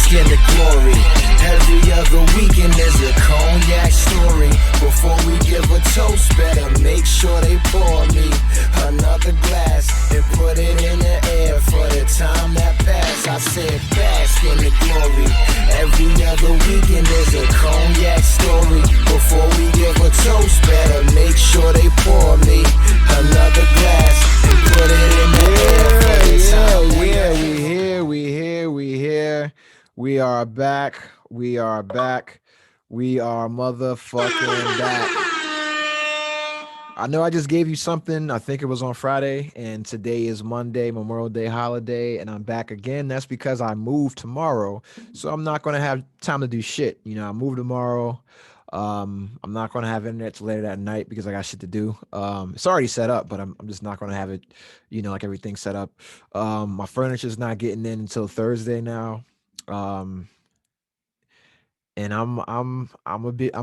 bask in the glory. Every other weekend there's a cognac story. Before we give a toast, better make sure they pour me another glass and put it in the air for the time that passed. I said bask in the glory. Every other weekend there's a cognac story. Before we give a toast, better make sure they pour me another glass and put it in the air for the time that passed. We are back. We are back. We are motherfucking back. I know I just gave you something. I think it was on Friday, and today is Monday, Memorial Day holiday, and I'm back again. That's because I moved tomorrow, so I'm not gonna have time to do shit. I moved tomorrow. I'm not gonna have internet till later that night because I got shit to do. It's already set up, but I'm just not gonna have it, like everything set up. My furniture's not getting in until Thursday now. Um, and I'm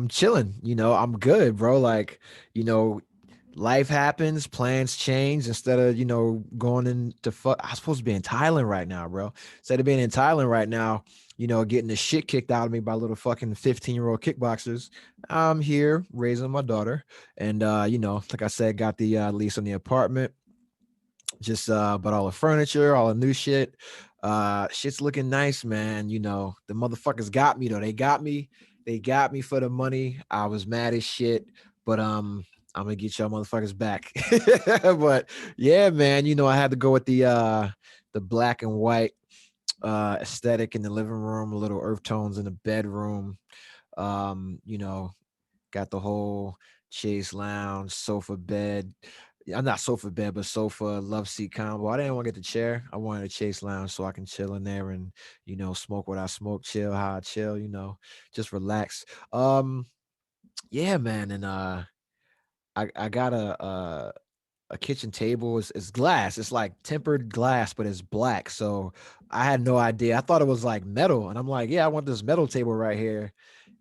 chilling, I'm good, bro. Like, you know, life happens, plans change. Instead of, going into I'm supposed to be in Thailand right now, bro. Instead of being in Thailand right now, getting the shit kicked out of me by little fucking 15-year-old kickboxers. I'm here raising my daughter. And like I said, got the lease on the apartment. Just bought all the furniture, all the new shit. Shit's looking nice, man. The motherfuckers got me though. They got me for the money. I was mad as shit, but I'm gonna get y'all motherfuckers back. But yeah, man, I had to go with the black and white aesthetic in the living room, a little earth tones in the bedroom. Um, you know, got the whole chase lounge, sofa bed. I'm not sofa bed, but sofa love seat combo. I didn't want to get the chair. I wanted a chase lounge so I can chill in there and smoke what I smoke, chill how I chill. Just relax. Yeah, man, and I got a kitchen table. It's glass. It's like tempered glass, but it's black. So I had no idea. I thought it was like metal, and I'm like, yeah, I want this metal table right here.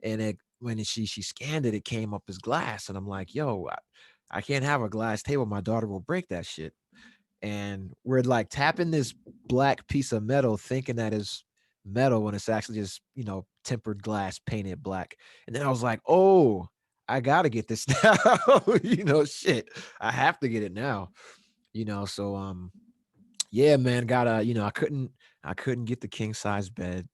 And when she scanned it, it came up as glass, and I'm like, yo, I can't have a glass table. My daughter will break that shit. And we're like tapping this black piece of metal, thinking that is metal when it's actually just tempered glass painted black. And then I was like, oh, I gotta get this now. Shit, I have to get it now. So yeah, man, gotta I couldn't get the king size bed.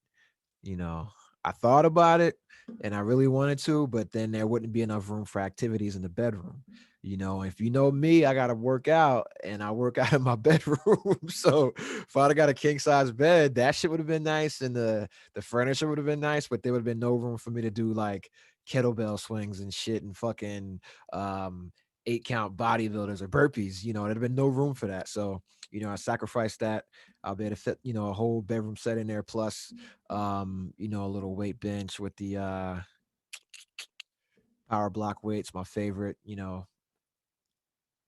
you know I thought about it and I really wanted to, but then there wouldn't be enough room for activities in the bedroom. If you know me, I gotta work out and I work out in my bedroom. So if I'd have got a king size bed, that shit would have been nice and the furniture would have been nice, but there would have been no room for me to do like kettlebell swings and shit and fucking um 8 count bodybuilders or burpees. There'd have been no room for that. So I sacrificed that. I'll be able to fit a whole bedroom set in there, plus a little weight bench with the power block weights, my favorite.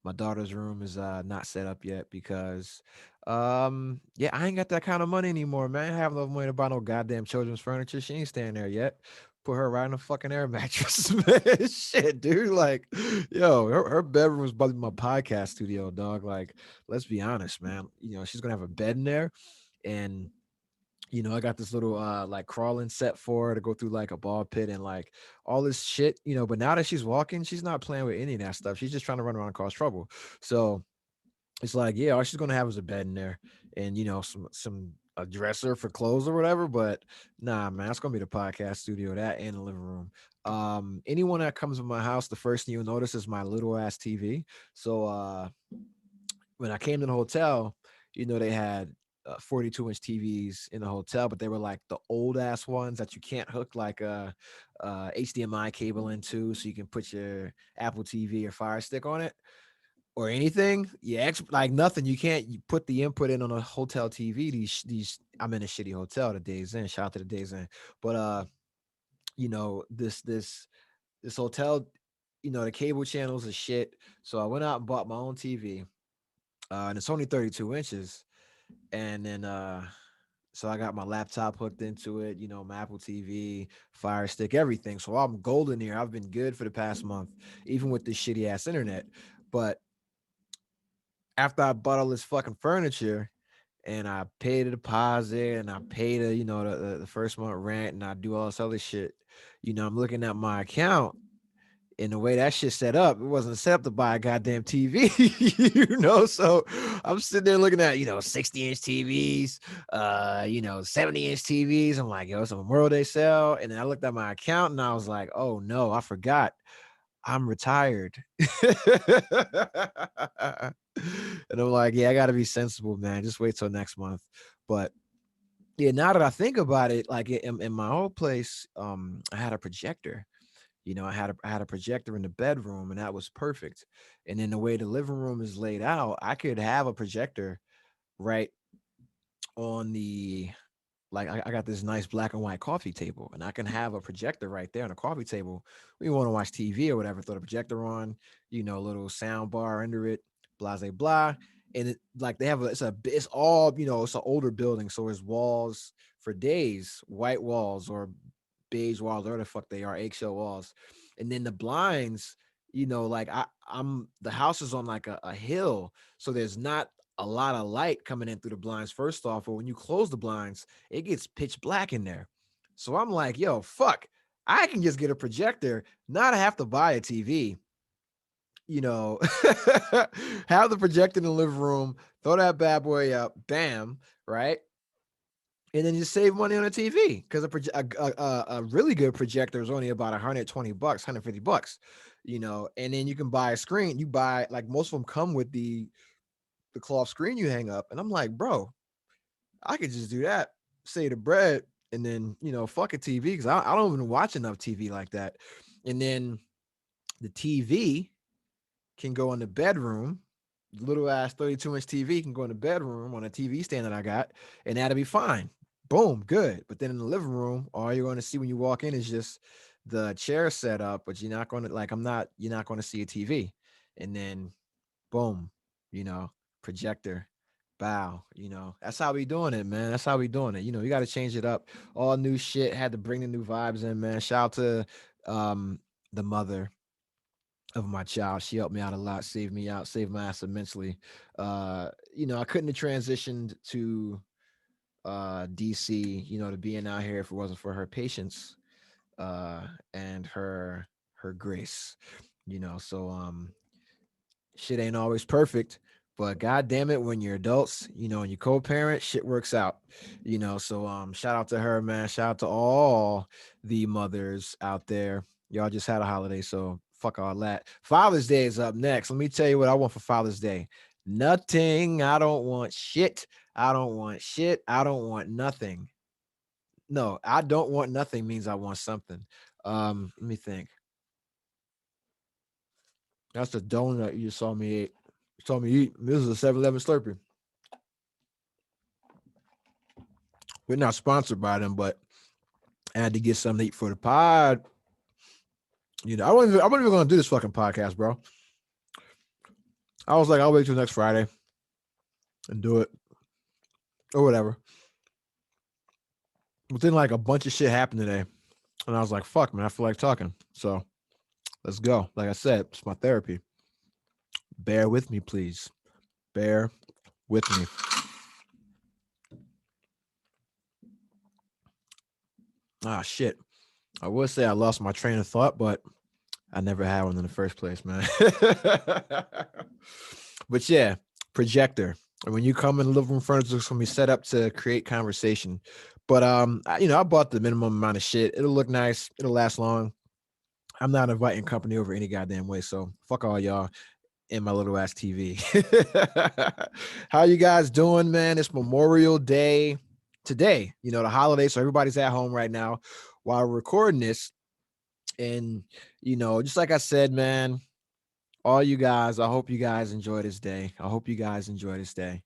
My daughter's room is not set up yet because yeah, I ain't got that kind of money anymore, man. I have no money to buy no goddamn children's furniture. She ain't staying there yet. Put her right in a fucking air mattress, man. Shit, dude. Like, yo, her bedroom is probably my podcast studio, dog. Like, let's be honest, man. She's gonna have a bed in there, and I got this little like crawling set for her to go through like a ball pit and like all this shit, but now that she's walking, she's not playing with any of that stuff. She's just trying to run around and cause trouble. So it's like, yeah, all she's gonna have is a bed in there and some a dresser for clothes or whatever. But nah, man, it's gonna be the podcast studio, that and the living room. Anyone that comes to my house, the first thing you'll notice is my little ass TV. So when I came to the hotel, they had 42-inch TVs in the hotel, but they were like the old ass ones that you can't hook like a HDMI cable into, so you can put your Apple TV or Fire Stick on it or anything. Yeah, like nothing. You put the input in on a hotel TV. These I'm in a shitty hotel, the Days Inn. Shout out to the Days Inn, but this hotel, the cable channels are shit. So I went out and bought my own TV, and it's only 32 inches. And then so I got my laptop hooked into it, my Apple TV, Fire Stick, everything. So I'm golden here. I've been good for the past month, even with this shitty ass internet. But after I bought all this fucking furniture, and I pay the deposit and I pay the, the first month rent and I do all this other shit. I'm looking at my account and the way that shit set up, it wasn't set up to buy a goddamn TV, So I'm sitting there looking at, 60-inch TVs, 70-inch TVs. I'm like, yo, it's a Memorial Day sale. And then I looked at my account and I was like, oh no, I forgot. I'm retired. And I'm like, yeah, I gotta be sensible, man. Just wait till next month. But yeah, now that I think about it, like in my old place, I had a projector. I had a projector in the bedroom, and that was perfect. And then the way the living room is laid out, I could have a projector right on the like I got this nice black and white coffee table, and I can have a projector right there on a coffee table. We want to watch TV or whatever, throw the projector on, little sound bar under it, blah blah blah. And it like they have it's all it's an older building, so there's walls for days, white walls or beige walls, whatever the fuck they are, eggshell walls, and then the blinds. Like I'm the house is on like a hill, so there's not a lot of light coming in through the blinds. First off, but when you close the blinds, it gets pitch black in there. So I'm like, yo, fuck, I can just get a projector, not have to buy a TV, you know, have the projector in the living room, throw that bad boy up, bam, right? And then you save money on a TV because a really good projector is only about 120 bucks, 150 bucks, and then you can buy a screen. You buy like most of them come with the cloth screen you hang up. And I'm like, bro, I could just do that, save the bread, and then, fuck a TV because I don't even watch enough TV like that. And then the TV can go in the bedroom. Little ass 32-inch TV can go in the bedroom on a TV stand that I got, and that'll be fine. Boom, good. But then in the living room, all you're going to see when you walk in is just the chair set up, but you're not going to you're not going to see a TV. And then boom, you know, projector, bow, that's how we doing it, man. That's how we doing it. You got to change it up. All new shit. Had to bring the new vibes in, man. Shout out to the mother of my child. She helped me out a lot, saved me out, saved my ass immensely. I couldn't have transitioned to DC, to being out here if it wasn't for her patience and her grace. So shit ain't always perfect, but god damn it, when you're adults, and you co-parent, shit works out. So shout out to her, man. Shout out to all the mothers out there. Y'all just had a holiday, so fuck all that. Father's Day is up next. Let me tell you what I want for Father's Day. Nothing. I don't want shit. I don't want shit. I don't want nothing. No, I don't want nothing means I want something. Let me think. That's the donut you saw me eat. Saw me eat. This is a 7-Eleven Slurpee. We're not sponsored by them, but I had to get something to eat for the pod. I wasn't even going to do this fucking podcast, bro. I was like, I'll wait till next Friday and do it or whatever. But then like a bunch of shit happened today. And I was like, fuck, man, I feel like talking. So let's go. Like I said, it's my therapy. Bear with me, please. Bear with me. Ah, shit. I would say I lost my train of thought, but I never had one in the first place, man. But yeah, projector. And when you come in the living room furniture, it's gonna be set up to create conversation. But I bought the minimum amount of shit. It'll look nice. It'll last long. I'm not inviting company over any goddamn way. So fuck all y'all in my little ass TV. How you guys doing, man? It's Memorial Day today. The holiday, so everybody's at home right now while we're recording this. And just like I said, man, all you guys, I hope you guys enjoy this day. I hope you guys enjoy this day.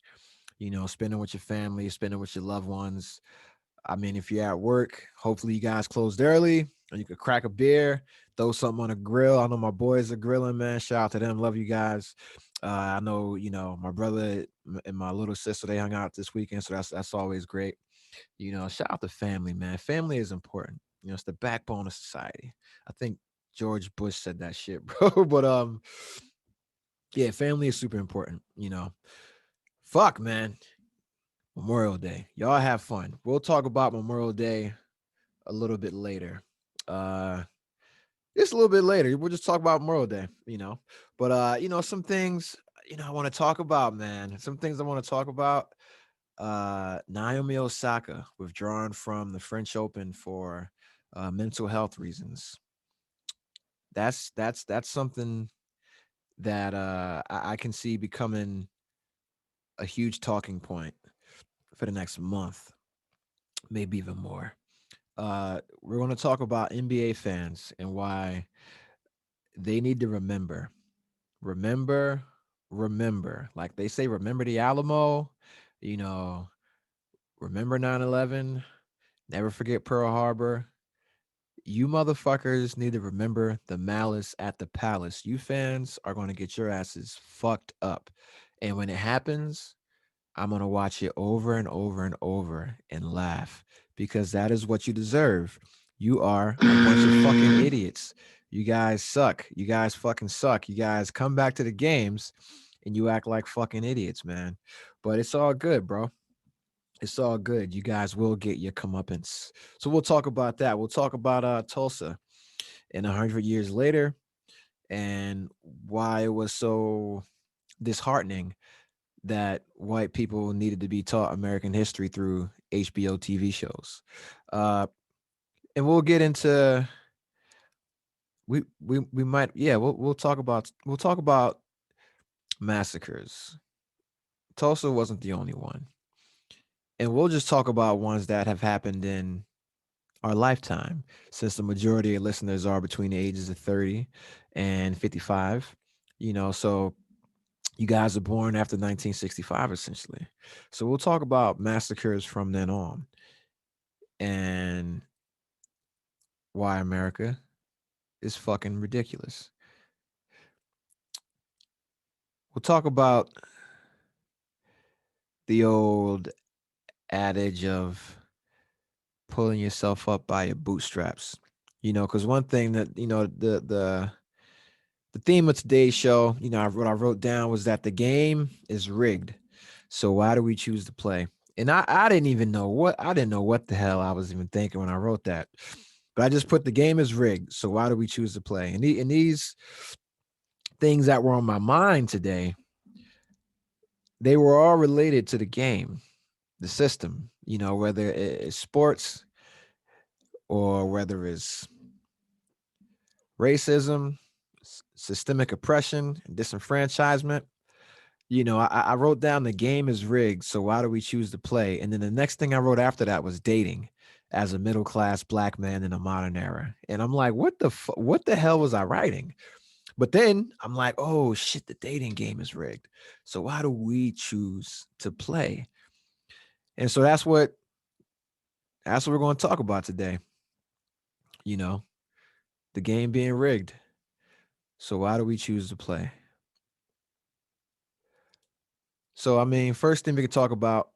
Spending with your family, spending with your loved ones. I mean, if you're at work, hopefully you guys closed early or you could crack a beer, throw something on a grill. I know my boys are grilling, man. Shout out to them. Love you guys. I know, my brother and my little sister, they hung out this weekend. So that's always great. Shout out to family, man. Family is important. It's the backbone of society. I think George Bush said that shit, bro. But yeah, family is super important. Fuck, man. Memorial Day. Y'all have fun. We'll talk about Memorial Day a little bit later. Uh just a little bit later. We'll just talk about Memorial Day, But some things, I want to talk about, man. Some things I want to talk about. Naomi Osaka withdrawn from the French Open for mental health reasons. That's something that I can see becoming a huge talking point for the next month, maybe even more. We're going to talk about NBA fans and why they need to remember, remember. Like they say, remember the Alamo, you know, remember 9/11, never forget Pearl Harbor. You motherfuckers need to remember the malice at the palace. You fans are going to get your asses fucked up. And when it happens, I'm going to watch it over and over and over and laugh because that is what you deserve. You are a bunch of fucking idiots. You guys suck. You guys fucking suck. You guys come back to the games and you act like fucking idiots, man. But it's all good, bro. It's all good. You guys will get your comeuppance. So we'll talk about that. We'll talk about Tulsa and 100 years later and why it was so disheartening that white people needed to be taught American history through HBO TV shows. Uh, and we'll get into we might we'll talk about massacres. Tulsa wasn't the only one. And we'll just talk about ones that have happened in our lifetime, since the majority of listeners are between the ages of 30 and 55. So you guys are born after 1965, essentially. So we'll talk about massacres from then on and why America is fucking ridiculous. We'll talk about the old adage of pulling yourself up by your bootstraps. Because one thing that the theme of today's show, what I wrote down was that the game is rigged. So why do we choose to play? And I didn't know what the hell I was even thinking when I wrote that. But I just put the game is rigged. So why do we choose to play? And these things that were on my mind today, they were all related to the game, the system, whether it's sports or whether it's racism, systemic oppression, disenfranchisement. I wrote down the game is rigged, so why do we choose to play? And then the next thing I wrote after that was dating as a middle class black man in a modern era. And I'm like, what the hell was I writing? But then I'm like, oh shit, the dating game is rigged. So why do we choose to play? And so that's what we're going to talk about today. You know, the game being rigged. So why do we choose to play? So I mean, first thing we could talk about,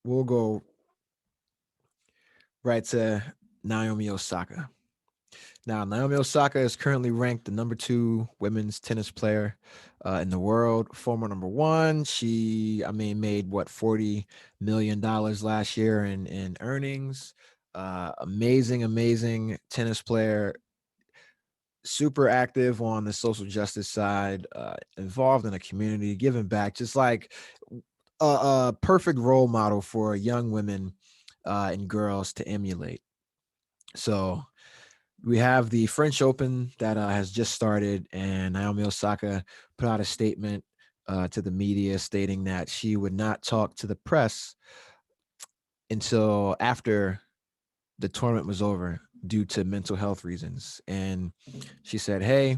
we'll go right to Naomi Osaka. Now, Naomi Osaka is currently ranked the number 2 women's tennis player in the world. Former number 1. She, made what, $40 million last year in earnings. Amazing tennis player. Super active on the social justice side. Involved in the community, giving back. Just like a perfect role model for young women and girls to emulate. So we have the French Open that has just started, and Naomi Osaka put out a statement to the media stating that she would not talk to the press until after the tournament was over due to mental health reasons. And she said, hey,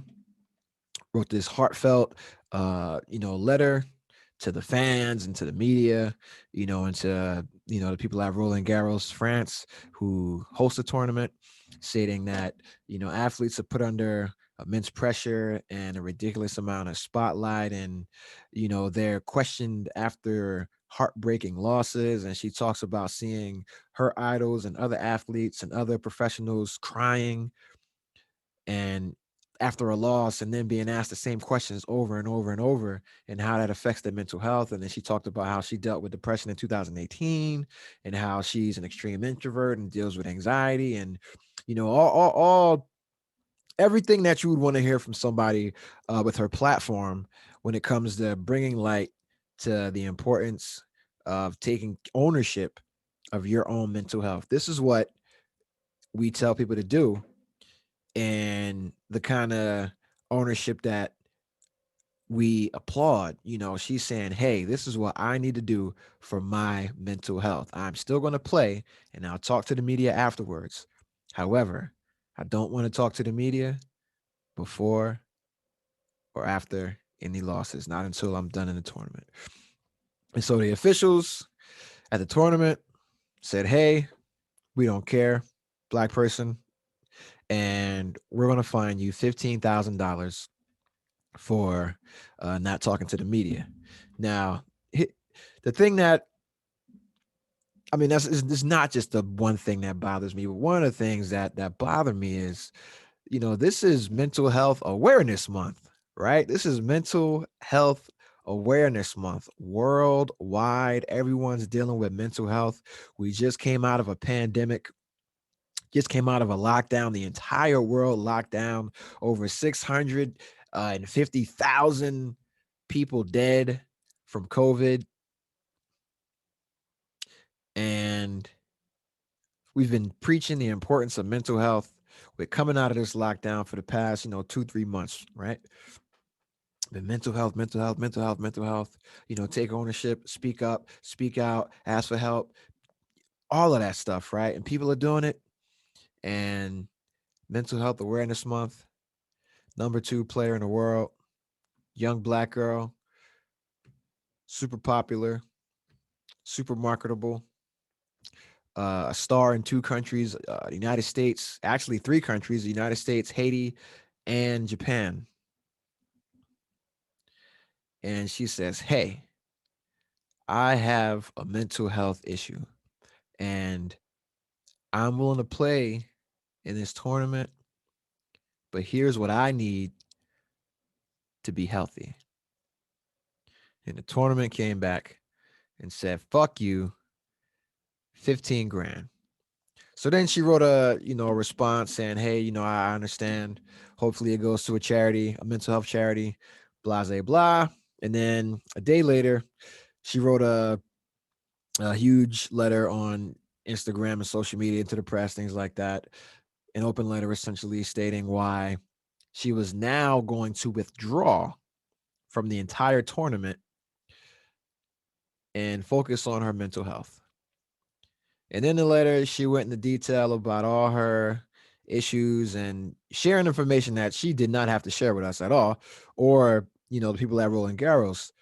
wrote this heartfelt, letter to the fans and to the media, and to, the people at Roland Garros, France, who host the tournament, stating that, athletes are put under immense pressure and a ridiculous amount of spotlight. And, they're questioned after heartbreaking losses. And she talks about seeing her idols and other athletes and other professionals crying. And after a loss and then being asked the same questions over and over and over and how that affects their mental health. And then she talked about how she dealt with depression in 2018 and how she's an extreme introvert and deals with anxiety and, all everything that you would want to hear from somebody with her platform when it comes to bringing light to the importance of taking ownership of your own mental health. This is what we tell people to do, and the kind of ownership that we applaud. She's saying, hey, this is what I need to do for my mental health. I'm still going to play and I'll talk to the media afterwards. However, I don't want to talk to the media before or after any losses, not until I'm done in the tournament. And so the officials at the tournament said, hey, we don't care, black person, and we're going to fine you $15,000 for not talking to the media. Now, the thing that, I mean, it's not just the one thing that bothers me, but one of the things that bother me is, this is Mental Health Awareness Month, right? This is Mental Health Awareness Month worldwide. Everyone's dealing with mental health. We just came out of a pandemic, just came out of a lockdown, the entire world locked down, over 650,000 people dead from COVID. And we've been preaching the importance of mental health. We're coming out of this lockdown for the past, 2-3 months, right? The mental health, mental health, mental health, mental health, take ownership, speak up, speak out, ask for help, all of that stuff, right? And people are doing it. And Mental Health Awareness Month, number 2 player in the world, young black girl, super popular, super marketable, a star in 2 countries, the United States, actually 3 countries, the United States, Haiti, and Japan. And she says, hey, I have a mental health issue and I'm willing to play in this tournament, but here's what I need to be healthy. And the tournament came back and said, fuck you, 15 grand. So then she wrote a response saying, hey, I understand. Hopefully it goes to a charity, a mental health charity, blah, blah, blah. And then a day later, she wrote a huge letter on Instagram and social media to the press, things like that. An open letter essentially stating why she was now going to withdraw from the entire tournament and focus on her mental health. And in the letter, she went into detail about all her issues and sharing information that she did not have to share with us at all, or, the people at Roland Garros.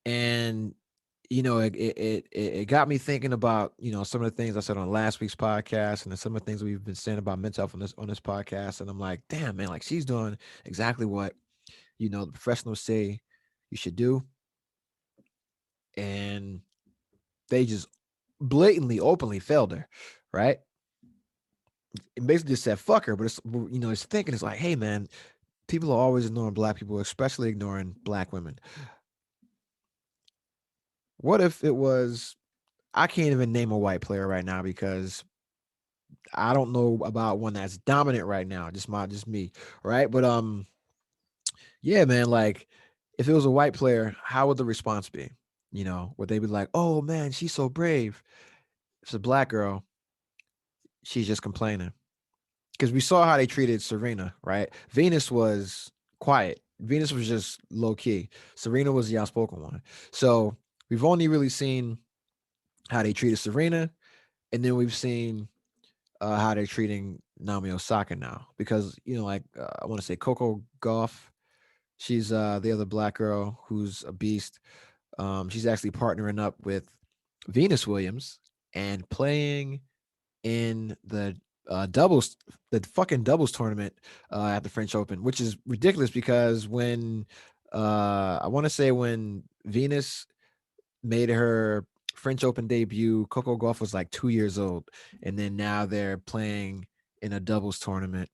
And, it got me thinking about, some of the things I said on last week's podcast and some of the things we've been saying about mental health on this podcast. And I'm like, damn, man, like she's doing exactly what, the professionals say you should do. And they just blatantly, openly failed her, right? It basically just said fuck her, but it's thinking, it's like, hey man, people are always ignoring black people, especially ignoring black women. What if it was, I can't even name a white player right now because I don't know about one that's dominant right now. Just me, right? But yeah, man, like if it was a white player, how would the response be? Would they be like, oh man, she's so brave? If it's a black girl, she's just complaining. Because we saw how they treated Serena, right? Venus was quiet. Venus was just low key. Serena was the outspoken one. So we've only really seen how they treated Serena, and then we've seen how they're treating Naomi Osaka now. Because I want to say Coco Gauff, she's the other black girl who's a beast. She's actually partnering up with Venus Williams and playing in the fucking doubles tournament at the French Open, which is ridiculous because when I want to say when Venus made her French Open debut, Coco Gauff was like 2 years old, and then now they're playing in a doubles tournament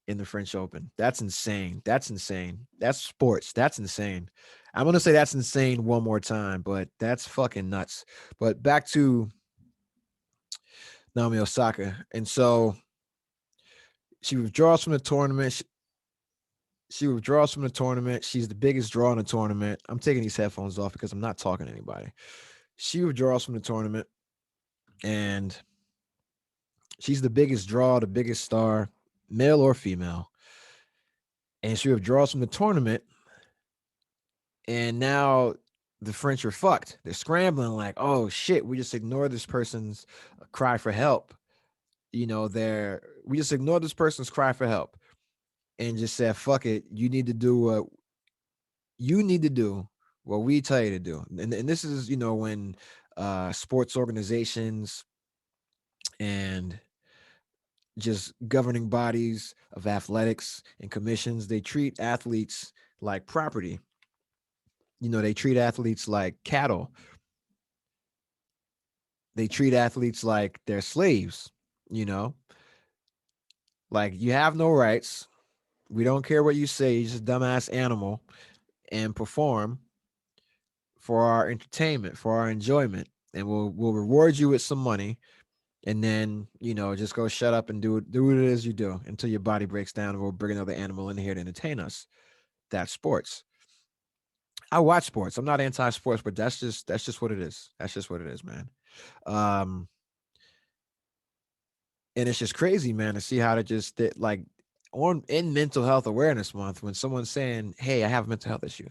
in the French Open. That's insane. That's insane. That's sports. That's insane. I'm gonna say that's insane one more time, but that's fucking nuts. But back to Naomi Osaka, and so she withdraws from the tournament. She withdraws from the tournament. She's the biggest draw in the tournament. I'm taking these headphones off because I'm not talking to anybody. She withdraws from the tournament, and she's the biggest draw, the biggest star, male or female. And she withdraws from the tournament, and now the French are fucked. They're scrambling like, oh shit, we just ignored this person's cry for help. We just ignored this person's cry for help and just said, fuck it, you need to do what we tell you to do. And this is, when sports organizations and just governing bodies of athletics and commissions, they treat athletes like property. They treat athletes like cattle. They treat athletes like they're slaves, you know? Like you have no rights. We don't care what you say, you're just a dumbass animal and perform for our entertainment, for our enjoyment. And we'll reward you with some money and then, just go shut up and do what it is you do until your body breaks down and we'll bring another animal in here to entertain us. That's sports. I watch sports. I'm not anti-sports, but that's just what it is. That's just what it is, man. Um, and it's just crazy, man, to see how to just like on in Mental Health Awareness Month when someone's saying, "Hey, I have a mental health issue,"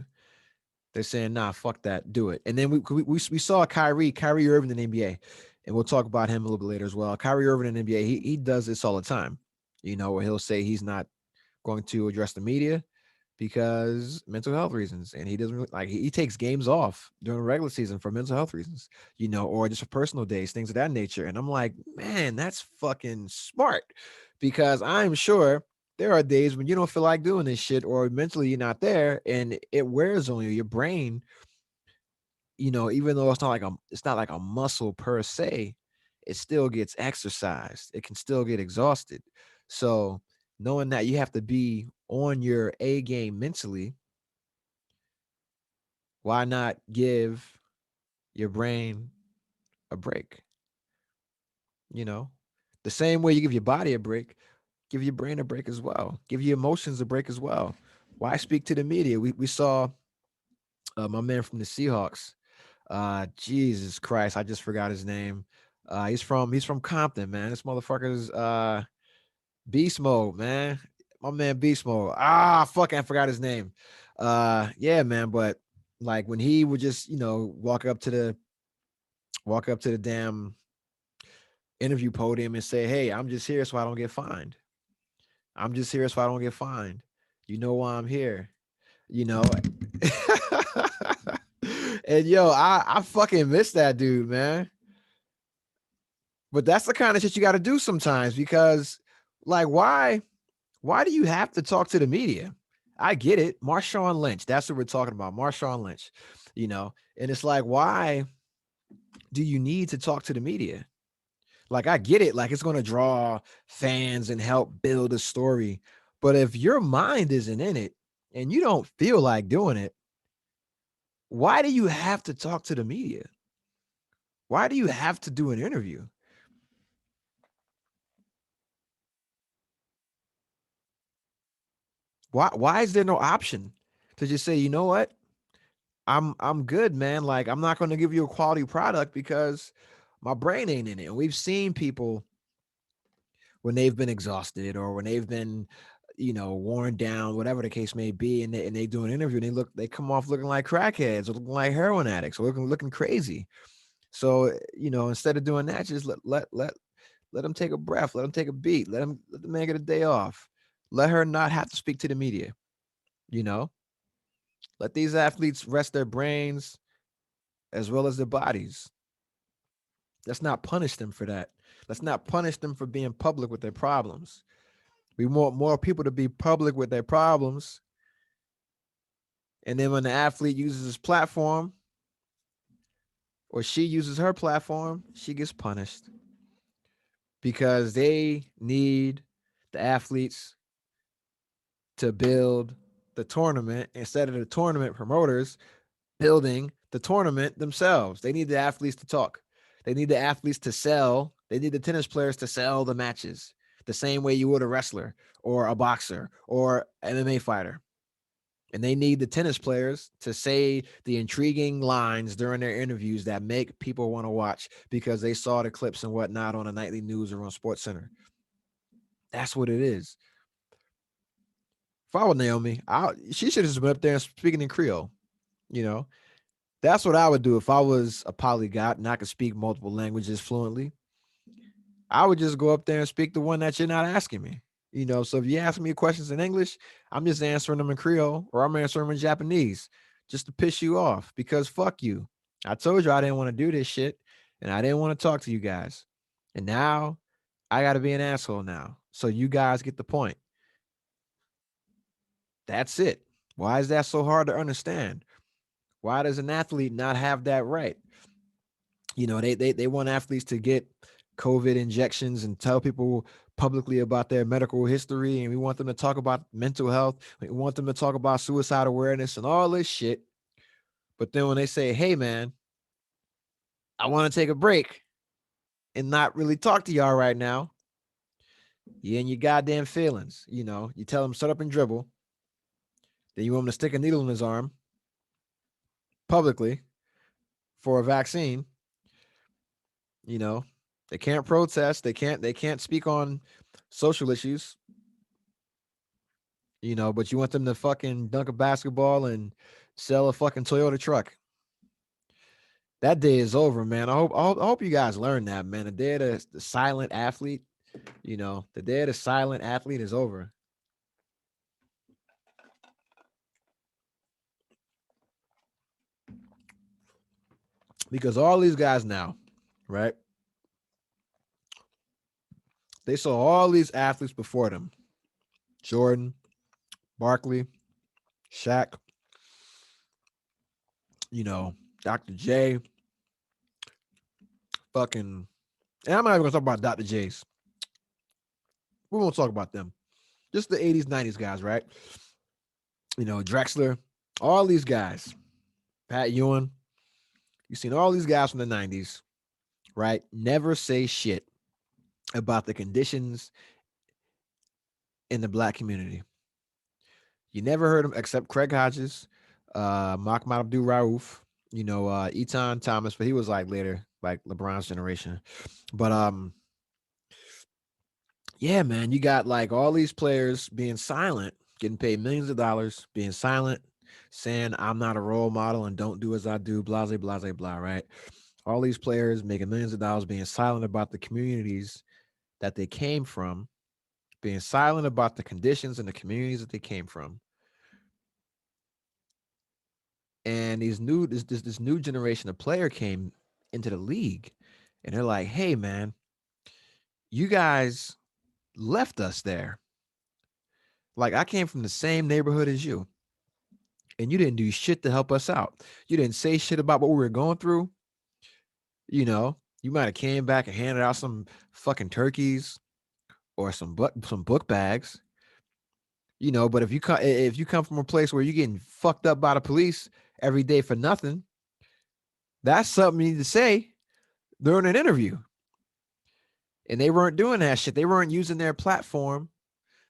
they're saying, "Nah, fuck that, do it." And then we saw Kyrie Irving in the NBA, and we'll talk about him a little bit later as well. Kyrie Irving in the NBA, he does this all the time, where he'll say he's not going to address the media because mental health reasons, and he doesn't really like he takes games off during the regular season for mental health reasons, or just for personal days, things of that nature. And I'm like, man, that's fucking smart, because I'm sure there are days when you don't feel like doing this shit or mentally you're not there, and it wears on you. Your brain, even though it's not like a muscle per se, it still gets exercised. It can still get exhausted. So knowing that you have to be on your A game mentally, why not give your brain a break? You know, the same way you give your body a break, give your brain a break as well. Give your emotions a break as well. Why speak to the media? We saw my man from the Seahawks. Jesus Christ, I just forgot his name. He's from Compton, man. This motherfucker's beast mode, man. My man beast mode. Fuck, I forgot his name. Yeah, man. But like when he would just, walk up to the damn interview podium and say, "Hey, I'm just here so I don't get fined. I'm just here so I don't get fined. You know why I'm here." You know. And yo, I fucking miss that dude, man. But that's the kind of shit you got to do sometimes because, like, why do you have to talk to the media? I get it. Marshawn Lynch. That's what we're talking about. Marshawn Lynch, and it's like, why do you need to talk to the media? Like, I get it. Like, it's going to draw fans and help build a story. But if your mind isn't in it and you don't feel like doing it, why do you have to talk to the media? Why do you have to do an interview? Why is there no option to just say, you know what? I'm good, man. Like I'm not going to give you a quality product because my brain ain't in it. And we've seen people when they've been exhausted or when they've been, worn down, whatever the case may be, and they do an interview and they come off looking like crackheads or looking like heroin addicts or looking crazy. So, instead of doing that, just let them take a breath, let them take a beat, let the man get a day off. Let her not have to speak to the media, you know? Let these athletes rest their brains as well as their bodies. Let's not punish them for that. Let's not punish them for being public with their problems. We want more people to be public with their problems. And then when the athlete uses his platform or she uses her platform, she gets punished because they need the athletes to build the tournament instead of the tournament promoters building the tournament themselves. They need the athletes to talk. They need the athletes to sell. They need the tennis players to sell the matches the same way you would a wrestler or a boxer or MMA fighter. And they need the tennis players to say the intriguing lines during their interviews that make people want to watch because they saw the clips and whatnot on the nightly news or on Sports Center. That's what it is. If I were Naomi, she should have just been up there and speaking in Creole. You know, that's what I would do if I was a polyglot and I could speak multiple languages fluently. I would just go up there and speak the one that you're not asking me. So if you ask me questions in English, I'm just answering them in Creole or I'm answering them in Japanese just to piss you off because fuck you. I told you I didn't want to do this shit and I didn't want to talk to you guys. And now I got to be an asshole now. So you guys get the point. That's it. Why is that so hard to understand? Why does an athlete not have that right? They want athletes to get COVID injections and tell people publicly about their medical history. And we want them to talk about mental health. We want them to talk about suicide awareness and all this shit. But then when they say, hey, man, I want to take a break and not really talk to y'all right now, you in your goddamn feelings. You tell them, shut up and dribble. Then you want them to stick a needle in his arm publicly for a vaccine. They can't protest. They can't speak on social issues. But you want them to fucking dunk a basketball and sell a fucking Toyota truck. That day is over, man. I hope you guys learn that, man. The day of the silent athlete, the day of the silent athlete is over. Because all these guys now, right? They saw all these athletes before them. Jordan, Barkley, Shaq, Dr. J, fucking, and I'm not even gonna talk about Dr. J's. We won't talk about them. Just the 80s, 90s guys, right? Drexler, all these guys, Pat Ewing. You've seen all these guys from the 90s, right? Never say shit about the conditions in the black community. You never heard them except Craig Hodges, Mahmoud Abdul Rauf, Eton Thomas, but he was like later, like LeBron's generation. But yeah, man, you got like all these players being silent, getting paid millions of dollars, being silent, saying I'm not a role model and don't do as I do, blah, blah, blah, blah, right? All these players making millions of dollars, being silent about the communities that they came from, being silent about the conditions and the communities that they came from. And this new generation of player came into the league and they're like, hey man, you guys left us there. Like I came from the same neighborhood as you. And you didn't do shit to help us out. You didn't say shit about what we were going through. You might have came back and handed out some fucking turkeys or some book bags. But if you come from a place where you're getting fucked up by the police every day for nothing, that's something you need to say during an interview. And they weren't doing that shit. They weren't using their platform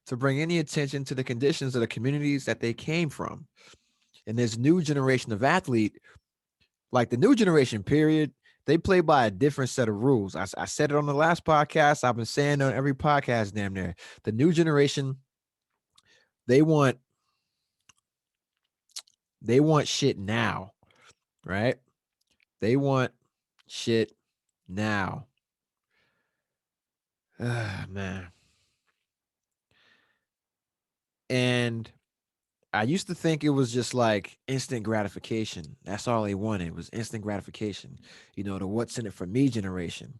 to bring any attention to the conditions of the communities that they came from. And this new generation of athlete, like the new generation period, they play by a different set of rules. I said it on the last podcast. I've been saying on every podcast damn near. The new generation, they want shit now, right? They want shit now. Man. And I used to think it was just like instant gratification. That's all they wanted was instant gratification, the what's in it for me generation.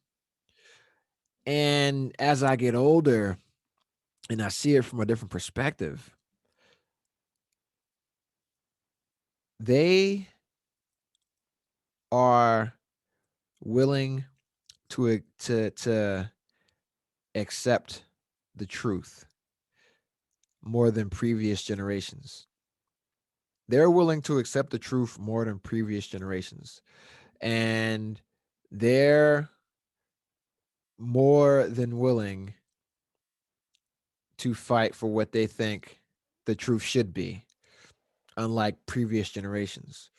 And as I get older and I see it from a different perspective, they are willing to accept the truth more than previous generations. They're willing to accept the truth more than previous generations. And they're more than willing to fight for what they think the truth should be, unlike previous generations.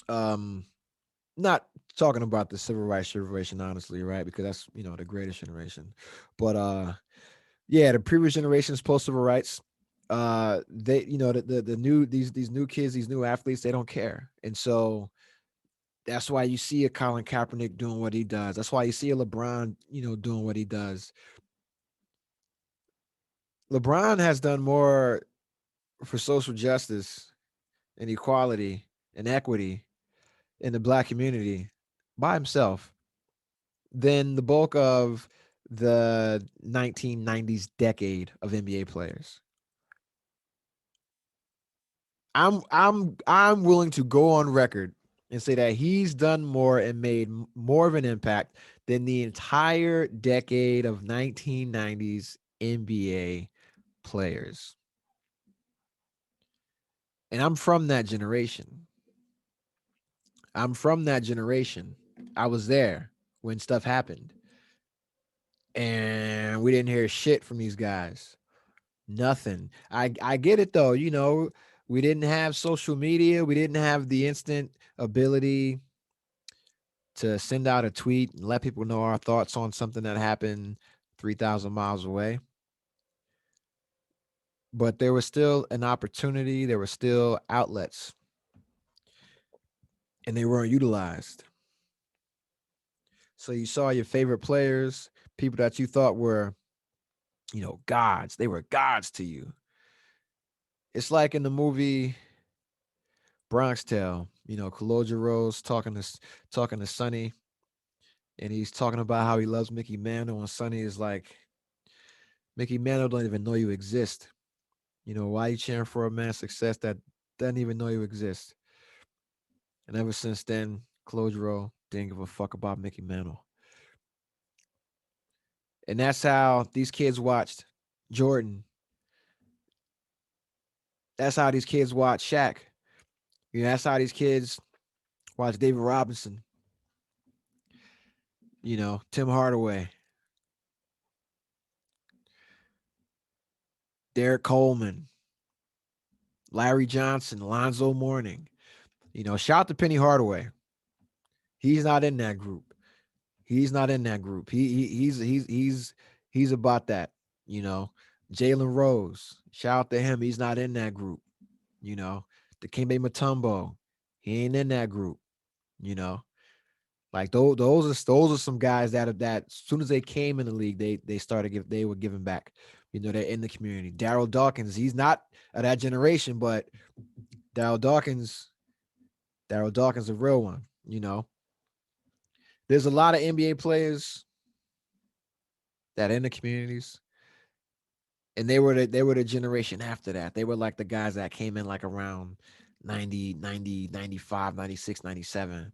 Um, Not talking about the civil rights generation, honestly, right? Because that's the greatest generation. But yeah, the previous generations post civil rights, they the new these new kids, these new athletes, they don't care, and so that's why you see a Colin Kaepernick doing what he does. That's why you see a LeBron, doing what he does. LeBron has done more for social justice and equality and equity in the black community by himself than the bulk of the 1990s decade of NBA players. I'm willing to go on record and say that he's done more and made more of an impact than the entire decade of 1990s NBA players. And I'm from that generation. I'm from that generation. I was there when stuff happened. And we didn't hear shit from these guys. Nothing. I get it though. We didn't have social media. We didn't have the instant ability to send out a tweet and let people know our thoughts on something that happened 3,000 miles away. But there was still an opportunity. There were still outlets, and they weren't utilized. So you saw your favorite players, people that you thought were, gods. They were gods to you. It's like in the movie Bronx Tale, Kaloja Rose talking to Sonny, and he's talking about how he loves Mickey Mantle, and Sonny is like, Mickey Mantle don't even know you exist. Why you cheering for a man's success that doesn't even know you exist? And ever since then, Clojero didn't give a fuck about Mickey Mantle. And that's how these kids watched Jordan. That's how these kids watch Shaq. That's how these kids watch David Robinson, Tim Hardaway, Derek Coleman, Larry Johnson, Lonzo Mourning. Shout out to Penny Hardaway. He's not in that group. He's not in that group. He's about that. You know, Jalen Rose. Shout out to him. He's not in that group. You know, Dikembe Mutombo. He ain't in that group. You know, like those are some guys that as soon as they came in the league, they were giving back. They're in the community. Daryl Dawkins. He's not of that generation, but Daryl Dawkins. Daryl Dawkins, a real one. There's a lot of NBA players that in the communities, and they were the generation after that. They were like the guys that came in like around 90, 90, 95, 96, 97.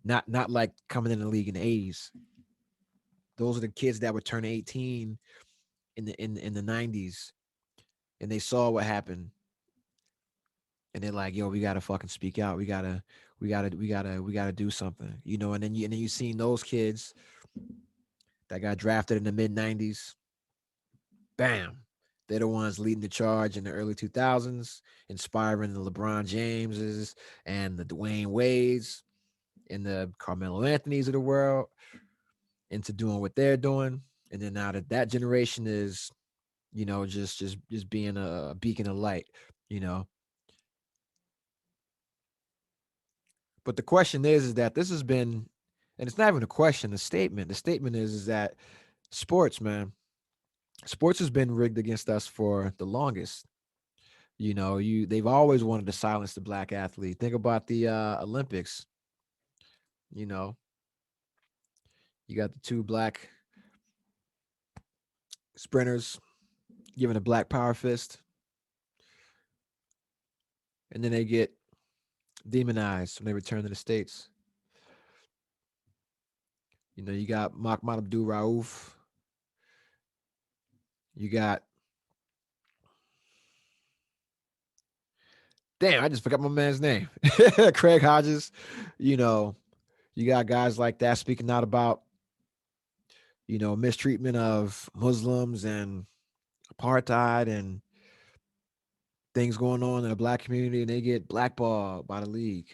Not like coming in the league in the 80s. Those are the kids that would turn 18 in the 90s, and they saw what happened, and they're like, yo, we gotta fucking speak out. We gotta do something. And then you seen those kids that got drafted in the mid 90s. Bam. They're the ones leading the charge in the early 2000s, inspiring the LeBron Jameses and the Dwayne Wades and the Carmelo Anthonys of the world into doing what they're doing. And then now that generation is, just being a beacon of light, you know. But the question is that this has been, and it's not even a question, a statement. The statement is that sports, man, sports has been rigged against us for the longest. They've always wanted to silence the black athlete. Think about the Olympics. You know, you got the two black sprinters giving a black power fist, and then they get demonized when they return to the states. You got Mahmoud Abdul Rauf. You got Damn, I just forgot my man's name. Craig Hodges. You know, you got guys like that speaking out about, mistreatment of Muslims and apartheid and things going on in the black community, and they get blackballed by the league.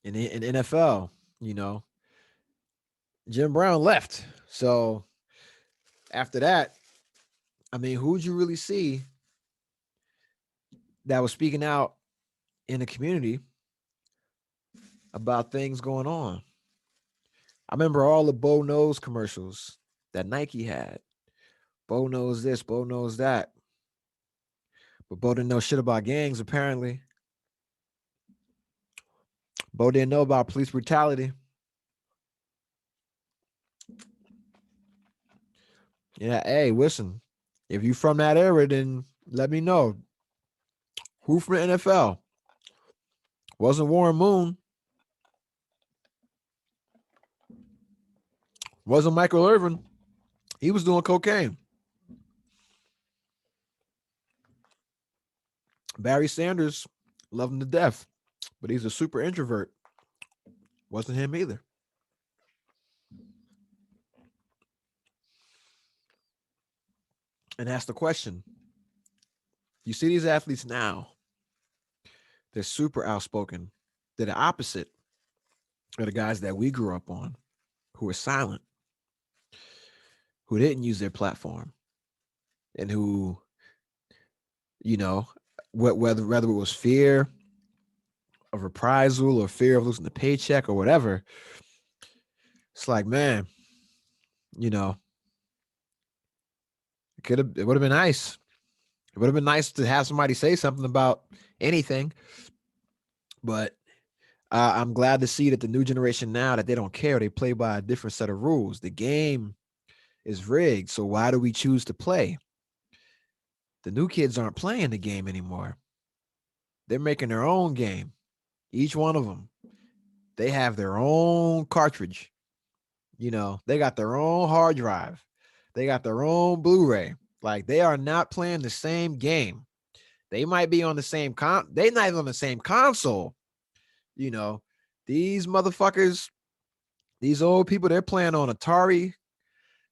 In NFL, you know, Jim Brown left. So after that, I mean, who'd you really see that was speaking out in the community about things going on? I remember all the Bo Knows commercials that Nike had. Bo knows this, Bo knows that. But Bo didn't know shit about gangs, apparently. Bo didn't know about police brutality. Yeah, hey, listen, if you from that era, then let me know. Who from the NFL? Wasn't Warren Moon. Wasn't Michael Irvin. He was doing cocaine. Barry Sanders, loved him to death, but he's a super introvert. Wasn't him either. And that's the question. You see these athletes now, they're super outspoken. They're the opposite of the guys that we grew up on, who were silent, who didn't use their platform, and who, whether it was fear of reprisal or fear of losing the paycheck or whatever, it's like, man, it would have been nice. It would have been nice to have somebody say something about anything, but I'm glad to see that the new generation now, that they don't care. They play by a different set of rules. The game is rigged, so why do we choose to play? The new kids aren't playing the game anymore. They're making their own game. Each one of them. They have their own cartridge. They got their own hard drive. They got their own Blu-ray. Like, they are not playing the same game. They might be on the same they're not even on the same console. These motherfuckers, these old people, they're playing on Atari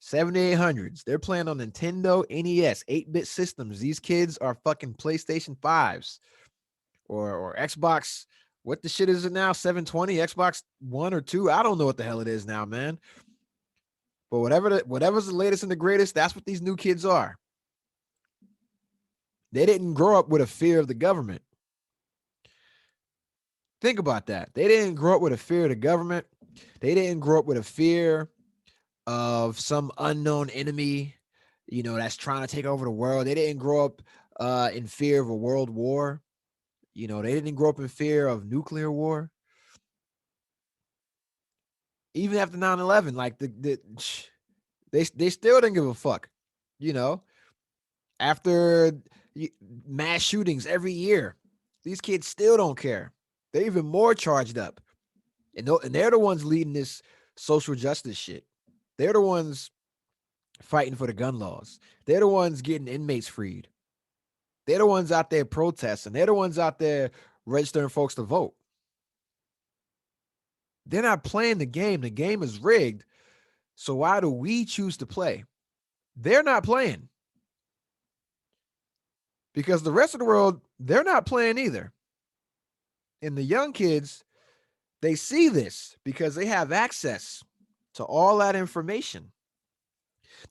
7800s. They're playing on Nintendo NES, 8-bit systems. These kids are fucking PlayStation 5s or Xbox. What the shit is it now? 720, Xbox 1 or 2? I don't know what the hell it is now, man. But whatever's the latest and the greatest, that's what these new kids are. They didn't grow up with a fear of the government. Think about that. They didn't grow up with a fear of the government. They didn't grow up with a fear of some unknown enemy, that's trying to take over the world. They didn't grow up in fear of a world war. They didn't grow up in fear of nuclear war. Even after 9/11, like they still didn't give a fuck. After mass shootings every year, these kids still don't care. They're even more charged up. And they're the ones leading this social justice shit. They're the ones fighting for the gun laws. They're the ones getting inmates freed. They're the ones out there protesting. They're the ones out there registering folks to vote. They're not playing the game. The game is rigged. So why do we choose to play? They're not playing. Because the rest of the world, they're not playing either. And the young kids, they see this because they have access to all that information.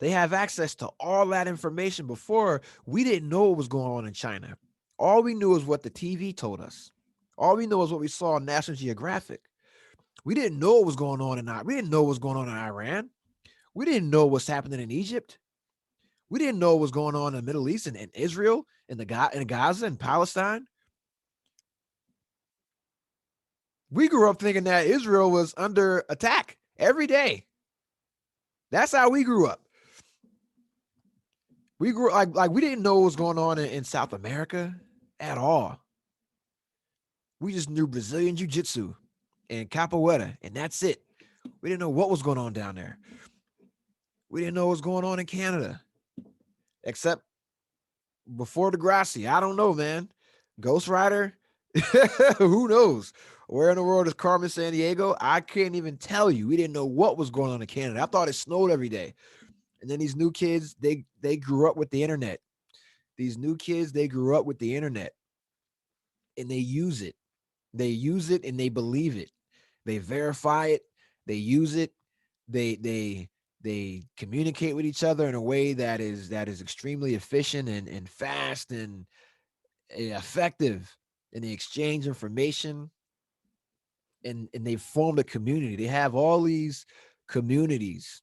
They have access to all that information. Before, we didn't know what was going on in China. All we knew is what the TV told us. All we know is what we saw on National Geographic. We didn't know what was going on we didn't know what was going on in Iran. We didn't know what's happening in Egypt. We didn't know what was going on in the Middle East and in Israel, in Gaza and Palestine. We grew up thinking that Israel was under attack every day. That's how we grew up. We grew like we didn't know what was going on in South America at all. We just knew Brazilian Jiu-Jitsu and capoeira, and that's it. We didn't know what was going on down there. We didn't know what was going on in Canada, except before Degrassi. I don't know, man. Ghost Rider? Who knows? Where in the world is Carmen San Diego? I can't even tell you. We didn't know what was going on in Canada. I thought it snowed every day. And then these new kids, they grew up with the internet. These new kids, they grew up with the internet and they use it. They use it and they believe it. They verify it. They use it. They communicate with each other in a way that is extremely efficient and fast and effective. And they exchange information and they formed a community. They have all these communities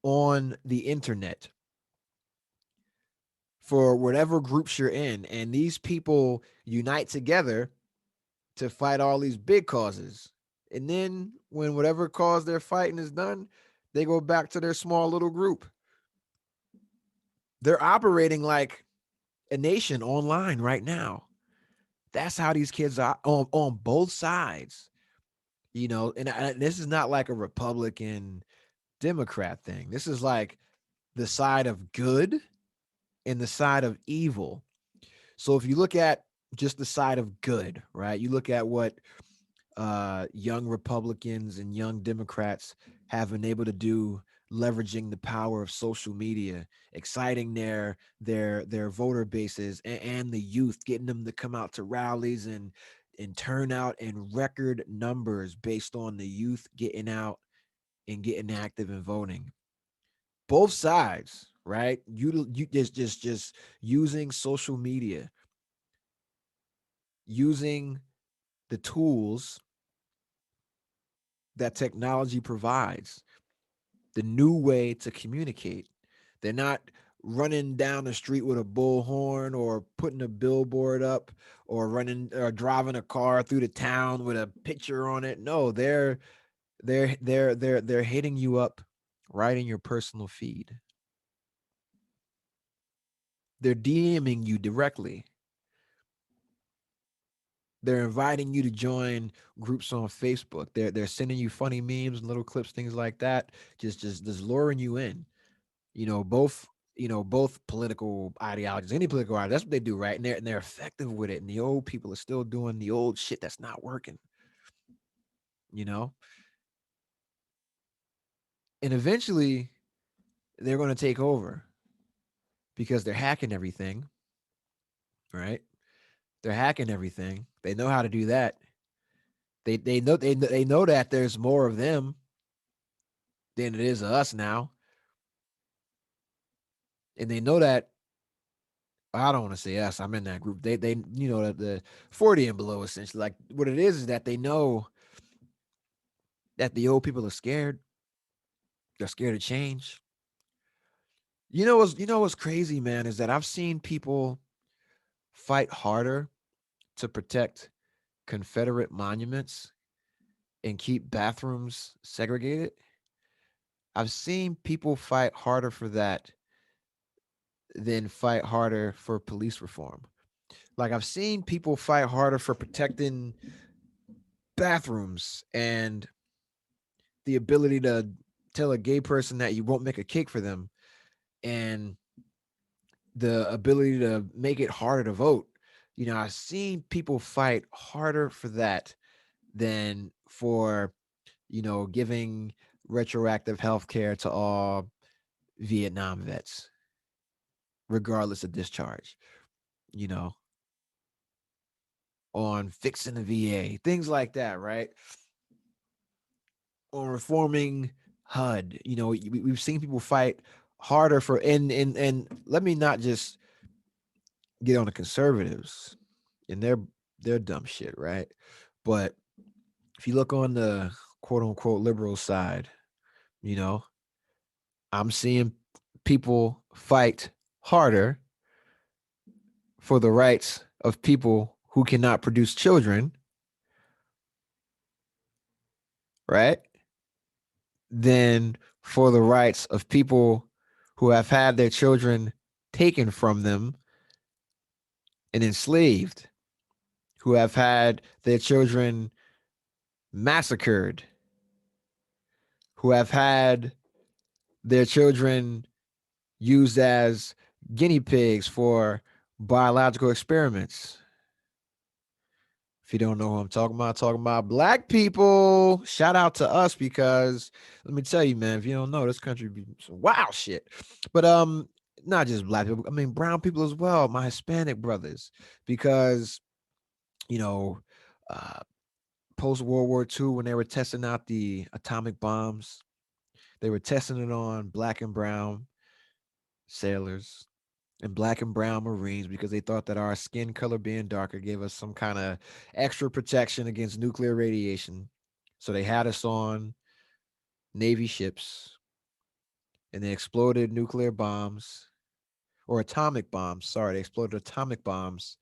on the internet for whatever groups you're in. And these people unite together to fight all these big causes. And then when whatever cause they're fighting is done, they go back to their small little group. They're operating like a nation online right now. That's how these kids are on both sides, and this is not like a Republican Democrat thing. This is like the side of good and the side of evil. So if you look at just the side of good, right? You look at what young Republicans and young Democrats have been able to do, leveraging the power of social media, exciting their voter bases and the youth, getting them to come out to rallies and turn out in record numbers based on the youth getting out and getting active and voting. Both sides, right? You just using social media, using the tools that technology provides, the new way to communicate. They're not running down the street with a bullhorn or putting a billboard up or running or driving a car through the town with a picture on it. No, they're hitting you up right in your personal feed. They're DMing you directly. They're inviting you to join groups on Facebook. They're sending you funny memes and little clips, things like that. Just luring you in. Both political ideologies, any political ideology, that's what they do, right? And they're effective with it. And the old people are still doing the old shit that's not working, you know? And eventually they're going to take over because they're hacking everything, right? They're hacking everything. They know how to do that. They know that there's more of them than it is of us now. And they know that I don't want to say us. I'm in that group. They the 40 and below, essentially. Like what it is that they know that the old people are scared. They're scared of change. What's crazy, man, is that I've seen people fight harder to protect Confederate monuments and keep bathrooms segregated. I've seen people fight harder for that than fight harder for police reform. Like I've seen people fight harder for protecting bathrooms and the ability to tell a gay person that you won't make a cake for them and the ability to make it harder to vote. I've seen people fight harder for that than for, giving retroactive health care to all Vietnam vets, regardless of discharge, you know, on fixing the VA, things like that, right? On reforming HUD. We've seen people fight harder for and let me not just get on the conservatives and their dumb shit, right? But if you look on the quote unquote liberal side, you know, I'm seeing people fight harder for the rights of people who cannot produce children, right? Than for the rights of people who have had their children taken from them and enslaved, who have had their children massacred, who have had their children used as guinea pigs for biological experiments. If you don't know who I'm talking about black people. Shout out to us because let me tell you, man, if you don't know, this country be some wild shit. But not just black people, I mean brown people as well, my Hispanic brothers, because you know, uh post World War II when they were testing out the atomic bombs, they were testing it on black and brown sailors and black and brown Marines because they thought that our skin color being darker gave us some kind of extra protection against nuclear radiation. So they had us on Navy ships and they exploded nuclear bombs or atomic bombs. Sorry, they exploded atomic bombs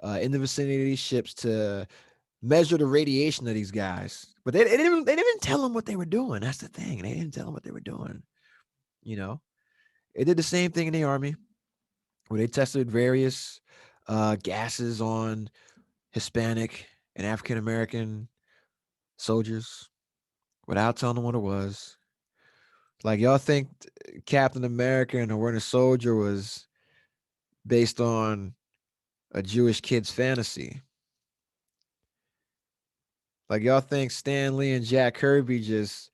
in the vicinity of these ships to measure the radiation of these guys. But they didn't tell them what they were doing. That's the thing. They didn't tell them what they were doing. You know, they did the same thing in the army where they tested various gases on Hispanic and African American soldiers without telling them what it was. Like y'all think Captain America and the Winter Soldier was based on a Jewish kid's fantasy. Like y'all think Stan Lee and Jack Kirby just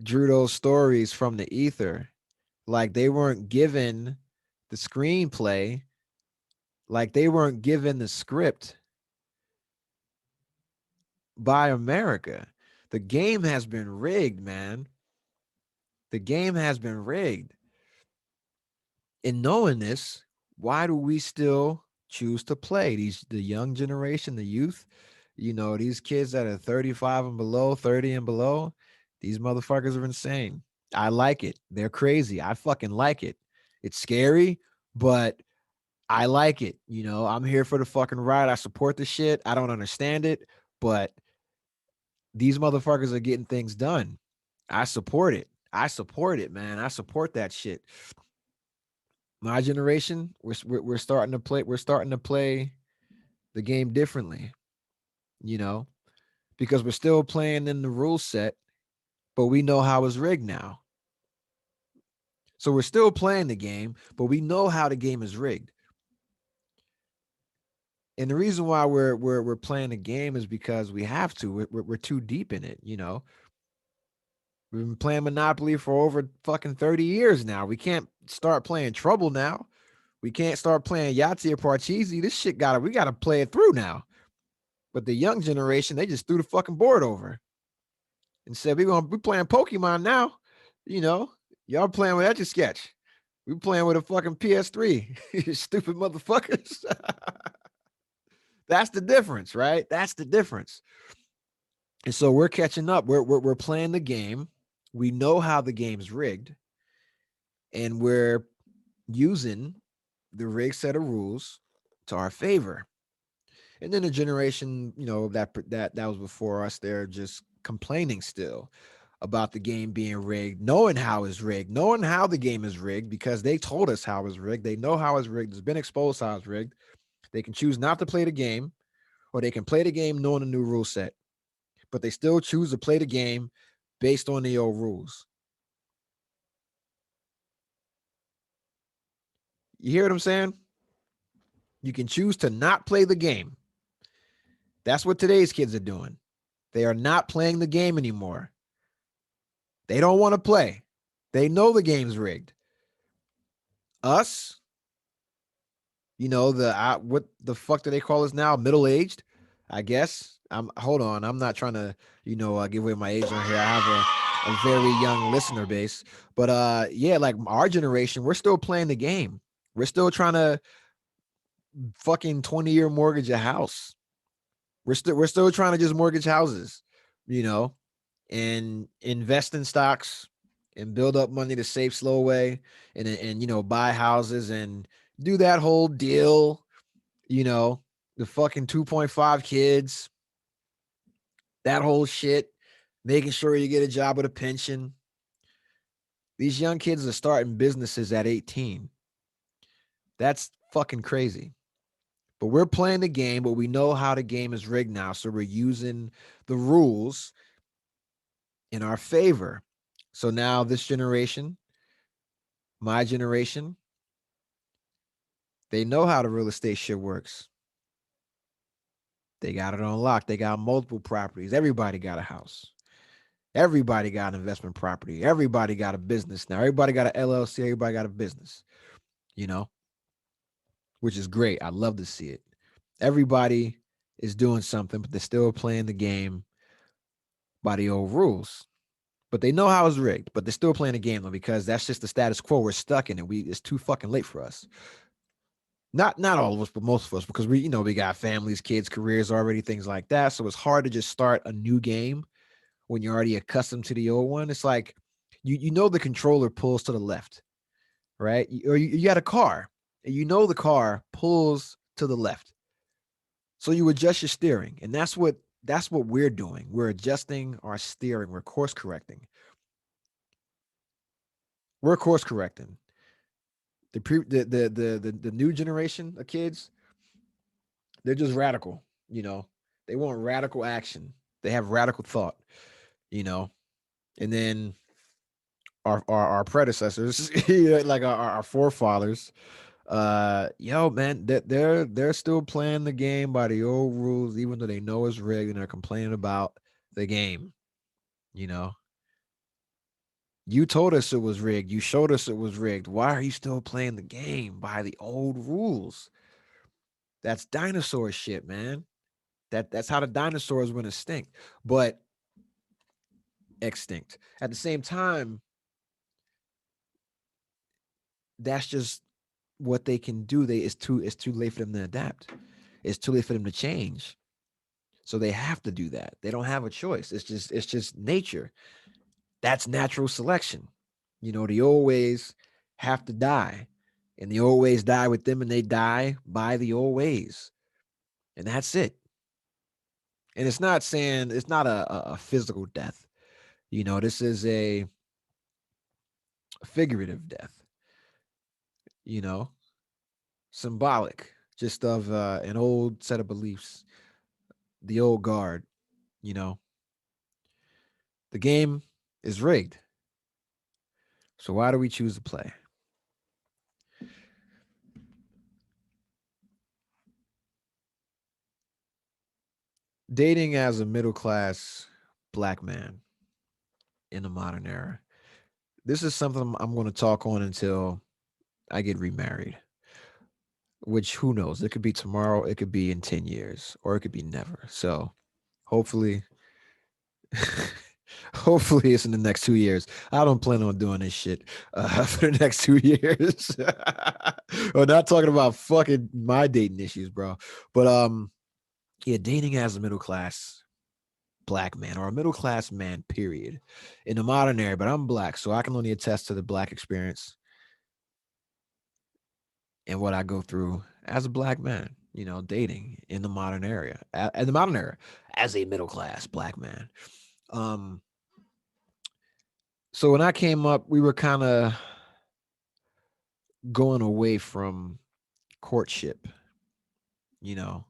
drew those stories from the ether. Like they weren't given the screenplay. Like they weren't given the script by America. The game has been rigged, man. The game has been rigged. In knowing this, why do we still choose to play? The young generation, the youth, these kids that are 35 and below, 30 and below, these motherfuckers are insane. I like it. They're crazy. I fucking like it. It's scary, but I like it. I'm here for the fucking ride. I support the shit. I don't understand it, but these motherfuckers are getting things done. I support it. I support it, man. I support that shit. My generation, we're starting to play. We're starting to play the game differently, you know, because we're still playing in the rule set, but we know how it's rigged now. So we're still playing the game, but we know how the game is rigged. And the reason why we're playing the game is because we have to. We're too deep in it, you know. We've been playing Monopoly for over fucking 30 years now. We can't start playing Trouble now. We can't start playing Yahtzee or Parcheesi. This shit we gotta play it through now. But the young generation, they just threw the fucking board over and said, we're gonna be playing Pokemon now. You know, y'all playing with Etch a Sketch. We playing with a fucking PS3. You stupid motherfuckers. That's the difference, right? That's the difference. And so we're catching up. We're playing the game. We know how the game's rigged, and we're using the rigged set of rules to our favor. And then the generation, that was before us, they're just complaining still about the game being rigged, knowing how it's rigged, knowing how the game is rigged because they told us how it's rigged. They know how it's rigged. It's been exposed how it's rigged. They can choose not to play the game, or they can play the game knowing the new rule set, but they still choose to play the game based on the old rules. You hear what I'm saying? You can choose to not play the game. That's what today's kids are doing. They are not playing the game anymore. They don't want to play. They know the game's rigged. Us, what the fuck do they call us now? Middle aged, I guess. Hold on. I'm not trying to, give away my age on here. I have a very young listener base, but yeah, like our generation, we're still playing the game. We're still trying to fucking 20-year mortgage a house. We're still trying to just mortgage houses, you know, and invest in stocks and build up money to save slow way and buy houses and do that whole deal, the fucking 2.5 kids, that whole shit, making sure you get a job with a pension. These young kids are starting businesses at 18. That's fucking crazy. But we're playing the game, but we know how the game is rigged now. So we're using the rules in our favor. So now this generation, my generation, They know how the real estate shit works. They got it on lock. They got multiple properties. Everybody got a house. Everybody got an investment property. Everybody got a business now. Everybody got an LLC. Everybody got a business, you know, which is great. I love to see it. Everybody is doing something, but they're still playing the game by the old rules. But they know how it's rigged, but they're still playing the game though, because that's just the status quo. We're stuck in it. It's too fucking late for us. Not all of us, but most of us, because we got families, kids, careers already, things like that. So it's hard to just start a new game when you're already accustomed to the old one. It's like you know the controller pulls to the left, right? Or you got a car, and the car pulls to the left. So you adjust your steering, and that's what we're doing. We're adjusting our steering. We're course correcting. We're course correcting. The new generation of kids, they're just radical. You know, they want radical action. They have radical thought. You know, and then our predecessors, like our forefathers, yo man, they're still playing the game by the old rules, even though they know it's rigged and they're complaining about the game. You know, you told us it was rigged. You showed us it was rigged. Why are you still playing the game by the old rules? That's dinosaur shit, man. That's how the dinosaurs went extinct. But extinct. At the same time, that's just what they can do. It's too late for them to adapt. It's too late for them to change. So they have to do that. They don't have a choice. It's just nature. That's natural selection. The old ways have to die. And the old ways die with them and they die by the old ways. And that's it. And it's not a physical death. This is a figurative death, you know, symbolic just of an old set of beliefs, the old guard, you know. The game is rigged. So why do we choose to play? Dating as a middle class black man in the modern era. This is something I'm going to talk on until I get remarried, which who knows? It could be tomorrow, it could be in 10 years, or it could be never. So hopefully, hopefully it's in the next 2 years. I don't plan on doing this shit for the next 2 years. We're not talking about fucking my dating issues, bro. But yeah, dating as a middle class black man or a middle class man, period, in the modern era. But I'm black, so I can only attest to the black experience and what I go through as a black man. Dating in the modern era, in the modern era, as a middle class black man. Um, so when I came up, we were kind of going away from courtship, you know,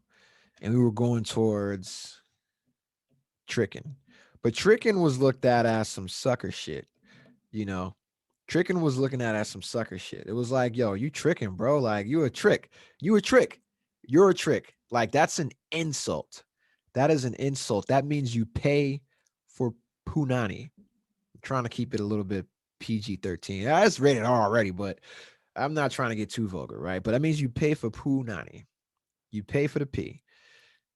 and we were going towards tricking. But tricking was looked at as some sucker shit, you know. Tricking was looking at as some sucker shit. It was like, yo, you tricking, bro. Like, you a trick. You a trick. You're a trick. Like, that's an insult. That is an insult. That means you pay for punani. I'm trying to keep it a little bit PG-13. It's rated R already, but I'm not trying to get too vulgar, right? But that means you pay for punani. You pay for the P.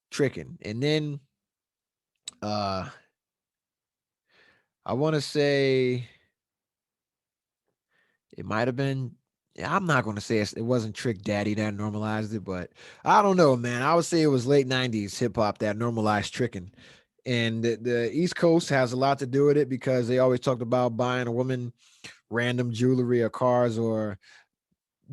Tricking. And then uh I want to say it might have been. Yeah, I'm not going to say it wasn't Trick Daddy that normalized it, but I don't know, man. I would say it was late '90s hip hop that normalized tricking, and the East Coast has a lot to do with it because they always talked about buying a woman random jewelry or cars or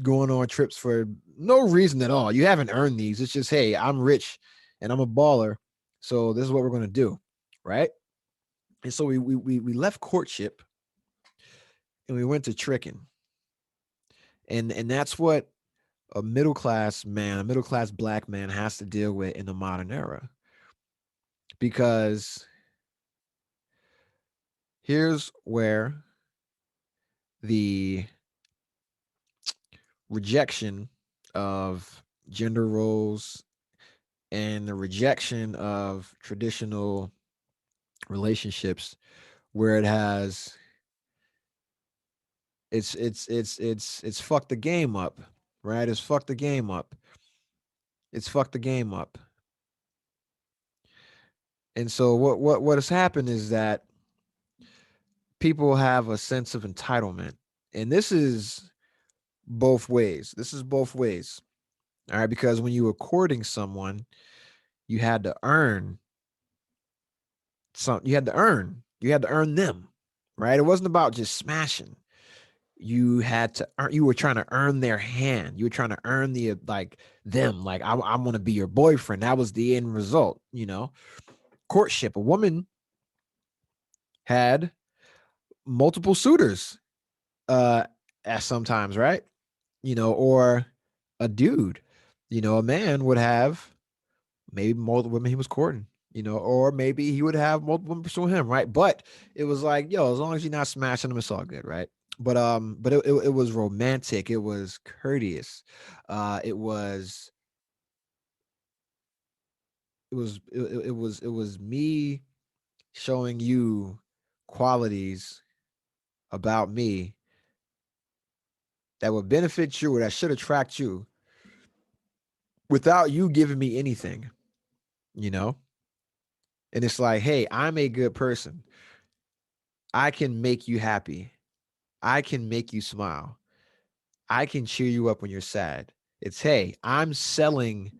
going on trips for no reason at all. You haven't earned these. It's just, hey, I'm rich and I'm a baller, so this is what we're going to do, right? And so we left courtship and we went to tricking, and that's what a middle class man, a middle class black man has to deal with in the modern era. Because here's where the rejection of gender roles and the rejection of traditional relationships where it has it's fucked the game up, right? It's fucked the game up. It's fucked the game up. And so what has happened is that people have a sense of entitlement. And this is both ways. This is both ways. All right, because when you were courting someone, you had to earn you had to earn. You had to earn them. Right? It wasn't about just smashing. You had to earn, you were trying to earn their hand. You were trying to earn the like them. Like I'm gonna be your boyfriend. That was the end result, you know. Courtship. A woman had multiple suitors at sometimes, right? You know, or a dude, you know, a man would have maybe multiple women he was courting, you know, or maybe he would have multiple women pursue him, right? But it was like, yo, as long as you're not smashing them, it's all good, right? But it was romantic, it was courteous, it was me showing you qualities about me that would benefit you or that should attract you without you giving me anything, you know? And it's like, hey, I'm a good person. I can make you happy. I can make you smile. I can cheer you up when you're sad. It's, hey, I'm selling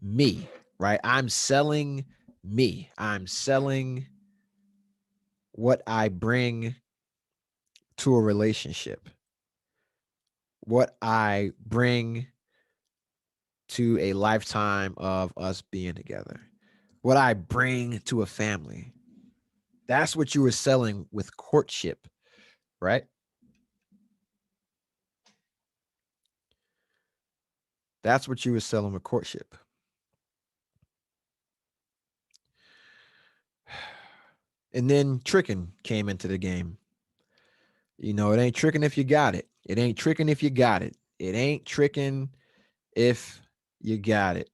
me, right? I'm selling me. I'm selling what I bring to a relationship, what I bring to a lifetime of us being together, what I bring to a family. That's what you were selling with courtship, right? That's what you were selling with courtship. And then tricking came into the game. You know, it ain't tricking if you got it. It ain't tricking if you got it. It ain't tricking if you got it.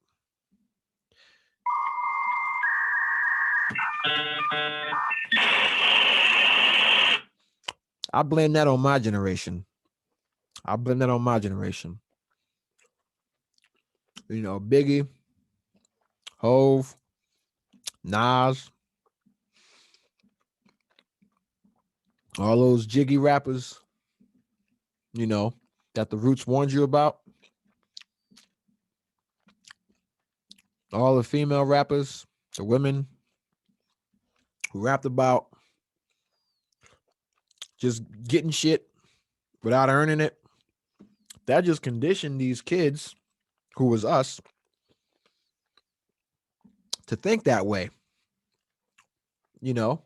I blame that on my generation. I blame that on my generation. You know, Biggie, Hove, Nas, all those jiggy rappers, you know, that the Roots warned you about. All the female rappers, the women who rapped about just getting shit without earning it. That just conditioned these kids, who was us, to think that way, you know,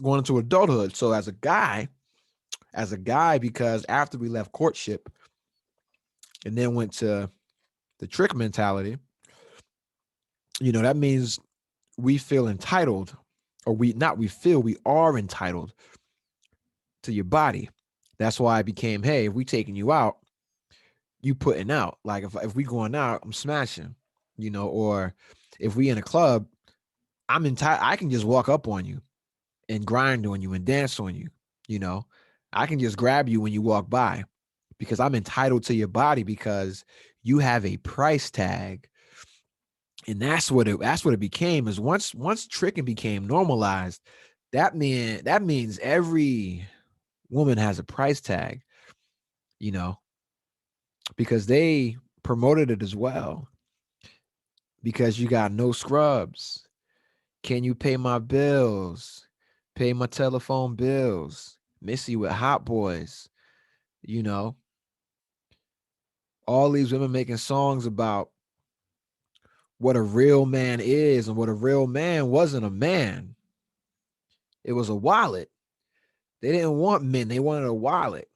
going into adulthood. So as a guy, because after we left courtship and then went to the trick mentality, you know, that means we feel entitled, or we are entitled to your body. That's why it became, hey, if we taking you out, you putting out. Like if we going out, I'm smashing, you know, or if we in a club, I'm entitled. I can just walk up on you and grind on you and dance on you, you know. I can just grab you when you walk by because I'm entitled to your body because you have a price tag. And that's what it became, is once tricking became normalized, that means every woman has a price tag, you know, because they promoted it as well. Because you got no scrubs. Can you pay my bills? Pay my telephone bills. Missy with Hot Boys, you know. All these women making songs about what a real man is, and what a real man wasn't a man. It was a wallet. They didn't want men, they wanted a wallet.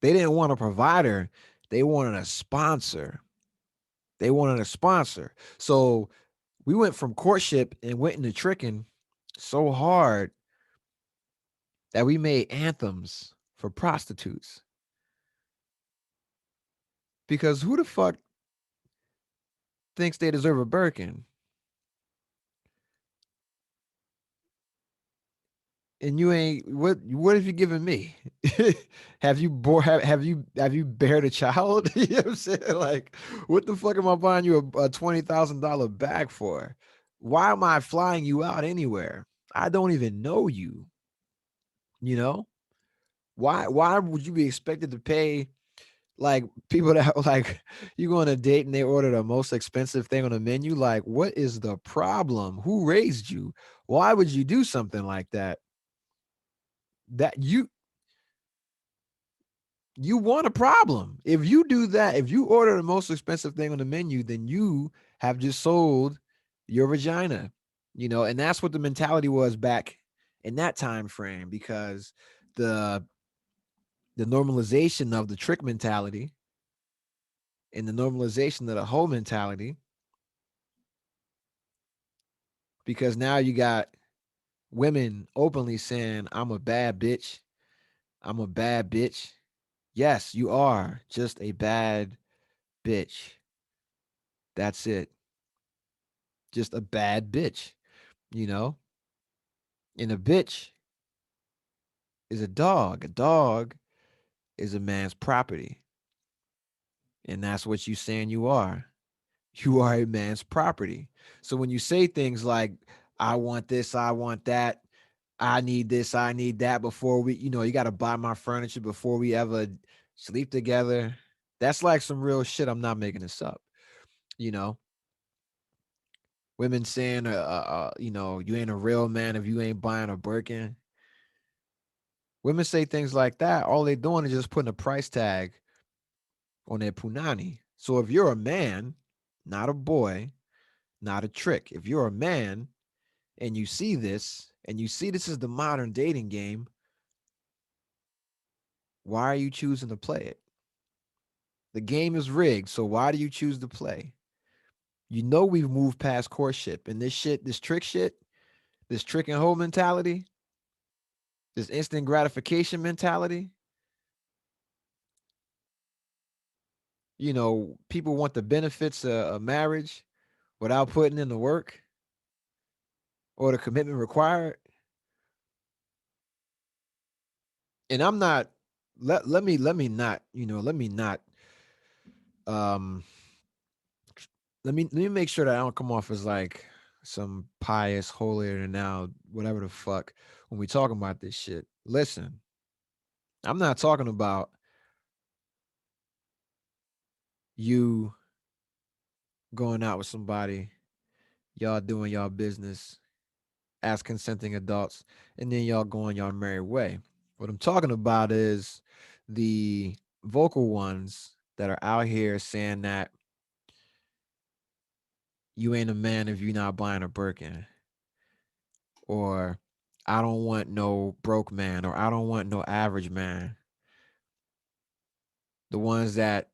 They didn't want a provider, they wanted a sponsor. They wanted a sponsor. So we went from courtship and went into tricking so hard that we made anthems for prostitutes. Because who the fuck thinks they deserve a Birkin? And you ain't what have you given me? Have you bared a child? You know what I'm saying? Like, what the fuck am I buying you a $20,000 bag for? Why am I flying you out anywhere? I don't even know you, you know? Why would you be expected to pay like people that like you go on a date and they order the most expensive thing on the menu? Like, what is the problem? Who raised you? Why would you do something like that? That you want a problem. If you do that, if you order the most expensive thing on the menu, then you have just sold your vagina, and that's what the mentality was back in that time frame, because the the normalization of the trick mentality and the normalization of the whole mentality, because now you got women openly saying, I'm a bad bitch. I'm a bad bitch. Yes, you are just a bad bitch. That's it. Just a bad bitch, you know? And a bitch is a dog. A dog is a man's property. And that's what you saying you are. You are a man's property. So when you say things like, I want this, I want that, I need this, I need that before you got to buy my furniture before we ever sleep together. That's like some real shit. I'm not making this up. You know, women saying, you ain't a real man if you ain't buying a Birkin. Women say things like that. All they doing is just putting a price tag on their punani. So if you're a man, not a boy, not a trick, if you're a man and you see this, and you see this is the modern dating game, why are you choosing to play it? The game is rigged, so why do you choose to play? You know we've moved past courtship, and this shit, this trick shit, this trick and hoe mentality, this instant gratification mentality. People want the benefits of marriage without putting in the work or the commitment required. And I'm not let me not um let me make sure that I don't come off as like some pious, holier than now, whatever the fuck, when we talking about this shit. Listen, I'm not talking about you going out with somebody, y'all doing y'all business as consenting adults, and then y'all going y'all merry way. What I'm talking about is the vocal ones that are out here saying that you ain't a man if you're not buying a Birkin, or I don't want no broke man, or I don't want no average man. The ones that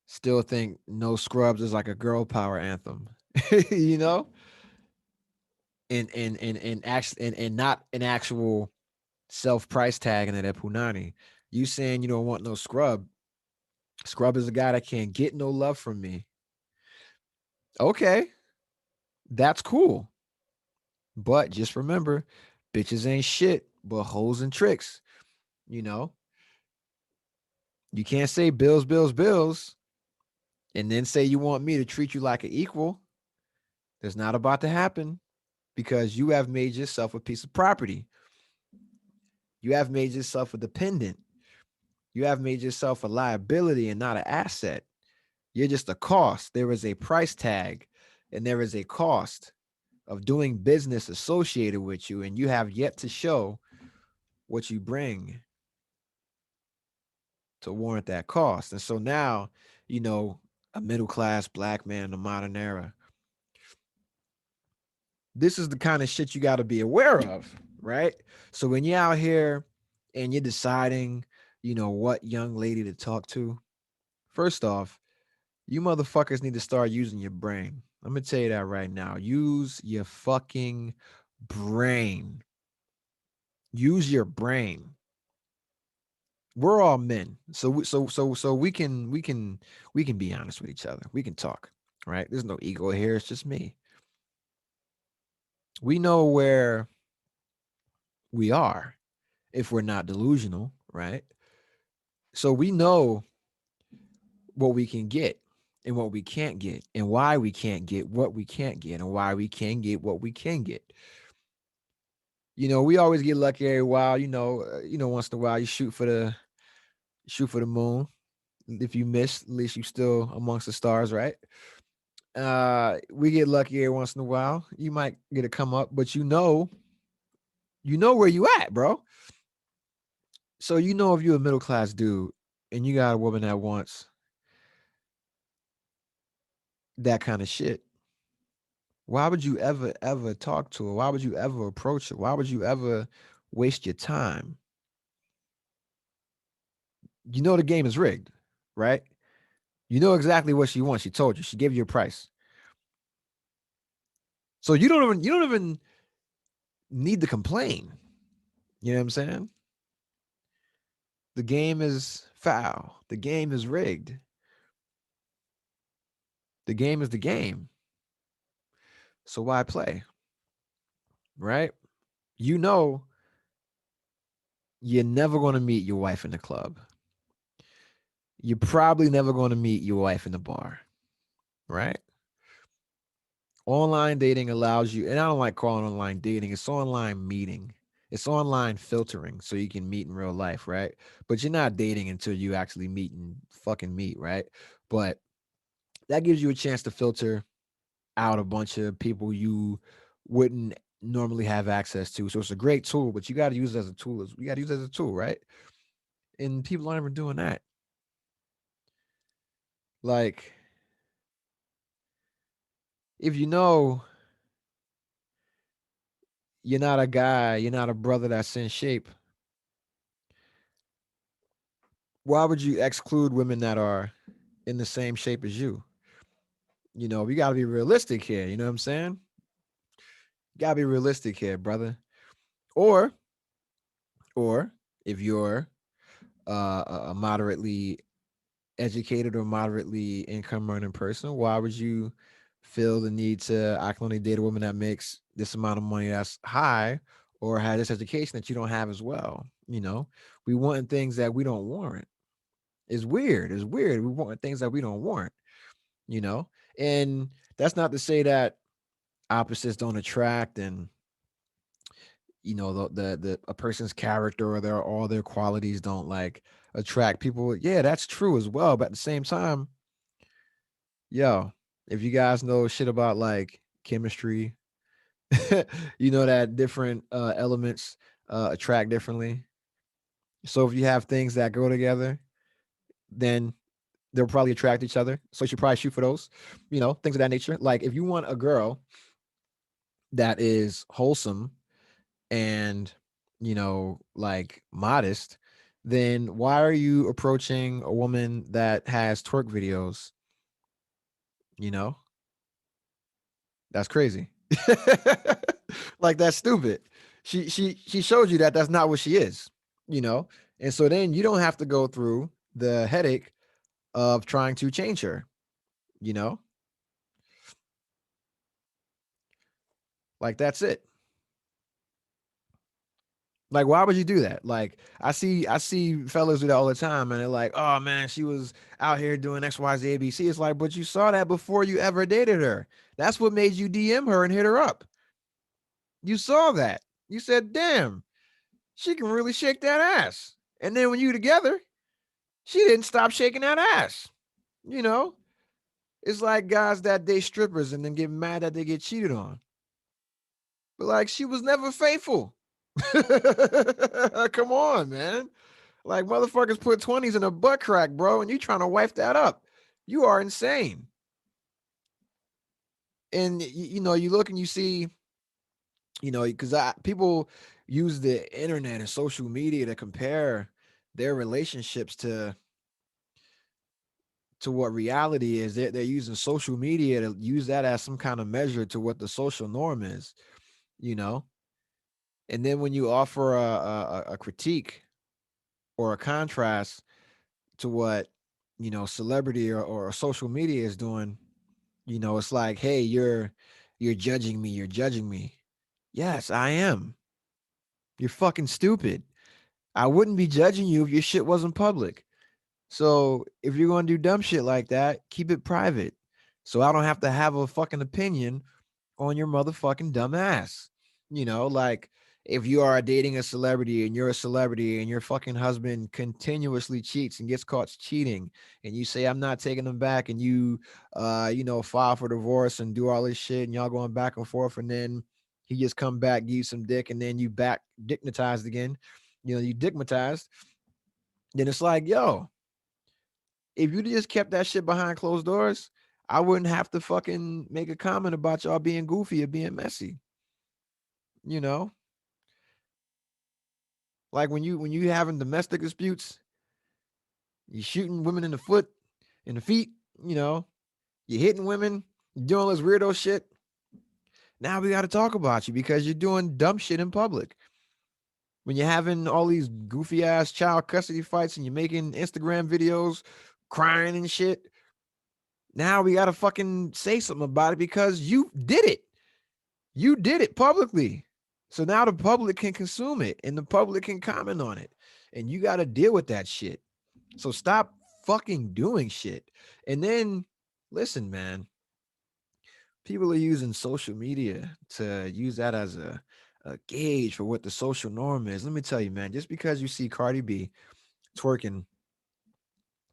still think no scrubs is like a girl power anthem, you know, and not an actual self price tag into that punani. You saying you don't want no scrub? Scrub is a guy that can't get no love from me. Okay, that's cool, but just remember, bitches ain't shit but hoes and tricks. You know, you can't say bills, bills, bills, and then say you want me to treat you like an equal. That's not about to happen, because you have made yourself a piece of property. You have made yourself a dependent. You have made yourself a liability and not an asset. You're just a cost. There is a price tag and there is a cost of doing business associated with you, and you have yet to show what you bring to warrant that cost. And so now, a middle class black man in the modern era, this is the kind of shit you got to be aware of, right? So when you're out here and you're deciding, what young lady to talk to, first off, you motherfuckers need to start using your brain. I'm gonna tell you that right now. Use your fucking brain. Use your brain. we're all men, so we can be honest with each other. We can talk, right? There's no ego here. It's just me. We know where we are if we're not delusional, right? So we know what we can get and what we can't get, and why we can't get what we can't get, and why we can get what we can get. We always get lucky every while. Once in a while you shoot for the moon. If you miss, at least you still amongst the stars, right? We get lucky every once in a while. You might get a come up, but you know where you at, bro. So if you're a middle class dude and you got a woman that wants that kind of shit, why would you ever talk to her? Why would you ever approach her? Why would you ever waste your time? The game is rigged, right? You know exactly what she wants. She told you. She gave you a price. So you don't even need to complain. You know what I'm saying? The game is foul. The game is rigged. The game is the game. So why play? Right? You know you're never going to meet your wife in the club. You're probably never going to meet your wife in the bar, right? Online dating allows you, and I don't like calling online dating, it's online meeting. It's online filtering so you can meet in real life, right? But you're not dating until you actually meet and fucking meet, right? But that gives you a chance to filter out a bunch of people you wouldn't normally have access to. So it's a great tool, but you got to use it as a tool. You got to use it as a tool, right? And people aren't even doing that. Like, if you're not a guy, you're not a brother that's in shape, why would you exclude women that are in the same shape as you? We got to be realistic here. You know what I'm saying? Got to be realistic here, brother. Or, or if you're a moderately educated or moderately income earning person, why would you feel the need to, I can only date a woman that makes this amount of money that's high or has this education that you don't have as well? We want things that we don't warrant. It's weird. It's weird. We want things that we don't warrant, you know? And that's not to say that opposites don't attract, and the a person's character or all their qualities don't like attract people. Yeah, that's true as well. But at the same time, yo, if you guys know shit about like chemistry, you know that different elements attract differently. So if you have things that go together, then they'll probably attract each other. So you should probably shoot for those, things of that nature. Like if you want a girl that is wholesome and, like modest, then why are you approaching a woman that has twerk videos? You know, that's crazy. Like that's stupid. She showed you that that's not what she is, you know? And so then you don't have to go through the headache of trying to change her, you know? Like that's it. Like why would you do that? Like I see fellas do that all the time and they're like, "Oh man, she was out here doing XYZ ABC." It's like, "But you saw that before you ever dated her. That's what made you DM her and hit her up. You saw that. You said, "Damn, she can really shake that ass." And then when you together, she didn't stop shaking that ass. You know, it's like guys that date strippers and then get mad that they get cheated on. But like, she was never faithful. Come on, man. Like, motherfuckers put 20s in a butt crack, bro, and you trying to wipe that up. You are insane. And, you look and you see, because people use the internet and social media to compare their relationships to what reality is. They're using social media to use that as some kind of measure to what the social norm is, you know. And then when you offer a critique, or a contrast to what, celebrity or social media is doing. It's like, hey, you're judging me, you're judging me. Yes, I am. You're fucking stupid. I wouldn't be judging you if your shit wasn't public. So if you're going to do dumb shit like that, keep it private. So I don't have to have a fucking opinion on your motherfucking dumb ass. Like if you are dating a celebrity and you're a celebrity and your fucking husband continuously cheats and gets caught cheating and you say, I'm not taking him back, and you, file for divorce and do all this shit and y'all going back and forth, and then he just come back, give you some dick, and then you back dignitized again, you digmatized, then it's like, yo, if you just kept that shit behind closed doors, I wouldn't have to fucking make a comment about y'all being goofy or being messy. You know, like when you having domestic disputes, you shooting women in the foot, in the feet. You know, you hitting women, you doing all this weirdo shit. Now we got to talk about you because you're doing dumb shit in public. When you're having all these goofy ass child custody fights and you're making Instagram videos crying and shit, now we got to fucking say something about it because you did it. You did it publicly. So now the public can consume it and the public can comment on it. And you got to deal with that shit. So stop fucking doing shit. And then listen, man, people are using social media to use that as a gauge for what the social norm is. Let me tell you, man, just because you see Cardi B twerking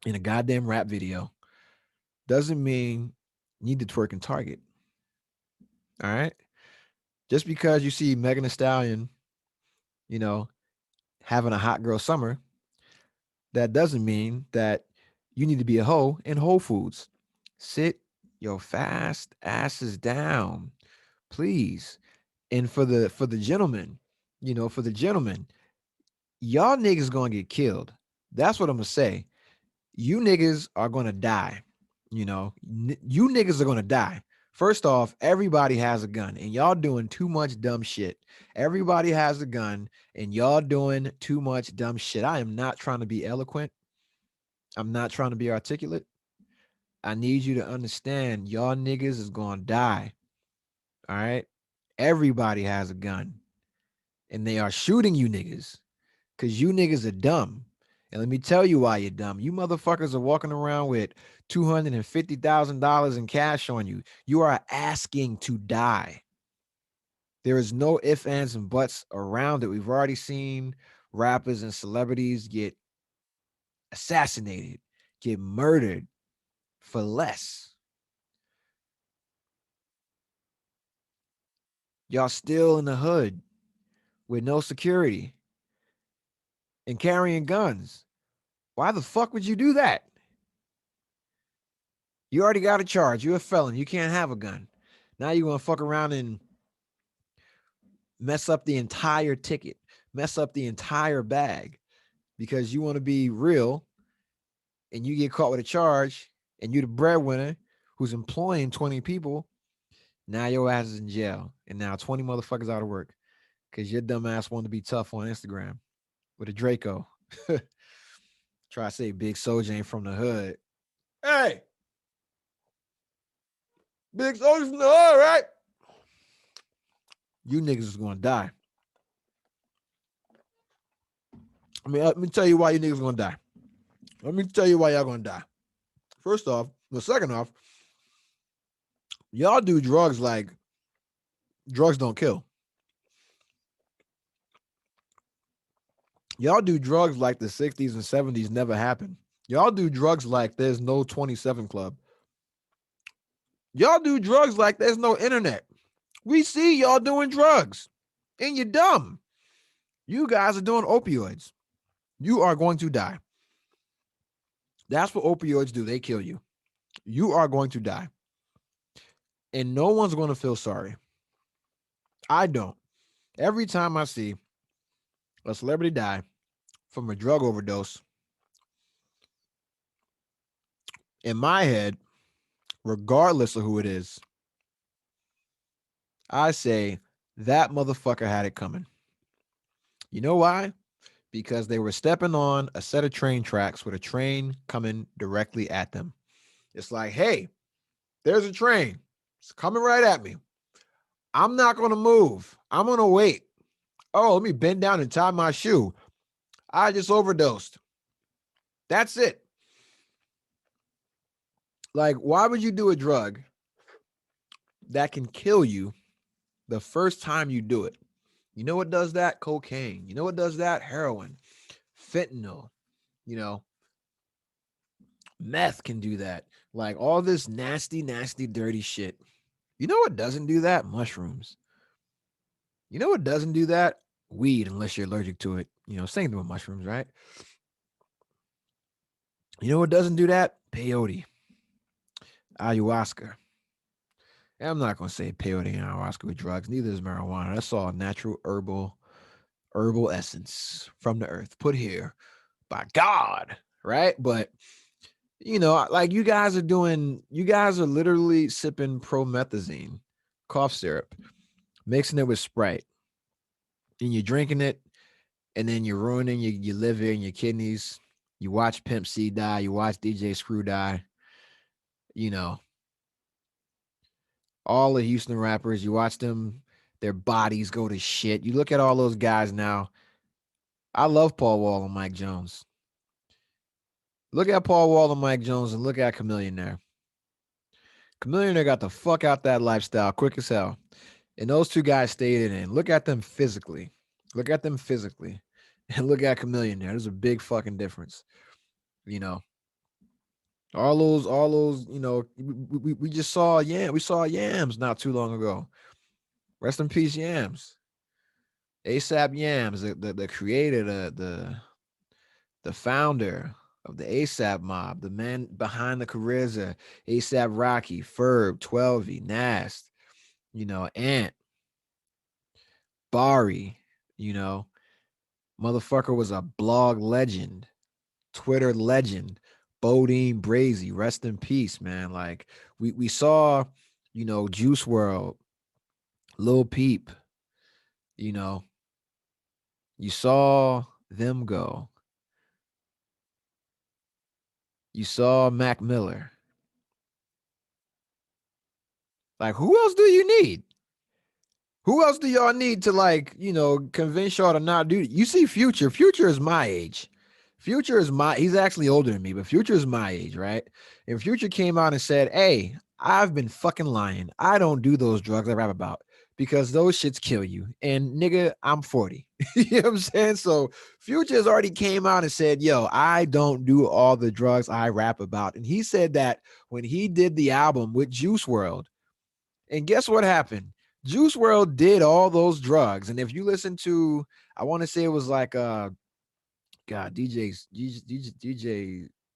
in a goddamn rap video doesn't mean you need to twerk in Target. All right. Just because you see Megan Thee Stallion, you know, having a hot girl summer, that doesn't mean that you need to be a hoe in Whole Foods. Sit your fast asses down, please. And for the gentlemen, for the gentlemen, y'all niggas gonna get killed. That's what I'm gonna say. You niggas are gonna die. You niggas are gonna die. First off, everybody has a gun and y'all doing too much dumb shit. Everybody has a gun and y'all doing too much dumb shit. I am not trying to be eloquent. I'm not trying to be articulate. I need you to understand y'all niggas is gonna die. All right. Everybody has a gun and they are shooting you niggas because you niggas are dumb. And let me tell you why you're dumb. You motherfuckers are walking around with $250,000 in cash on you. You are asking to die. There is no ifs, ands, and buts around it. We've already seen rappers and celebrities get assassinated, get murdered for less. Y'all still in the hood with no security and carrying guns. Why the fuck would you do that? You already got a charge. You're a felon. You can't have a gun. Now you're going to fuck around and mess up the entire ticket, mess up the entire bag because you want to be real and you get caught with a charge and you're the breadwinner who's employing 20 people. Now your ass is in jail and now 20 motherfuckers out of work because your dumb ass wanted to be tough on Instagram with a Draco. Try to say Big Soja ain't from the hood. Hey, Big Soja from the hood, right? You niggas is gonna die. I mean, let me tell you why you niggas gonna die. Let me tell you why y'all gonna die. First off, second off, y'all do drugs like drugs don't kill. Y'all do drugs like the 60s and 70s never happened. Y'all do drugs like there's no 27 Club. Y'all do drugs like there's no internet. We see y'all doing drugs and you're dumb. You guys are doing opioids. You are going to die. That's what opioids do. They kill you. You are going to die. And no one's going to feel sorry. I don't. Every time I see a celebrity die from a drug overdose, in my head, regardless of who it is, I say that motherfucker had it coming. You know why? because they were stepping on a set of train tracks with a train coming directly at them. It's like, hey, there's a train. It's coming right at me. I'm not going to move. I'm going to wait. Oh, let me bend down and tie my shoe. I just overdosed. That's it. Like, why would you do a drug that can kill you the first time you do it? You know what does that? Cocaine. You know what does that? Heroin, fentanyl, you know, meth can do that. Like all this nasty, nasty, dirty shit. You know what doesn't do that? Mushrooms. You know what doesn't do that? Weed, unless you're allergic to it. You know, same thing with mushrooms, right? You know what doesn't do that? Peyote, ayahuasca. And I'm not gonna say peyote and ayahuasca with drugs. Neither is marijuana. That's all natural herbal essence from the earth, put here by God, right? But you know, like you guys are literally sipping promethazine, cough syrup, mixing it with Sprite, and you're drinking it, and then you're ruining your liver and your kidneys. You watch Pimp C die, you watch DJ Screw die, you know, all the Houston rappers, you watch them, their bodies go to shit. You look at all those guys now. I love Paul Wall and Mike Jones. Look at Paul Wall and Mike Jones and look at Chameleonaire. Chameleonaire got the fuck out that lifestyle quick as hell. And those two guys stayed in it. Look at them physically. Look at them physically. And look at Chameleonaire. There's a big fucking difference. You know, all those, you know, we just saw we saw Yams not too long ago. Rest in peace, Yams. ASAP Yams, the creator, the founder of the ASAP mob, the man behind the careers of ASAP Rocky, Ferb, 12 Nast, you know, Ant, Bari, you know, motherfucker was a blog legend, Twitter legend, Bodine Brazy, rest in peace, man. Like we saw, you know, Juice World, Lil Peep, you know, you saw them go. You saw Mac Miller. Like, who else do you need? Who else do y'all need to like, you know, convince y'all to not do it? You see Future. Future is my age. Future is he's actually older than me, but Future is my age, right? And Future came out and said, hey, I've been fucking lying. I don't do those drugs I rap about because those shits kill you. And nigga, I'm 40. You know what I'm saying? So Future has already came out and said, yo, I don't do all the drugs I rap about. And he said that when he did the album with Juice World. And guess what happened? Juice World did all those drugs. And if you listen to, I want to say it was like God, DJ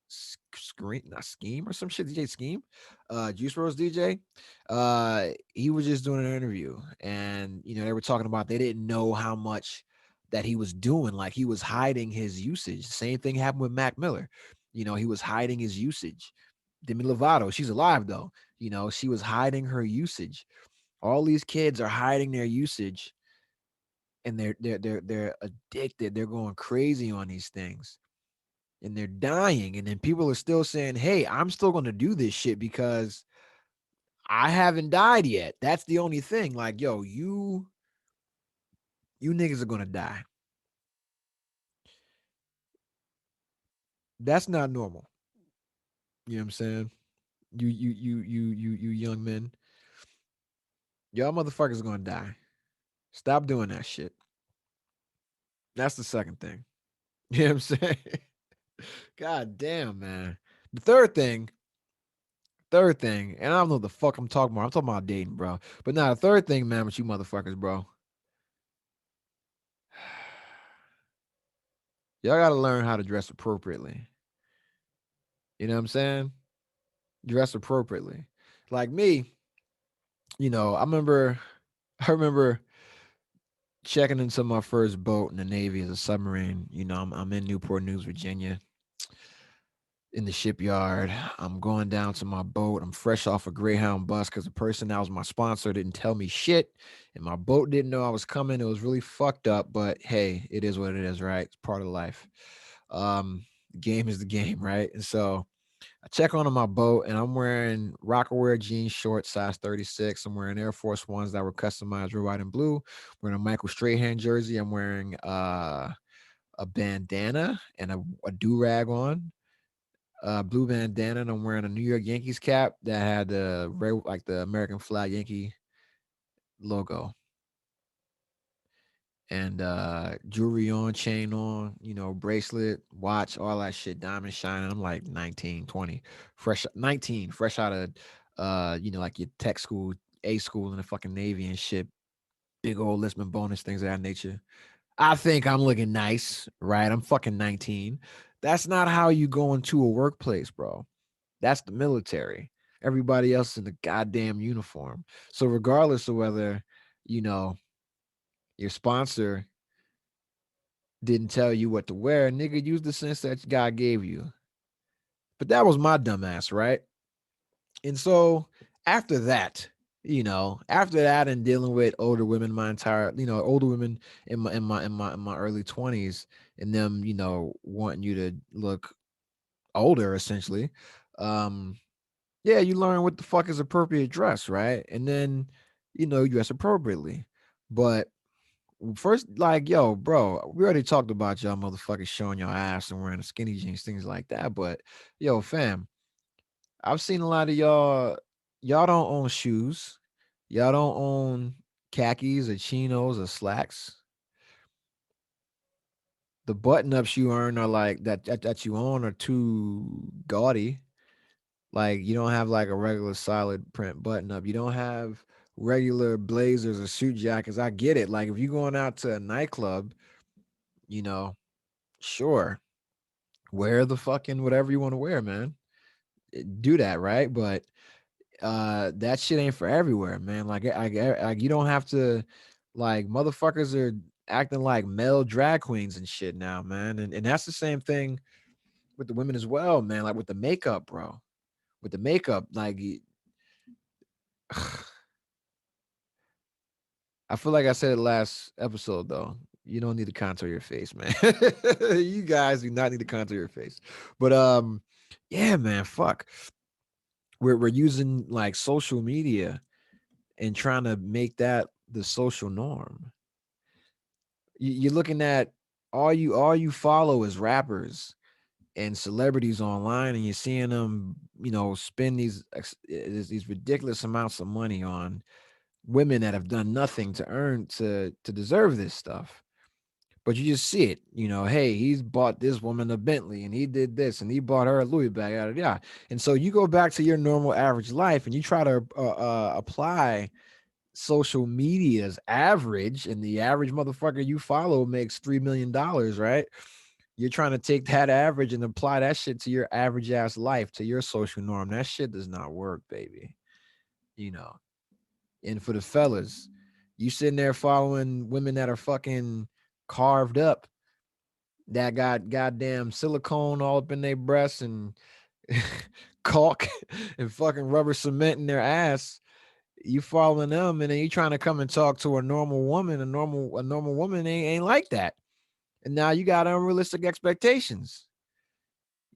Scream, not Scheme or some shit, DJ Scheme, Juice WRLD's DJ. He was just doing an interview, and you know they were talking about they didn't know how much that he was doing, like he was hiding his usage. Same thing happened with Mac Miller. You know, he was hiding his usage. Demi Lovato, she's alive though. You know, she was hiding her usage. All these kids are hiding their usage and they're addicted. They're going crazy on these things and they're dying. And then people are still saying, hey, I'm still going to do this shit because I haven't died yet. That's the only thing. Like, yo, you niggas are going to die. That's not normal. You know what I'm saying? You young men, y'all motherfuckers are going to die. Stop doing that shit. That's the second thing. You know what I'm saying? God damn, man. The third thing, and I don't know what the fuck I'm talking about. I'm talking about dating, bro. But now the third thing, man, with you motherfuckers, bro. Y'all gotta learn how to dress appropriately. You know what I'm saying? Dress appropriately. Like me, you know, I remember checking into my first boat in the Navy as a submarine. You know, I'm in Newport News, Virginia. in the shipyard. I'm going down to my boat. I'm fresh off a Greyhound bus because the person that was my sponsor didn't tell me shit, and my boat didn't know I was coming. It was really fucked up, but hey, it is what it is, right? It's part of life. The game is the game, right? And so I check onto my boat, and I'm wearing Rockaware jeans, shorts, size 36. I'm wearing Air Force Ones that were customized red, white, and blue. I'm wearing a Michael Strahan jersey. I'm wearing a bandana and a do rag on, blue bandana, and I'm wearing a New York Yankees cap that had the red, like the American flag Yankee logo, and jewelry on, chain on, bracelet, watch, all that shit, diamond shining. I'm like 19, 20, fresh 19, fresh out of like your tech school, A school in the fucking Navy and shit. Big old enlistment bonus, things of that nature. I think I'm looking nice, right? I'm fucking 19. That's not how you go into a workplace, bro. That's the military. Everybody else in the goddamn uniform. So regardless of whether, you know, your sponsor didn't tell you what to wear, nigga, use the sense that God gave you. But that was my dumbass, right? And so after that, after that and dealing with older women my entire, older women in my early 20s and them, wanting you to look older essentially. Um yeah, you learn what the fuck is appropriate dress, right? And then, you dress appropriately. But first, like, yo, bro, we already talked about y'all motherfuckers showing your ass and wearing skinny jeans, things like that. But yo, fam, I've seen a lot of y'all don't own shoes. Y'all don't own khakis or chinos or slacks. The button ups you earn are like that you own are too gaudy. Like you don't have like a regular solid print button up. You don't have regular blazers or suit jackets. I get it. Like if you're going out to a nightclub, you know, sure, wear the fucking whatever you want to wear, man. Do that, right? But that shit ain't for everywhere, man. Like you don't have to like motherfuckers are acting like male drag queens and shit now, man. And that's the same thing with the women as well, man. Like with the makeup, bro. With the makeup, like I feel like I said it last episode though. You don't need to contour your face, man. You guys do not need to contour your face. But yeah, man, fuck. We're using like social media and trying to make that the social norm. You're looking at all you follow is rappers and celebrities online, and you're seeing them, spend these ridiculous amounts of money on women that have done nothing to earn to deserve this stuff. But you just see it, hey, he's bought this woman a Bentley and he did this and he bought her a Louis bag, yada, yada. And so you go back to your normal average life and you try to apply social media's average, and the average motherfucker you follow makes $3 million, right? You're trying to take that average and apply that shit to your average ass life, to your social norm. That shit does not work, baby. You know. And for the fellas, you sitting there following women that are fucking carved up, that got goddamn silicone all up in their breasts and caulk and fucking rubber cement in their ass. You following them, and then you trying to come and talk to a normal woman. A normal woman ain't like that. And now you got unrealistic expectations.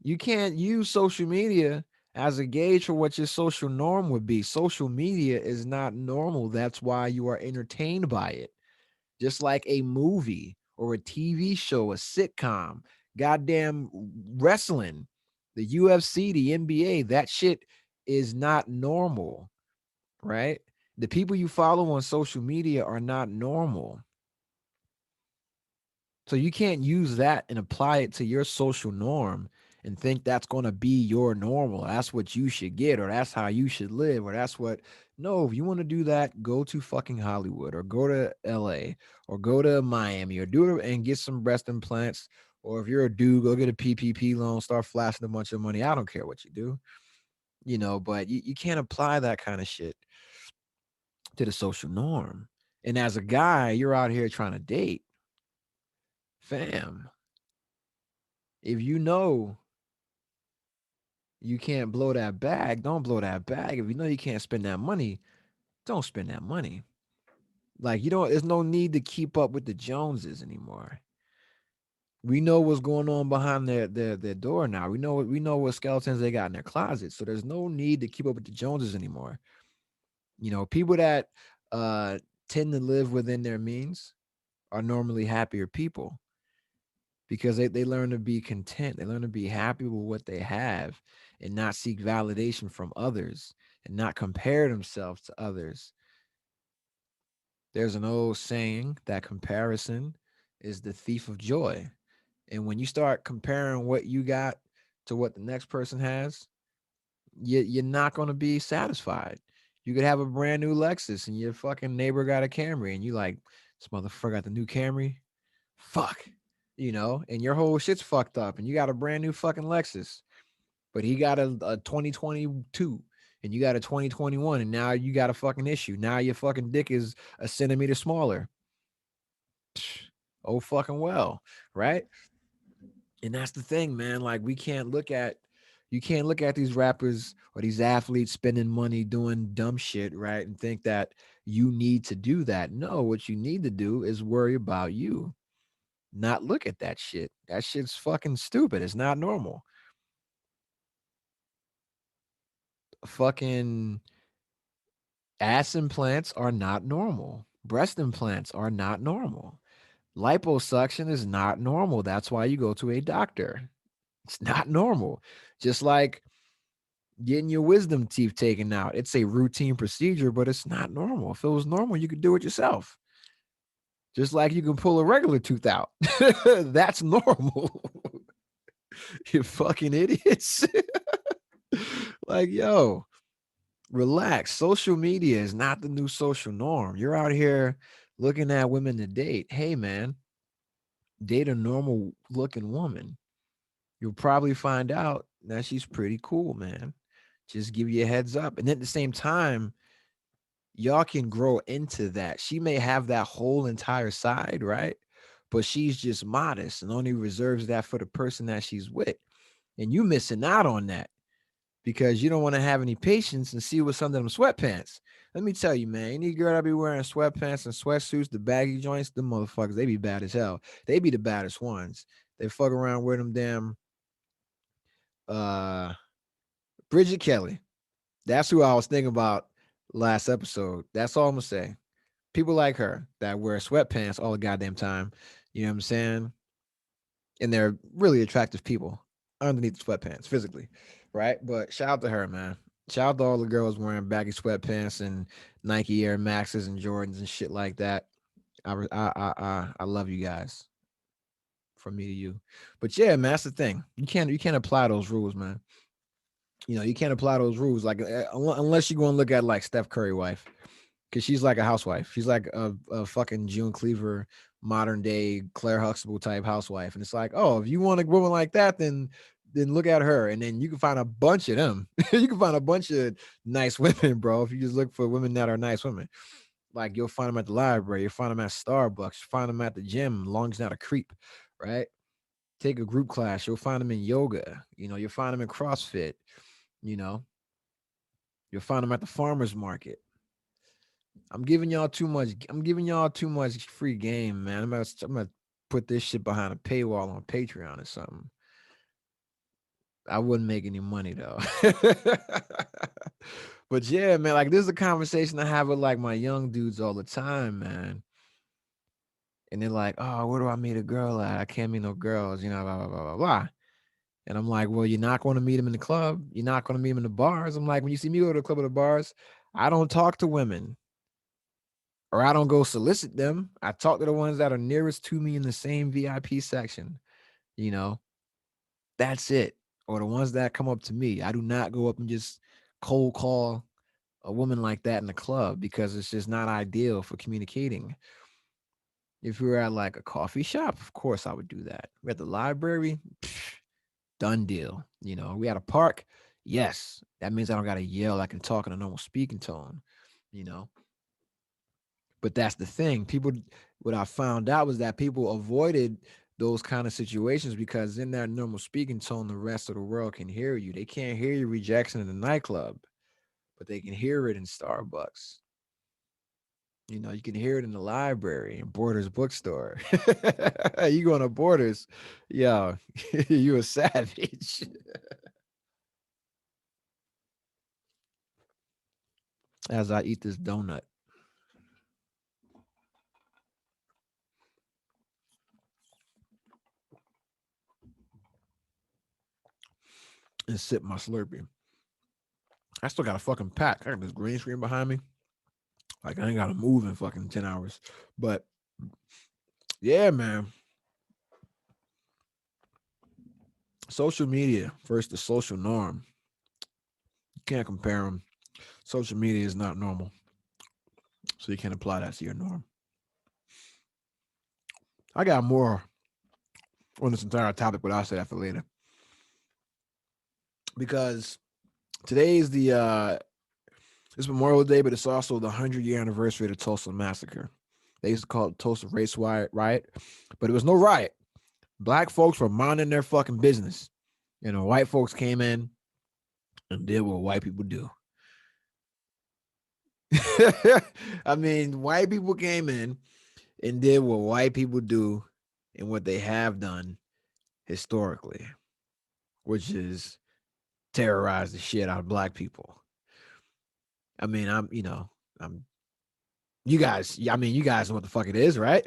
You can't use social media as a gauge for what your social norm would be. Social media is not normal. That's why you are entertained by it. Just like a movie or a TV show, a sitcom, goddamn wrestling, the UFC, the NBA, that shit is not normal, right? The people you follow on social media are not normal. So you can't use that and apply it to your social norm and think that's going to be your normal. That's what you should get, or that's how you should live, or that's what. No, if you want to do that, go to fucking Hollywood or go to LA or go to Miami or do it and get some breast implants. Or if you're a dude, go get a PPP loan, start flashing a bunch of money. I don't care what you do, but you can't apply that kind of shit to the social norm. And as a guy, you're out here trying to date, fam. If you know You can't blow that bag. Don't blow that bag. If you know you can't spend that money, don't spend that money. Like you don't. There's no need to keep up with the Joneses anymore. We know what's going on behind their door now. We know what skeletons they got in their closet. So there's no need to keep up with the Joneses anymore. People that uh tend to live within their means are normally happier people because they learn to be content. They learn to be happy with what they have and not seek validation from others and not compare themselves to others. There's an old saying that comparison is the thief of joy. And when you start comparing what you got to what the next person has, you're not going to be satisfied. You could have a brand new Lexus and your fucking neighbor got a Camry and you like, this motherfucker got the new Camry. Fuck. And your whole shit's fucked up and you got a brand new fucking Lexus, but he got a 2022 and you got a 2021 and now you got a fucking issue. Now your fucking dick is a centimeter smaller. Oh, fucking well. Right. And that's the thing, man. Like you can't look at these rappers or these athletes spending money doing dumb shit, right? And think that you need to do that. No, what you need to do is worry about you, not look at that shit. That shit's fucking stupid. It's not normal. Fucking ass implants are not normal. Breast implants are not normal. Liposuction is not normal. That's why you go to a doctor. It's not normal. Just like getting your wisdom teeth taken out. It's a routine procedure, but it's not normal. If it was normal, you could do it yourself. Just like you can pull a regular tooth out. That's normal. You fucking idiots. Like, yo, relax. Social media is not the new social norm. You're out here looking at women to date. Hey, man, date a normal looking woman. You'll probably find out that she's pretty cool, man. Just give you a heads up. And at the same time, y'all can grow into that. She may have that whole entire side, right? But she's just modest and only reserves that for the person that she's with. And you missing out on that because you don't want to have any patience and see what's under them sweatpants. Let me tell you, man, any girl that be wearing sweatpants and sweatsuits, the baggy joints, the motherfuckers, they be bad as hell. They be the baddest ones. They fuck around with them damn uh Bridget Kelly. That's who I was thinking about last episode. That's all I'm gonna say. People like her that wear sweatpants all the goddamn time. You know what I'm saying? And they're really attractive people underneath the sweatpants physically, right? But shout out to her, man. Shout out to all the girls wearing baggy sweatpants and Nike Air Maxes and Jordans and shit like that. I love you guys from me to you. But yeah, man, that's the thing. You can't apply those rules, man. You can't apply those rules like unless you're going to look at like Steph Curry wife because she's like a housewife. She's like a fucking June Cleaver, modern day Claire Huxtable type housewife. And it's like, oh, if you want a woman like that, then look at her, and then you can find a bunch of them. You can find a bunch of nice women, bro. If you just look for women that are nice women, like you'll find them at the library, you'll find them at Starbucks, you find them at the gym, as long as not a creep, right? Take a group class, you'll find them in yoga. You'll find them in CrossFit. You know, you'll find them at the farmers market. I'm giving y'all too much. I'm giving y'all too much free game, man. I'm gonna put this shit behind a paywall on Patreon or something. I wouldn't make any money though. But yeah, man, like this is a conversation I have with like my young dudes all the time, man. And they're like, "Oh, where do I meet a girl at? I can't meet no girls, blah blah blah blah blah." And I'm like, "Well, you're not going to meet them in the club. You're not going to meet them in the bars." I'm like, "When you see me go to the club or the bars, I don't talk to women or I don't go solicit them. I talk to the ones that are nearest to me in the same VIP section. You know, that's it. Or the ones that come up to me. I do not go up and just cold call a woman like that in the club because it's just not ideal for communicating. If we were at like a coffee shop, of course I would do that. We're at the library, done deal. We at a park, yes. That means I don't gotta yell. I can talk in a normal speaking tone, you know. But that's the thing. What I found out was that people avoided those kind of situations, because in that normal speaking tone, the rest of the world can hear you. They can't hear your rejection in the nightclub, but they can hear it in Starbucks. You know, you can hear it in the library, in Borders bookstore. You going to Borders, yo, you a savage. As I eat this donut and sip my Slurpee. I still got a fucking pack. I got this green screen behind me. Like I ain't got to move in fucking 10 hours. But yeah, man. Social media versus the social norm. You can't compare them. Social media is not normal. So you can't apply that to your norm. I got more on this entire topic, but I'll say that for later. Because today is it's Memorial Day, but it's also the 100-year anniversary of the Tulsa Massacre. They used to call it Tulsa Race Riot, but it was no riot. Black folks were minding their fucking business. You know, white folks came in and did what white people do. I mean, white people came in and did what white people do and what they have done historically, which is terrorize the shit out of black people. I mean, I'm you guys, I mean, you guys know what the fuck it is, right?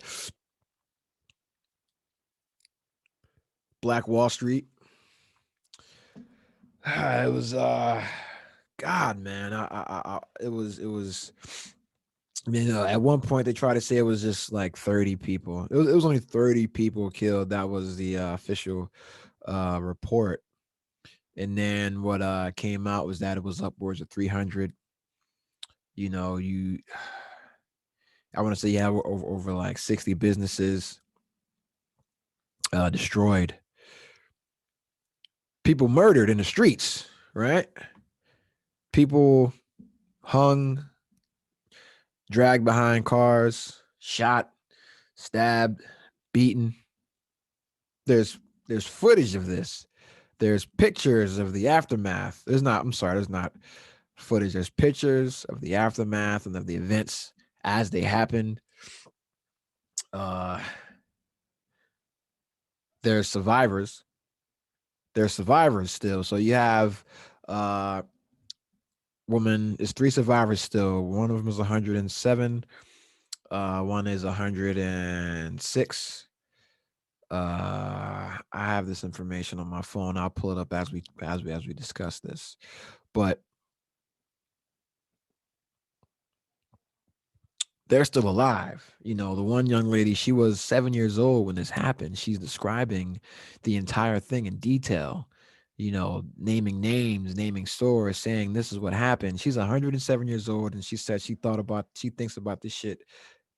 Black Wall Street. It was God, man. It was you know, at one point they tried to say it was just like 30 people. It was only 30 people killed. That was the official report. And then what came out was that it was upwards of 300. You know, I want to say you have over like 60 businesses destroyed. People murdered in the streets, right? People hung, dragged behind cars, shot, stabbed, beaten. There's footage of this. There's pictures of the aftermath. There's not footage. There's pictures of the aftermath and of the events as they happened. Uh there's survivors. There's survivors still. So you have woman, it's three survivors still. One of them is 107. One is 106. I have this information on my phone. I'll pull it up as we discuss this. But they're still alive. You know, the one young lady, she was 7 years old when this happened. She's describing the entire thing in detail, you know, naming names, naming stores, saying this is what happened. She's 107 years old, and she said she thinks about this shit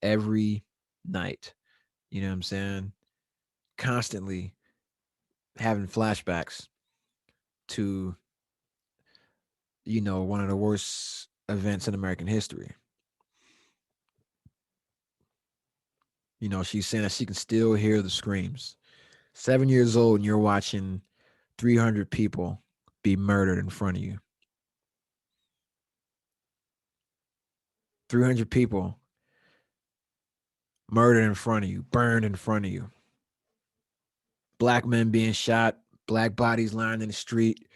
every night. You know what I'm saying? Constantly having flashbacks to, you know, one of the worst events in American history. You know, she's saying that she can still hear the screams. 7 years old, and you're watching 300 people be murdered in front of you. 300 people murdered in front of you, burned in front of you. Black men being shot, black bodies lying in the street,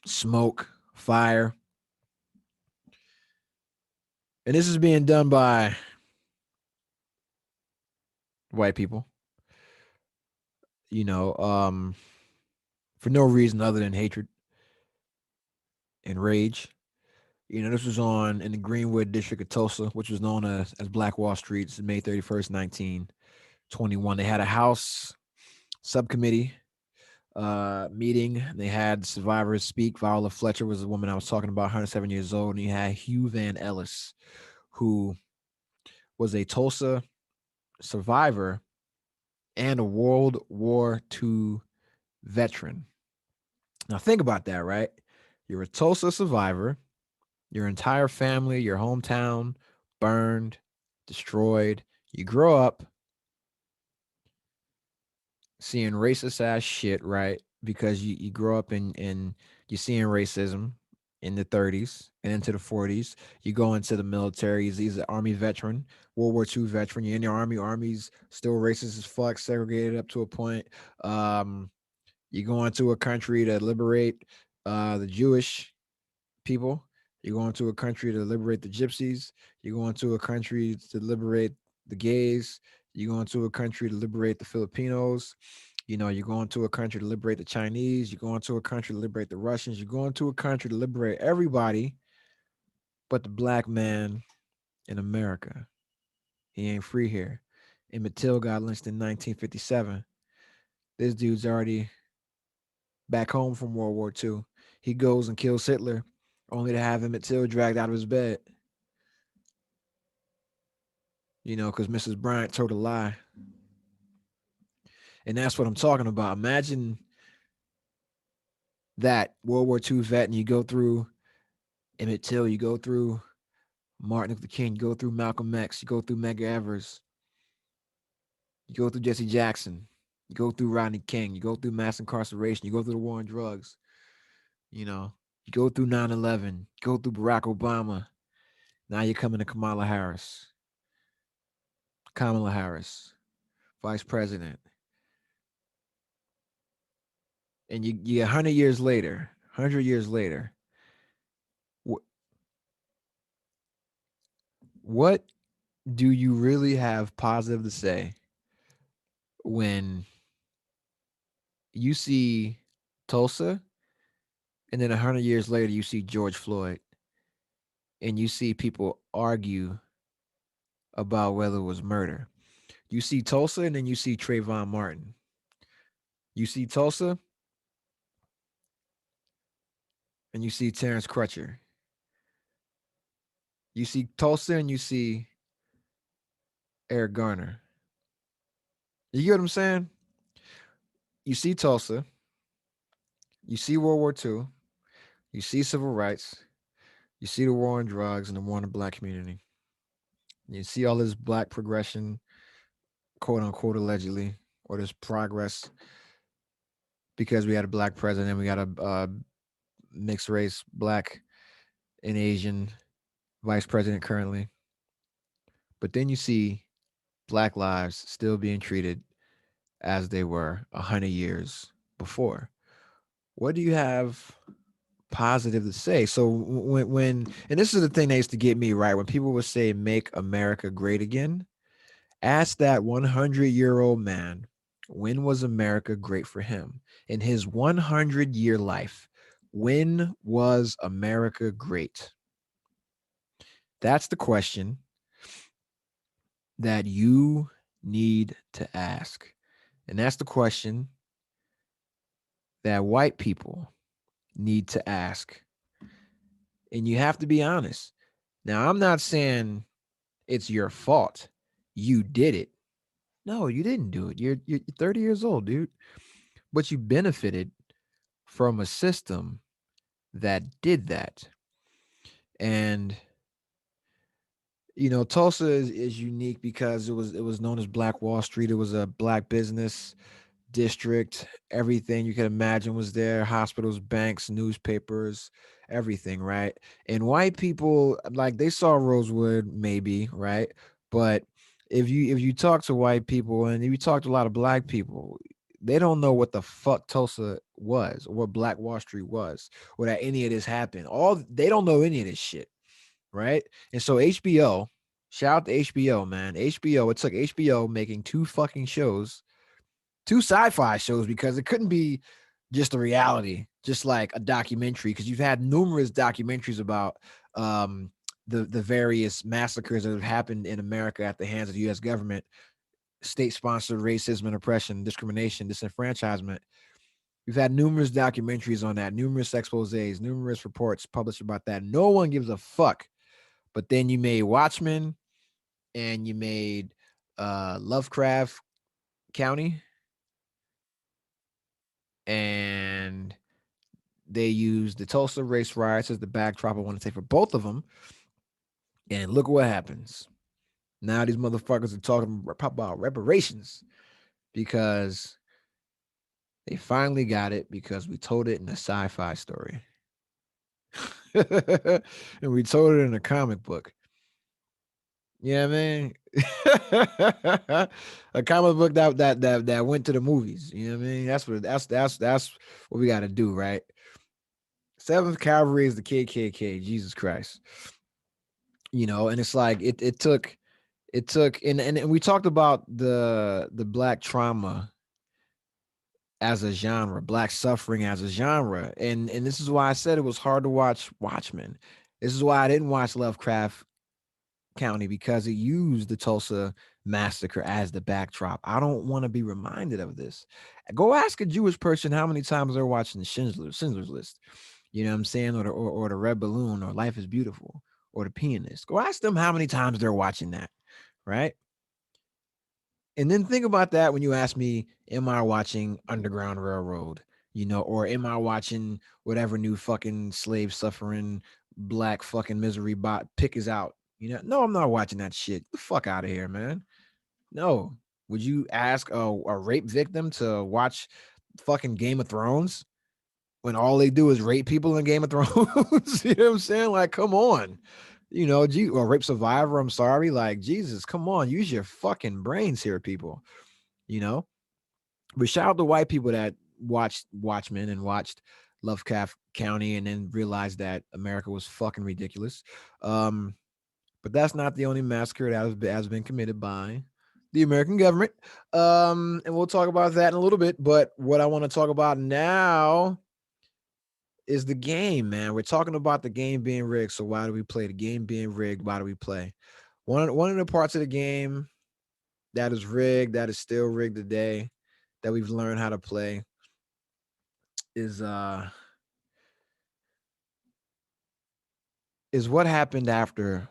smoke, fire. And this is being done by white people, you know, for no reason other than hatred and rage. You know, this was on in the Greenwood district of Tulsa, which was known as Black Wall Street. It's May 31st, 1921. They had a House subcommittee meeting. They had survivors speak. Viola Fletcher was the woman I was talking about, 107 years old. And you had Hugh Van Ellis, who was a Tulsa survivor and a World War II veteran. Now, think about that, right? You're a Tulsa survivor, your entire family, your hometown burned, destroyed. You grow up, seeing racist ass shit, right? Because you grow up in you're seeing racism in the 30s and into the 40s. You go into the military. He's an Army veteran, World War II veteran. You're in the Army. Army's still racist as fuck, segregated up to a point. Um, you go into a country to liberate the Jewish people. You go into a country to liberate the gypsies. You go into a country to liberate the gays. You go into a country to liberate the Filipinos. You know, you go into a country to liberate the Chinese. You go into a country to liberate the Russians. You go into a country to liberate everybody but the black man in America. He ain't free here. Emmett Till got lynched in 1957. This dude's already back home from World War II. He goes and kills Hitler only to have Emmett Till dragged out of his bed. You know, because Mrs. Bryant told a lie. And that's what I'm talking about. Imagine that World War II vet, and you go through Emmett Till, you go through Martin Luther King, you go through Malcolm X, you go through Medgar Evers, you go through Jesse Jackson, you go through Rodney King, you go through mass incarceration, you go through the war on drugs, you know, you go through 9/11, you go through Barack Obama. Now you're coming to Kamala Harris, vice president. And you 100 years later, wh- what do you really have positive to say when you see Tulsa and then 100 years later you see George Floyd and you see people argue about whether it was murder? You see Tulsa and then you see Trayvon Martin. You see Tulsa and you see Terrence Crutcher. You see Tulsa and you see Eric Garner. You get what I'm saying? You see Tulsa, you see World War II, you see civil rights, you see the war on drugs and the war on the black community. You see all this black progression, quote unquote, allegedly, or this progress because we had a black president, we got a mixed race, black and Asian vice president currently. But then you see black lives still being treated as they were 100 years before. What do you have positive to say? So when and this is the thing that used to get me right when people would say "Make America Great Again." Ask that 100-year-old man, when was America great for him in his 100-year life? When was America great? That's the question that you need to ask. And that's the question that white people need to ask. And you have to be honest. Now, I'm not saying it's your fault. You did it. No, you didn't do it. You're 30 years old, dude. But you benefited from a system that did that. And you know, Tulsa is unique because it was known as Black Wall Street. It was a black business district. Everything you could imagine was there: hospitals, banks, newspapers, everything, right? And white people, like, they saw Rosewood, maybe, right? But if you talk to white people and if you talk to a lot of black people, they don't know what the fuck Tulsa was or what Black Wall Street was or that any of this happened. All they don't know any of this shit, right? And so HBO, shout out to HBO, man. HBO, it took HBO making two fucking shows, two sci-fi shows, because it couldn't be just a reality, just like a documentary, because you've had numerous documentaries about the various massacres that have happened in America at the hands of the US government, state-sponsored racism and oppression, discrimination, disenfranchisement. We've had numerous documentaries on that, numerous exposés, numerous reports published about that. No one gives a fuck. But then you made Watchmen and you made Lovecraft County, and they used the Tulsa race riots as the backdrop. I want to say for both of them. And look what happens. Now these motherfuckers are talking about reparations because They finally got it because we told it in a sci-fi story. And we told it in a comic book. Yeah, man. A comic book that went to the movies. You know what I mean? That's what we got to do, right? Seventh Cavalry is the KKK. Jesus Christ. And it's like it took and we talked about the black trauma as a genre, black suffering as a genre. And this is why I said it was hard to watch Watchmen. This is why I didn't watch Lovecraft County because it used the Tulsa massacre as the backdrop. I don't want to be reminded of this. Go ask a Jewish person how many times they're watching Schindler's List. You know what I'm saying? Or the Red Balloon or Life is Beautiful or the Pianist. Go ask them how many times they're watching that, right? And then think about that when you ask me, am I watching Underground Railroad? Or am I watching whatever new fucking slave suffering black fucking misery bot pick is out? No, I'm not watching that shit. Get the fuck out of here, man. No. Would you ask a rape victim to watch fucking Game of Thrones when all they do is rape people in Game of Thrones? You know what I'm saying? Like, come on. Or rape survivor, I'm sorry. Like, Jesus, come on. Use your fucking brains here, people. You know? But shout out to white people that watched Watchmen and watched Lovecraft County and then realized that America was fucking ridiculous. Um, but that's not the only massacre that has been committed by the American government. And we'll talk about that in a little bit. But what I want to talk about now is the game, man. We're talking about the game being rigged. So why do we play? The game being rigged. Why do we play? One of the parts of the game that is rigged, that is still rigged today, that we've learned how to play is is what happened after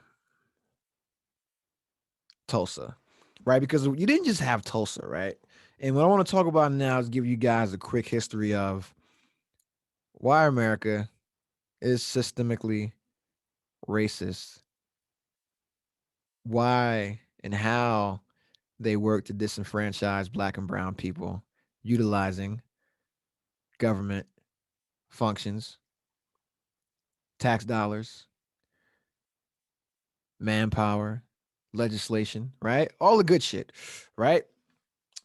Tulsa, right? Because you didn't just have Tulsa, right? And what I want to talk about now is give you guys a quick history of why America is systemically racist, why and how they work to disenfranchise black and brown people utilizing government functions, tax dollars, manpower, legislation, right? All the good shit, right?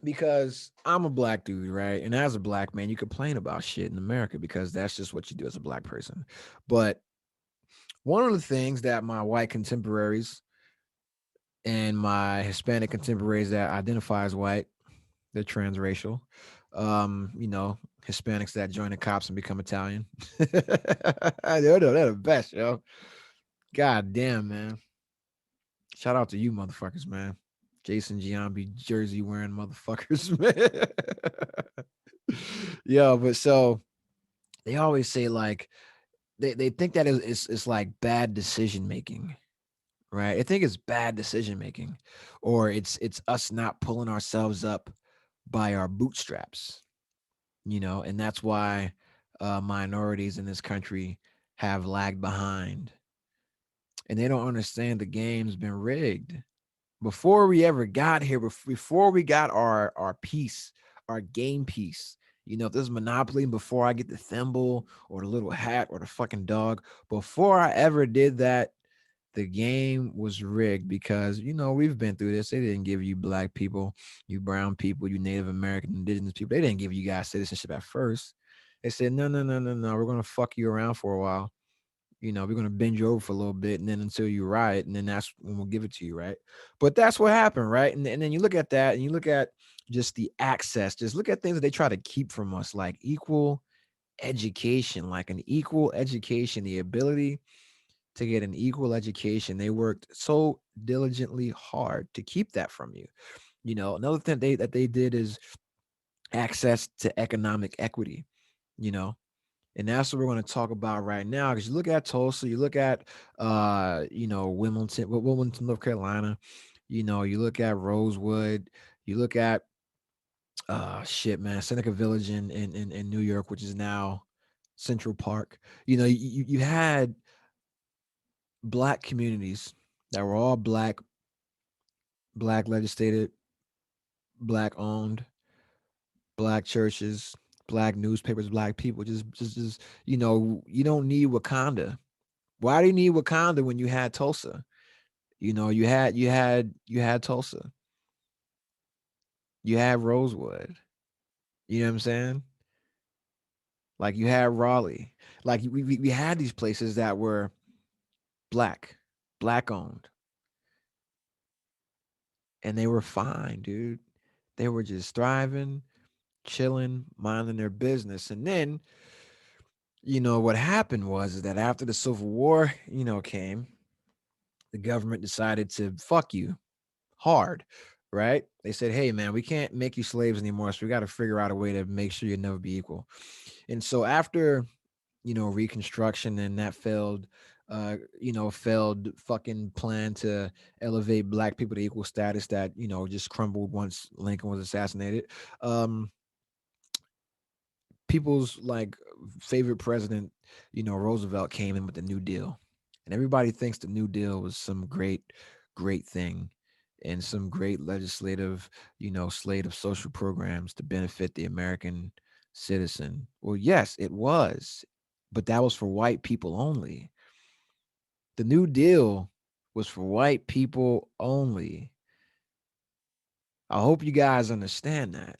Because I'm a black dude, right? And as a black man, you complain about shit in America because that's just what you do as a black person. But one of the things that my white contemporaries and my Hispanic contemporaries that identify as white, they're transracial. Hispanics that join the cops and become Italian. They're the best, yo. God damn, man. Shout out to you, motherfuckers, man. Jason Giambi jersey wearing motherfuckers, man. Yeah, but so they always say like they think that it's like bad decision making, right? I think it's bad decision making, or it's us not pulling ourselves up by our bootstraps, and that's why minorities in this country have lagged behind, and they don't understand the game's been rigged before we ever got here, before we got our piece, our game piece. If this is Monopoly, before I get the thimble or the little hat or the fucking dog, before I ever did that, the game was rigged because we've been through this. They didn't give you black people, you brown people, you Native American, indigenous people. They didn't give you guys citizenship at first. They said no, no, no, no, no. We're gonna fuck you around for a while. We're gonna bend you over for a little bit, and then until you riot, and then that's when we'll give it to you, right? But that's what happened, right? And then you look at that, and you look at just the access. Just look at things that they try to keep from us, like equal education, like an equal education, the ability to get an equal education. They worked so diligently hard to keep that from you. Another thing that they did is access to economic equity. You know, and that's what we're going to talk about right now. Because you look at Tulsa, you look at Wilmington, North Carolina. You look at Rosewood, you look at shit, man, Seneca Village in New York, which is now Central Park. You had black communities that were all black legislated, black owned, black churches, black newspapers, black people. Just you don't need Wakanda. Why do you need Wakanda when you had Tulsa? You had Tulsa. You had Rosewood. You know what I'm saying? Like you had Raleigh. Like we had these places that were black, black owned, and they were fine, dude. They were just thriving, chilling, minding their business. And then, what happened was is that after the Civil War, came, the government decided to fuck you hard, right? They said, hey, man, we can't make you slaves anymore. So we got to figure out a way to make sure you'll never be equal. And so after, Reconstruction and that failed fucking plan to elevate black people to equal status that, just crumbled once Lincoln was assassinated. Um, people's like favorite president, Roosevelt came in with the New Deal. And everybody thinks the New Deal was some great thing and some great legislative, slate of social programs to benefit the American citizen. Well, yes, it was, but that was for white people only. The New Deal was for white people only. I hope you guys understand that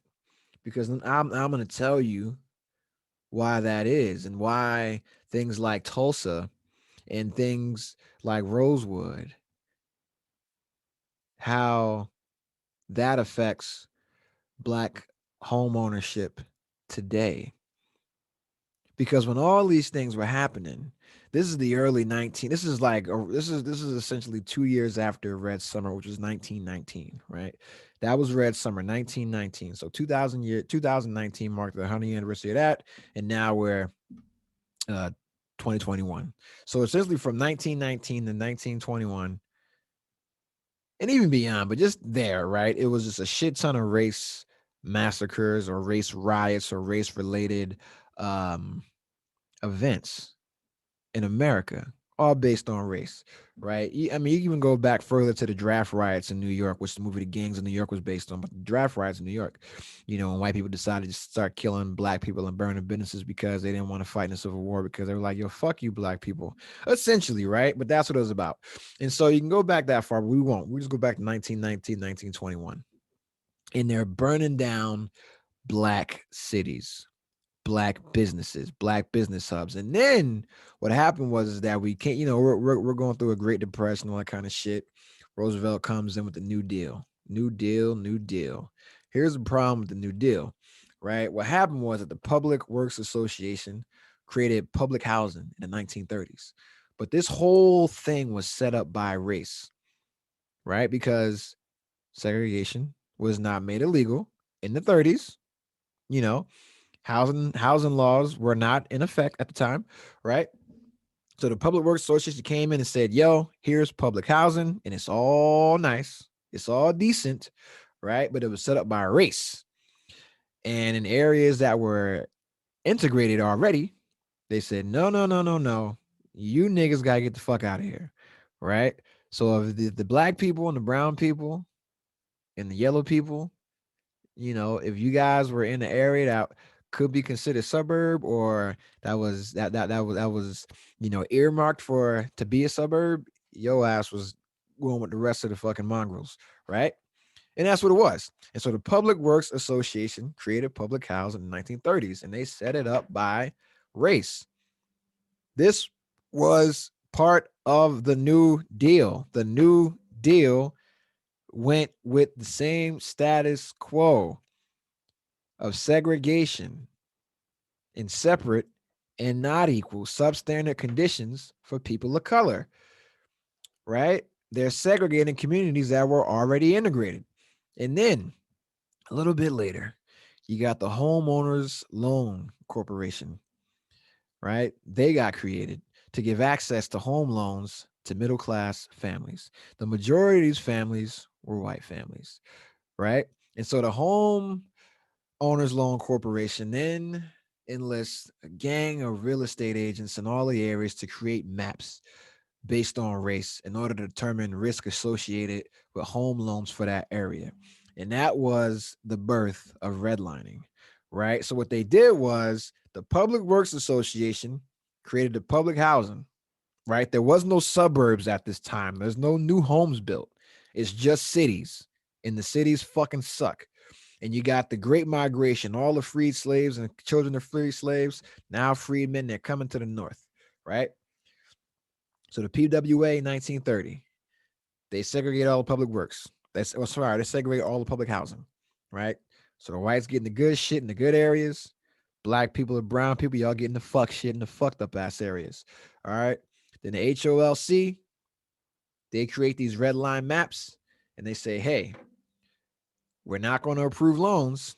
because I'm going to tell you why that is and why things like Tulsa and things like Rosewood, how that affects black home ownership today. Because when all these things were happening, this is the early 19 this is like this is essentially 2 years after Red Summer, which was 1919, right? That was Red Summer 1919. So 2019 marked the 100th anniversary of that, and now we're uh 2021. So essentially from 1919 to 1921 and even beyond, but just there, right? It was just a shit ton of race massacres or race riots or race related um events in America, all based on race, right? I mean, you even go back further to the draft riots in New York, which the movie The Gangs of New York was based on, but the draft riots in New York, when white people decided to start killing black people and burning businesses because they didn't want to fight in the Civil War because they were like, yo, fuck you, black people, essentially, right? But that's what it was about. And so you can go back that far, but we won't. We just go back to 1919, 1921, and they're burning down black cities, black businesses, black business hubs. And then what happened was is that we can't, we're going through a Great Depression, all that kind of shit. Roosevelt comes in with the New Deal. New Deal, New Deal. Here's the problem with the New Deal, right? What happened was that the Public Works Association created public housing in the 1930s. But this whole thing was set up by race, right? Because segregation was not made illegal in the 30s, you know, housing laws were not in effect at the time, right? So the Public Works Association came in and said, "Yo, here's public housing, and it's all nice, it's all decent, right? But it was set up by race, and in areas that were integrated already, they said, no, no, no, no, no, you niggas gotta get the fuck out of here, right? So if the black people and the brown people and the yellow people, if you guys were in the area that could be considered suburb or that was earmarked for to be a suburb, your ass was going with the rest of the fucking mongrels, right? And that's what it was. And so the Public Works Association created public housing in the 1930s, and they set it up by race. This was part of the New Deal. The New Deal went with the same status quo of segregation in separate and not equal substandard conditions for people of color, right? They're segregating communities that were already integrated. And then a little bit later, you got the Homeowners Loan Corporation, right? They got created to give access to home loans to middle class families. The majority of these families were white families, right? And so the Home Owners Loan Corporation then enlists a gang of real estate agents in all the areas to create maps based on race in order to determine risk associated with home loans for that area. And that was the birth of redlining, right? So what they did was the Public Works Association created the public housing, right? There was no suburbs at this time. There's no new homes built. It's just cities, and the cities fucking suck. And you got the Great Migration, all the freed slaves and children of free slaves, now freedmen, they're coming to the north, right? So the PWA 1930, they segregate all the public works. They segregate all the public housing, right? So the whites getting the good shit in the good areas. Black people and brown people, y'all getting the fuck shit in the fucked up ass areas. All right. Then the HOLC, they create these red line maps and they say, hey, we're not going to approve loans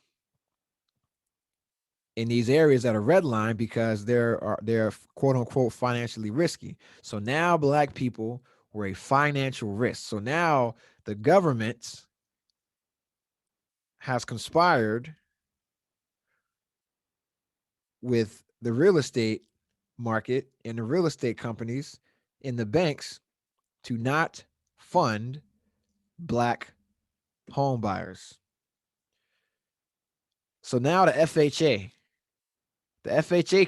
in these areas that are red line because they're quote unquote financially risky. So now black people were a financial risk. So now the government has conspired with the real estate market and the real estate companies and the banks to not fund black home buyers. So now the FHA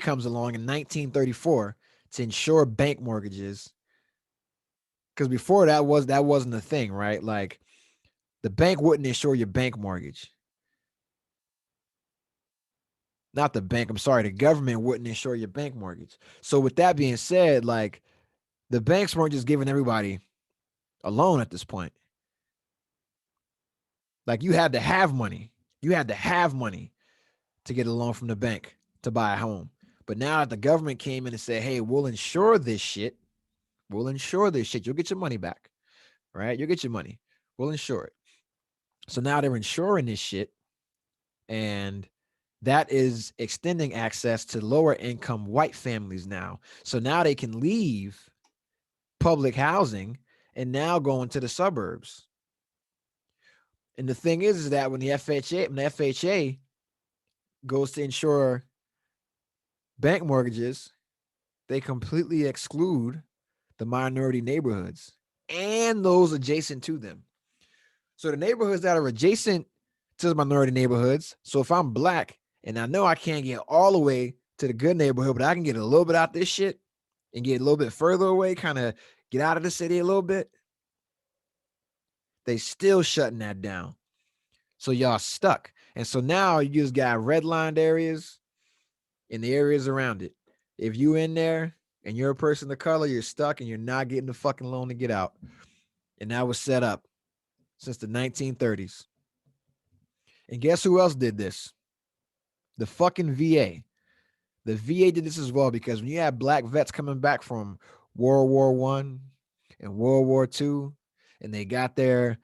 comes along in 1934 to insure bank mortgages. Because before that wasn't a thing, right? Like the bank wouldn't insure your bank mortgage. Not the bank, I'm sorry, the government wouldn't insure your bank mortgage. So with that being said, like the banks weren't just giving everybody a loan at this point. Like you had to have money. You had to have money to get a loan from the bank to buy a home. But now that the government came in and said, hey, we'll insure this shit. We'll insure this shit. You'll get your money back. Right? You'll get your money. We'll insure it. So now they're insuring this shit. And that is extending access to lower income white families now. So now they can leave public housing and now go into the suburbs. And the thing is that when the FHA goes to insure bank mortgages, they completely exclude the minority neighborhoods and those adjacent to them. So the neighborhoods that are adjacent to the minority neighborhoods. So if I'm black and I know I can't get all the way to the good neighborhood, but I can get a little bit out this shit and get a little bit further away, kind of get out of the city a little bit, they still shutting that down. So y'all stuck. And so now you just got redlined areas and the areas around it. If you in there and you're a person of color, you're stuck and you're not getting the fucking loan to get out. And that was set up since the 1930s. And guess who else did this? The fucking VA. The VA did this as well because when you have black vets coming back from World War One and World War II, and they got their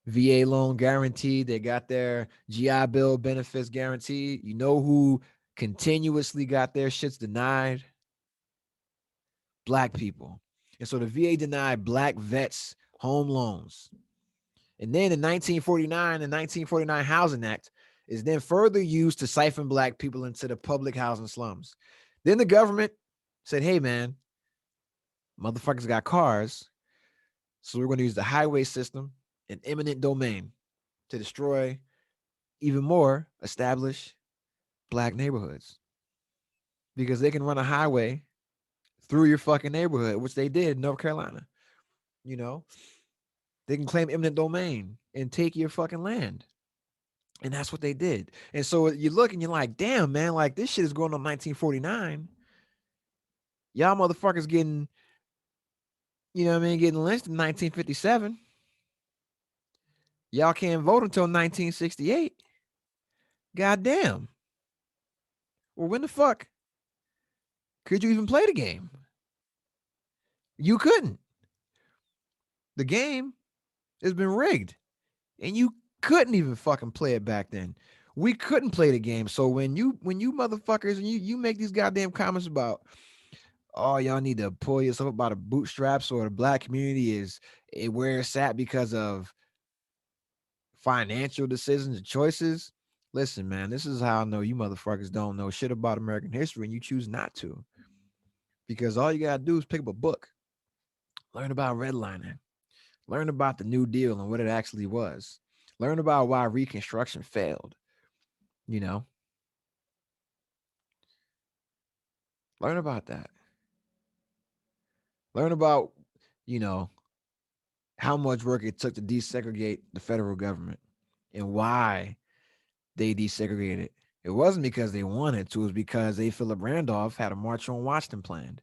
VA loan guaranteed, they got their GI Bill benefits guaranteed. You know who continuously got their shits denied? Black people. And so the VA denied black vets home loans. And then in 1949, the 1949 Housing Act is then further used to siphon black people into the public housing slums. Then the government said, hey, man, motherfuckers got cars. So we're going to use the highway system and eminent domain to destroy even more established black neighborhoods. Because they can run a highway through your fucking neighborhood, which they did in North Carolina. You know, they can claim eminent domain and take your fucking land. And that's what they did. And so you look and you're like, damn, man, like this shit is going on 1949. Y'all motherfuckers getting, you know what I mean, getting lynched in 1957. Y'all can't vote until 1968. Goddamn. Well, when the fuck could you even play the game? You couldn't. The game has been rigged. And you couldn't even fucking play it back then. We couldn't play the game. So when you motherfuckers and you make these goddamn comments about, oh, y'all need to pull yourself up by the bootstraps, or the black community is where it's at because of financial decisions and choices. Listen, man, this is how I know you motherfuckers don't know shit about American history and you choose not to. Because all you gotta do is pick up a book, learn about redlining, learn about the New Deal and what it actually was, learn about why Reconstruction failed. You know, learn about that. Learn about, you know, how much work it took to desegregate the federal government and why they desegregated it. It wasn't because they wanted to, it was because A. Philip Randolph had a March on Washington planned.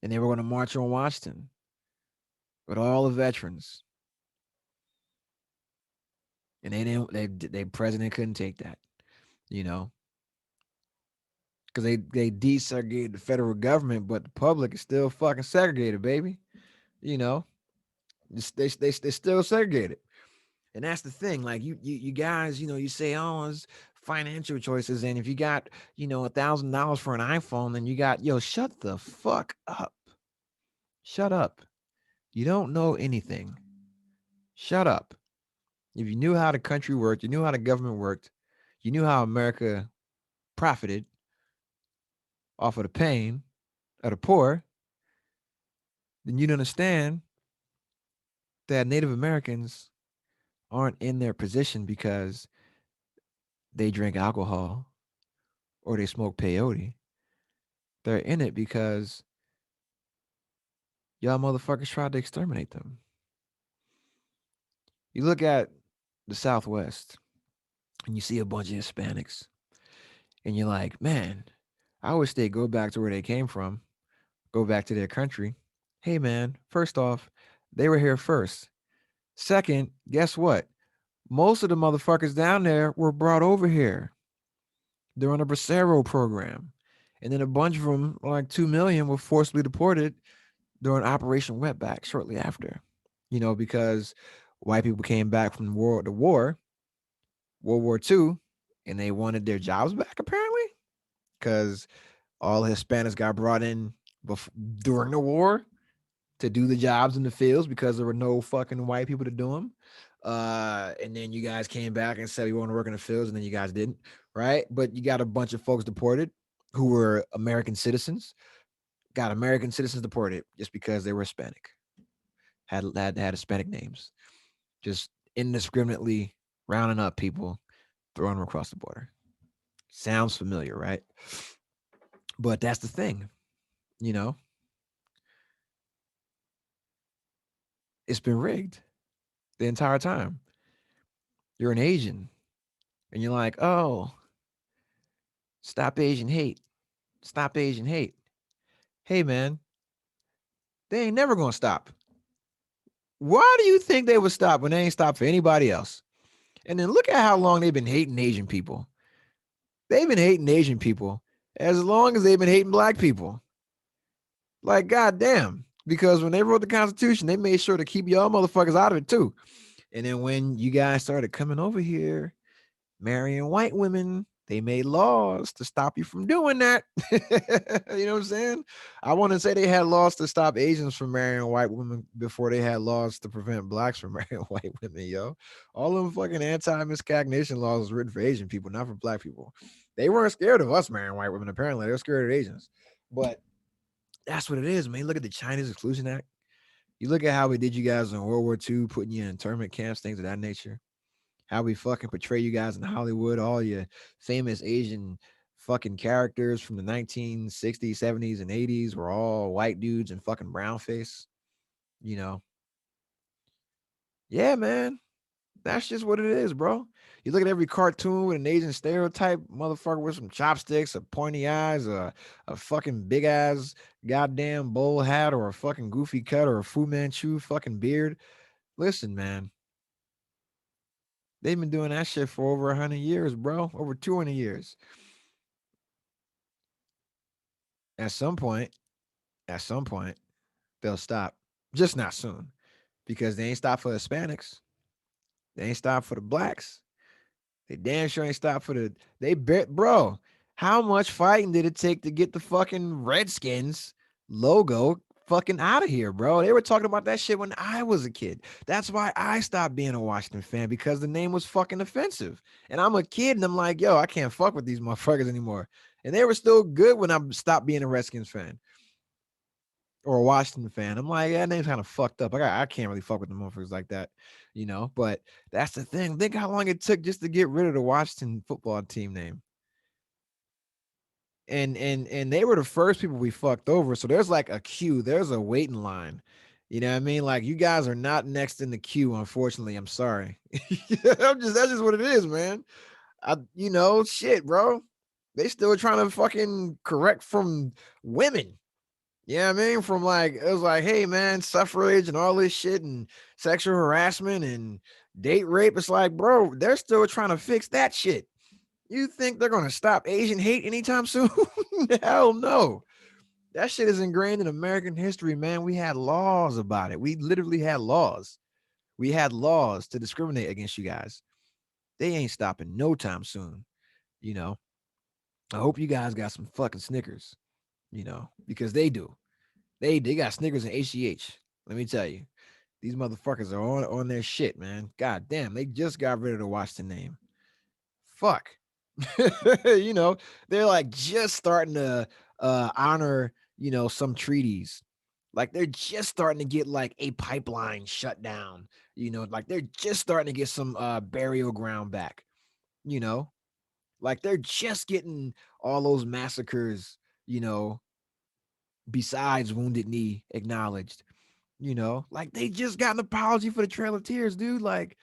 And they were going to march on Washington with all the veterans. And they didn't, they president couldn't take that, you know, because they desegregated the federal government, but the public is still fucking segregated, baby. You know, they still segregated. And that's the thing. Like you guys, you know, you say, oh, it's financial choices. And if you got, you know, $1,000 for an iPhone, then you got, yo, shut the fuck up. Shut up. You don't know anything. Shut up. If you knew how the country worked, you knew how the government worked, you knew how America profited off of the pain of the poor, then you'd understand that Native Americans aren't in their position because they drink alcohol or they smoke peyote. They're in it because y'all motherfuckers tried to exterminate them. You look at the Southwest and you see a bunch of Hispanics and you're like, man, I wish they'd go back to where they came from, go back to their country. Hey, man, first off, they were here first. Second, guess what? Most of the motherfuckers down there were brought over here. They're on a Bracero program. And then a bunch of them, like 2 million, were forcibly deported during Operation Wetback shortly after. You know, because white people came back from the war, World War II, and they wanted their jobs back, apparently, because all Hispanics got brought in during the war to do the jobs in the fields because there were no fucking white people to do them. And then you guys came back and said you want to work in the fields, and then you guys didn't, right? But you got a bunch of folks deported who were American citizens, got American citizens deported just because they were Hispanic, had Hispanic names, just indiscriminately rounding up people, throwing them across the border. Sounds familiar, right? But that's the thing, you know, it's been rigged the entire time. You're an Asian and you're like, oh, stop Asian hate. Stop Asian hate. Hey, man, they ain't never going to stop. Why do you think they would stop when they ain't stopped for anybody else? And then look at how long they've been hating Asian people. They've been hating Asian people as long as they've been hating black people. Like, goddamn. Because when they wrote the Constitution, they made sure to keep y'all motherfuckers out of it too. And then when you guys started coming over here, marrying white women, they made laws to stop you from doing that. You know what I'm saying? I want to say they had laws to stop Asians from marrying white women before they had laws to prevent blacks from marrying white women, yo. All them fucking anti-miscognition laws was written for Asian people, not for black people. They weren't scared of us marrying white women, apparently. They were scared of Asians. But that's what it is, man. Look at the Chinese Exclusion Act. You look at how we did you guys in World War II, putting you in internment camps, things of that nature. How we fucking portray you guys in Hollywood, all your famous Asian fucking characters from the 1960s, 70s, and 80s were all white dudes and fucking brown face. You know, yeah, man. That's just what it is, bro. You look at every cartoon with an Asian stereotype, motherfucker with some chopsticks, a pointy eyes, a fucking big ass goddamn bowl hat, or a fucking goofy cut, or a Fu Manchu fucking beard. Listen, man, they've been doing that shit for over 100 years, bro. Over 200 years. At some point, at some point, they'll stop. Just not soon. Because they ain't stopped for Hispanics. They ain't stopped for the blacks. They damn sure ain't stopped for the bro. How much fighting did it take to get the fucking Redskins logo fucking out of here, bro? They were talking about that shit when I was a kid. That's why I stopped being a Washington fan, because the name was fucking offensive. And I'm a kid and I'm like, yo, I can't fuck with these motherfuckers anymore. And they were still good when I stopped being a Redskins fan. or a Washington fan. I'm like, yeah, that name's kind of fucked up. I can't really fuck with the motherfuckers like that, But that's the thing. Think how long it took just to get rid of the Washington football team name. And they were the first people we fucked over. So there's like a queue. There's a waiting line. You know what I mean? Like you guys are not next in the queue, unfortunately. I'm sorry. That's just what it is, man. Shit, bro. They still trying to fucking correct from women. Yeah, I mean, from like it was like, hey man, suffrage and all this shit and sexual harassment and date rape. It's like, bro, they're still trying to fix that shit. You think they're gonna stop Asian hate anytime soon? Hell no. That shit is ingrained in American history, man. We had laws about it. We literally had laws. We had laws to discriminate against you guys. They ain't stopping no time soon. You know, I hope you guys got some fucking Snickers, because they do. They got Snickers and HGH. Let me tell you, these motherfuckers are on their shit, man. God damn, they just got rid of the Washington name. Fuck. you know, they're like just starting to honor, some treaties. Like they're just starting to get like a pipeline shut down, like they're just starting to get some burial ground back, you know, like they're just getting all those massacres, besides Wounded Knee acknowledged, like they just got an apology for the Trail of Tears, dude. Like,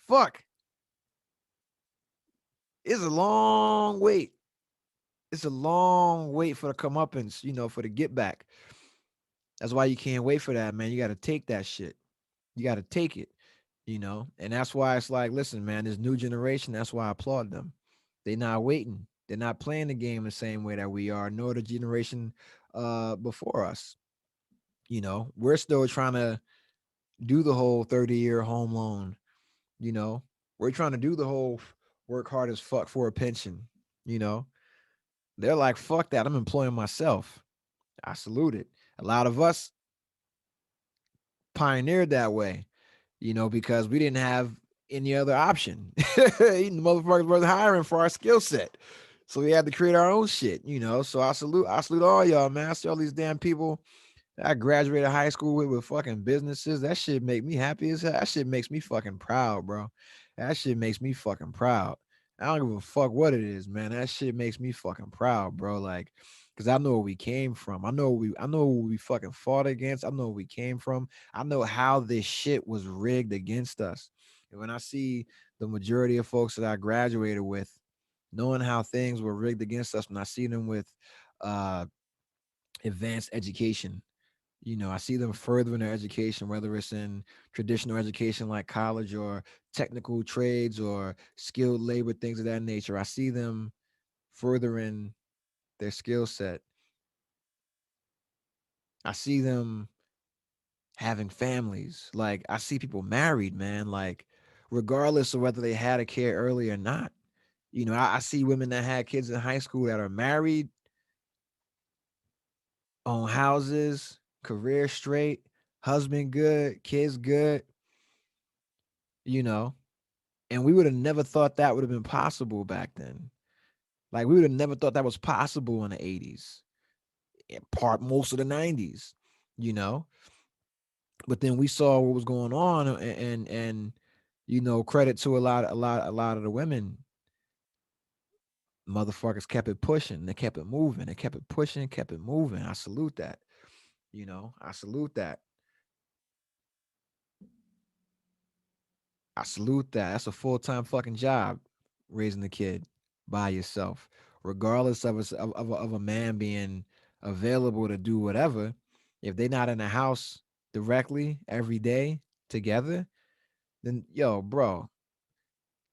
fuck. It's a long wait. It's a long wait for the comeuppance, for the get back. That's why you can't wait for that, man. You got to take that shit. You got to take it, and that's why it's like, listen, man, this new generation, that's why I applaud them. They're not waiting. They're not playing the game the same way that we are, nor the generation before us. We're still trying to do the whole 30-year home loan, you know. We're trying to do the whole work hard as fuck for a pension, you know. They're like, fuck that. I'm employing myself. I salute it. A lot of us pioneered that way, because we didn't have any other option. The motherfuckers were hiring for our skill set. So we had to create our own shit, So I salute all y'all, man. I see all these damn people that I graduated high school with fucking businesses. That shit make me happy as hell. That shit makes me fucking proud, bro. That shit makes me fucking proud. I don't give a fuck what it is, man. That shit makes me fucking proud, bro. Like, cause I know where we came from. I know what we fucking fought against. I know where we came from. I know how this shit was rigged against us. And when I see the majority of folks that I graduated with, knowing how things were rigged against us, when I see them with uh advanced education, I see them furthering their education, whether it's in traditional education like college or technical trades or skilled labor, things of that nature. I see them furthering their skill set. I see them having families. Like I see people married, man, like regardless of whether they had a kid early or not. I see women that had kids in high school that are married, own houses, career straight, husband good, kids good, you know. And we would have never thought that would have been possible back then. Like we would have never thought that was possible in the 80s, part most of the 90s, you know. But then we saw what was going on, and credit to a lot of the women, motherfuckers kept it pushing, they kept it moving, they kept it pushing, kept it moving. I salute that. I salute that. I salute that. That's a full-time fucking job, raising a kid by yourself, regardless of a man being available to do whatever. If they're not in the house directly every day together, then yo, bro,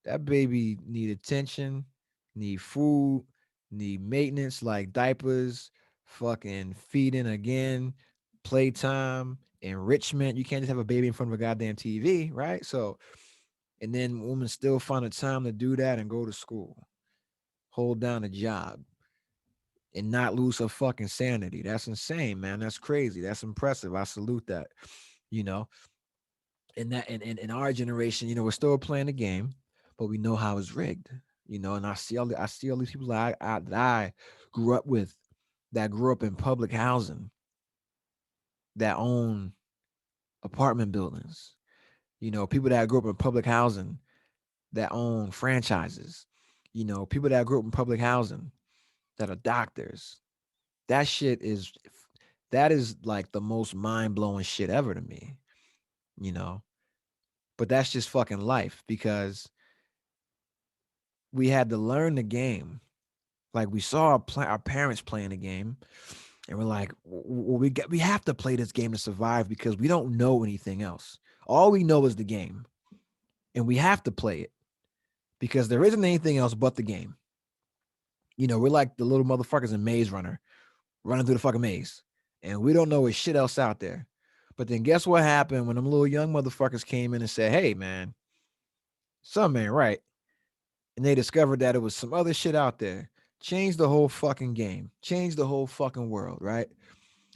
that baby need attention, need food, need maintenance like diapers, fucking feeding again, playtime, enrichment. You can't just have a baby in front of a goddamn TV, right? So, and then women still find the time to do that and go to school, hold down a job, and not lose her fucking sanity. That's insane, man. That's crazy. That's impressive. I salute that. You know, in that in our generation, we're still playing the game, but we know how it's rigged. And I see all these people that I grew up with, that grew up in public housing, that own apartment buildings, people that grew up in public housing that own franchises, people that grew up in public housing that are doctors. That shit is that is like the most mind-blowing shit ever to me, you know. But that's just fucking life because we had to learn the game. Like we saw our parents playing the game, and we're like, we have to play this game to survive because we don't know anything else. All we know is the game, and we have to play it because there isn't anything else but the game. We're like the little motherfuckers in Maze Runner running through the fucking maze, and we don't know what shit else out there. But then guess what happened when them little young motherfuckers came in and said, "Hey, man, something ain't right," and they discovered that it was some other shit out there. Changed the whole fucking game. Changed the whole fucking world, right?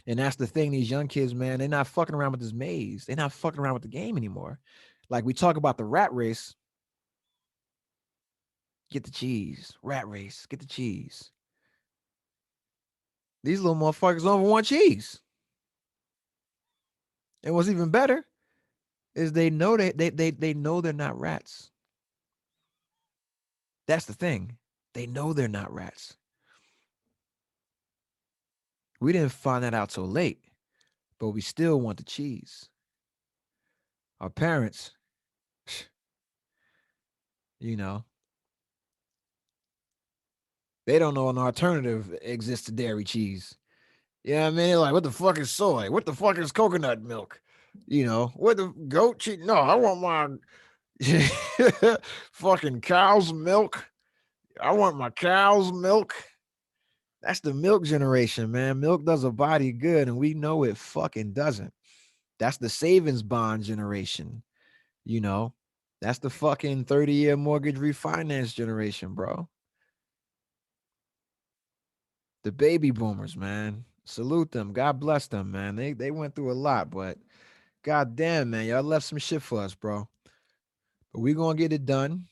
And that's the thing. These young kids, man, they're not fucking around with this maze. They're not fucking around with the game anymore. Like we talk about the rat race. Get the cheese. Rat race. Get the cheese. These little motherfuckers don't even want cheese. And what's even better is they know they know they're not rats. That's the thing. They know they're not rats. We didn't find that out till late, but we still want the cheese. Our parents, you know, they don't know an alternative exists to dairy cheese. You know what I mean? They're like, what the fuck is soy? What the fuck is coconut milk? What the goat cheese? No, I want my fucking cow's milk. I want my cow's milk. That's the milk generation, man. Milk does a body good, and we know it fucking doesn't. That's the savings bond generation, you know. That's the fucking 30-year mortgage refinance generation, bro. The baby boomers, man. Salute them. God bless them, man. They went through a lot, but god damn, man, y'all left some shit for us, bro. But we gonna get it done.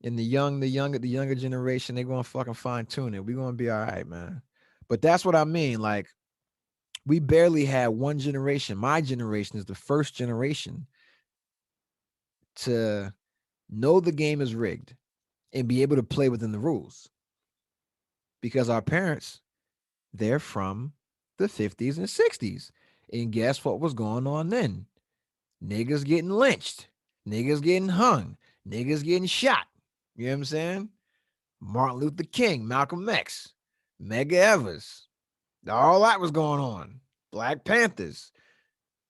And the younger generation, they gonna fucking fine tune it. We gonna be all right, man. But that's what I mean. Like, we barely had one generation. My generation is the first generation to know the game is rigged and be able to play within the rules. Because our parents, they're from the 50s and 60s. And guess what was going on then? Niggas getting lynched, niggas getting hung, niggas getting shot. You know what I'm saying? Martin Luther King, Malcolm X, Medgar Evers. All that was going on. Black Panthers.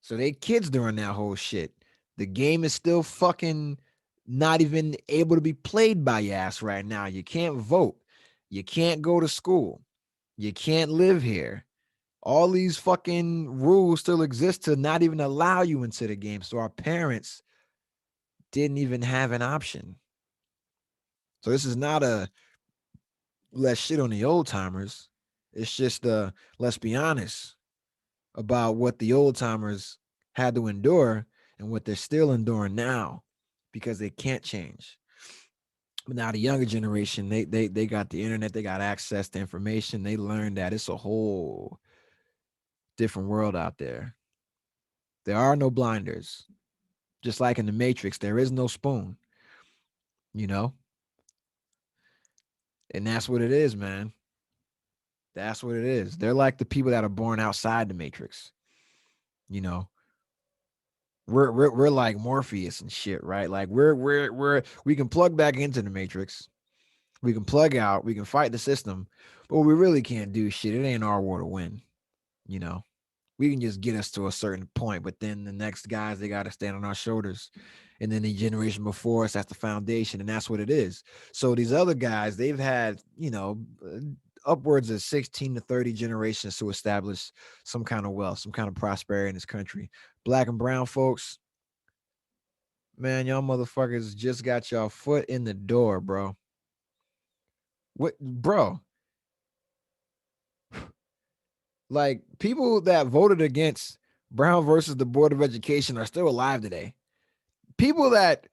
So they kids during that whole shit. The game is still fucking not even able to be played by your ass right now. You can't vote. You can't go to school. You can't live here. All these fucking rules still exist to not even allow you into the game. So our parents didn't even have an option. So this is not a let's shit on the old timers. It's just let's be honest about what the old timers had to endure and what they're still enduring now because they can't change. But now the younger generation, they got the internet, they got access to information. They learned that it's a whole different world out there. There are no blinders. Just like in the Matrix, there is no spoon, you know? And that's what it is, man. That's what it is. They're like the people that are born outside the Matrix. You know, we're like Morpheus and shit, right? Like we can plug back into the Matrix, we can plug out, we can fight the system, but we really can't do shit. It ain't our war to win, you know. We can just get us to a certain point, but then the next guys, they got to stand on our shoulders. And then the generation before us, that's the foundation, and that's what it is. So these other guys, they've had, upwards of 16 to 30 generations to establish some kind of wealth, some kind of prosperity in this country. Black and brown folks, man, y'all motherfuckers just got y'all foot in the door, bro. What, bro? Like, people that voted against Brown versus the Board of Education are still alive today. People that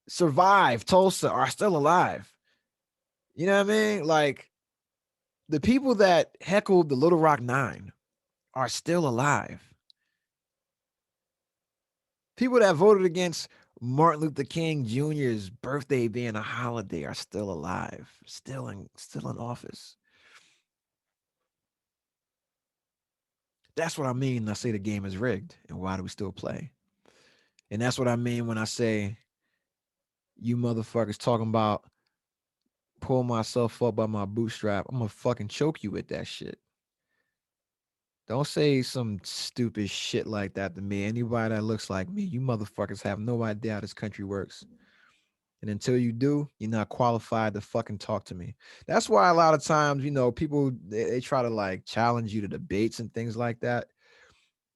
survived Tulsa are still alive. You know what I mean? Like, the people that heckled the Little Rock Nine are still alive. People that voted against Martin Luther King Jr.'s birthday being a holiday are still alive, still in office. That's what I mean when I say the game is rigged and why do we still play? And that's what I mean when I say you motherfuckers talking about pull myself up by my bootstrap. I'm gonna fucking choke you with that shit. Don't say some stupid shit like that to me. Anybody that looks like me, you motherfuckers have no idea how this country works. And until you do, you're not qualified to fucking talk to me. That's why a lot of times, people they try to like challenge you to debates and things like that.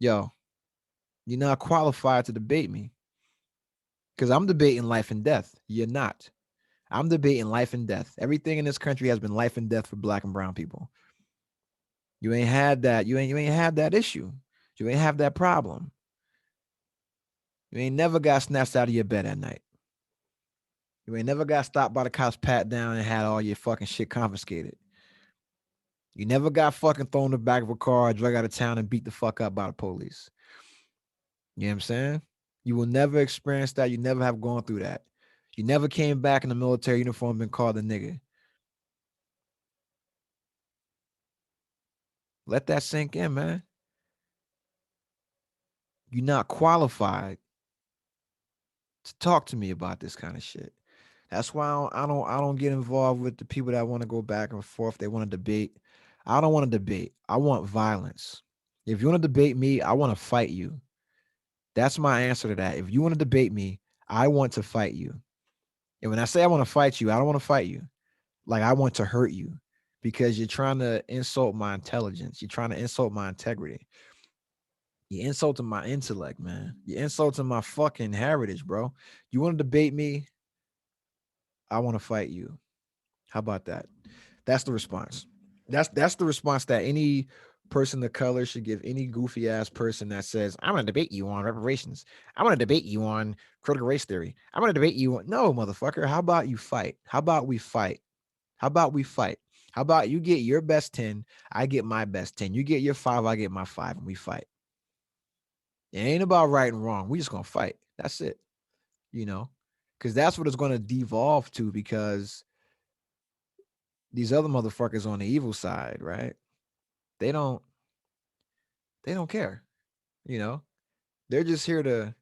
Yo, you're not qualified to debate me because I'm debating life and death. You're not. I'm debating life and death. Everything in this country has been life and death for black and brown people. You ain't had that. You ain't had that issue. You ain't have that problem. You ain't never got snatched out of your bed at night. You ain't never got stopped by the cops, pat down, and had all your fucking shit confiscated. You never got fucking thrown in the back of a car, drug out of town, and beat the fuck up by the police. You know what I'm saying? You will never experience that. You never have gone through that. You never came back in the military uniform and been called a nigga. Let that sink in, man. You're not qualified to talk to me about this kind of shit. That's why I don't get involved with the people that want to go back and forth. They want to debate. I don't want to debate. I want violence. If you want to debate me, I want to fight you. That's my answer to that. If you want to debate me, I want to fight you. And when I say I want to fight you, I don't want to fight you. Like I want to hurt you because you're trying to insult my intelligence. You're trying to insult my integrity. You're insulting my intellect, man. You're insulting my fucking heritage, bro. You want to debate me? I want to fight you. How about that? That's the response. That's the response that any person of color should give any goofy ass person that says, I'm gonna debate you on reparations. I'm gonna debate you on critical race theory. I'm gonna debate you on no motherfucker. How about you fight? How about we fight? How about we fight? How about you get your best 10, I get my best 10. You get your 5, I get my 5, and we fight. It ain't about right and wrong. We just gonna fight. That's it. You know, because that's what it's gonna devolve to because these other motherfuckers on the evil side, right? They don't they don't care, you know? They're just here to,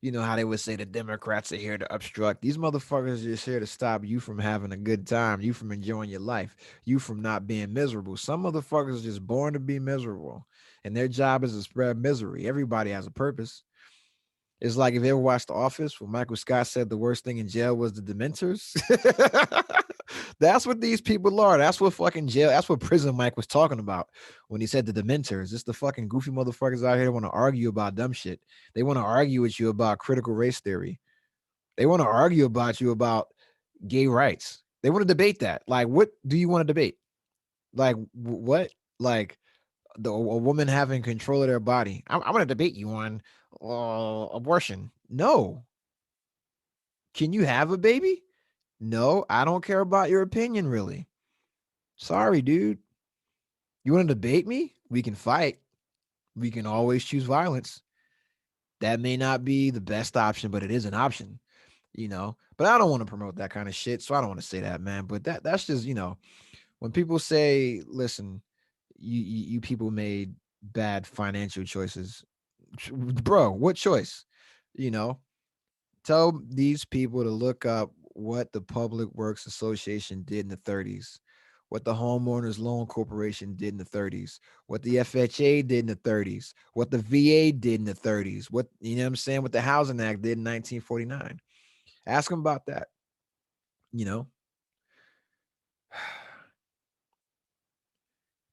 how they would say the Democrats are here to obstruct. These motherfuckers are just here to stop you from having a good time, you from enjoying your life, you from not being miserable. Some motherfuckers are just born to be miserable, and their job is to spread misery. Everybody has a purpose. It's like if you ever watched The Office, when Michael Scott said the worst thing in jail was the Dementors. That's what these people are. That's what fucking jail. That's what Prison Mike was talking about when he said the Dementors. It's the fucking goofy motherfuckers out here that want to argue about dumb shit. They want to argue with you about critical race theory. They want to argue about you about gay rights. They want to debate that. Like, what do you want to debate? Like, what? Like, a woman having control of their body. I'm going to debate you on abortion. No. Can you have a baby? No, I don't care about your opinion, really. Sorry, dude. You want to debate me? We can fight. We can always choose violence. That may not be the best option, but it is an option, But I don't want to promote that kind of shit, so I don't want to say that, man. But that's just, when people say, listen, you people made bad financial choices. Bro, what choice? You know, tell these people to look up what the Public Works Association did in the 30s, what the Homeowners Loan Corporation did in the 30s, what the FHA did in the 30s, what the VA did in the 30s, what I'm saying, what the Housing Act did in 1949. Ask them about that. You know,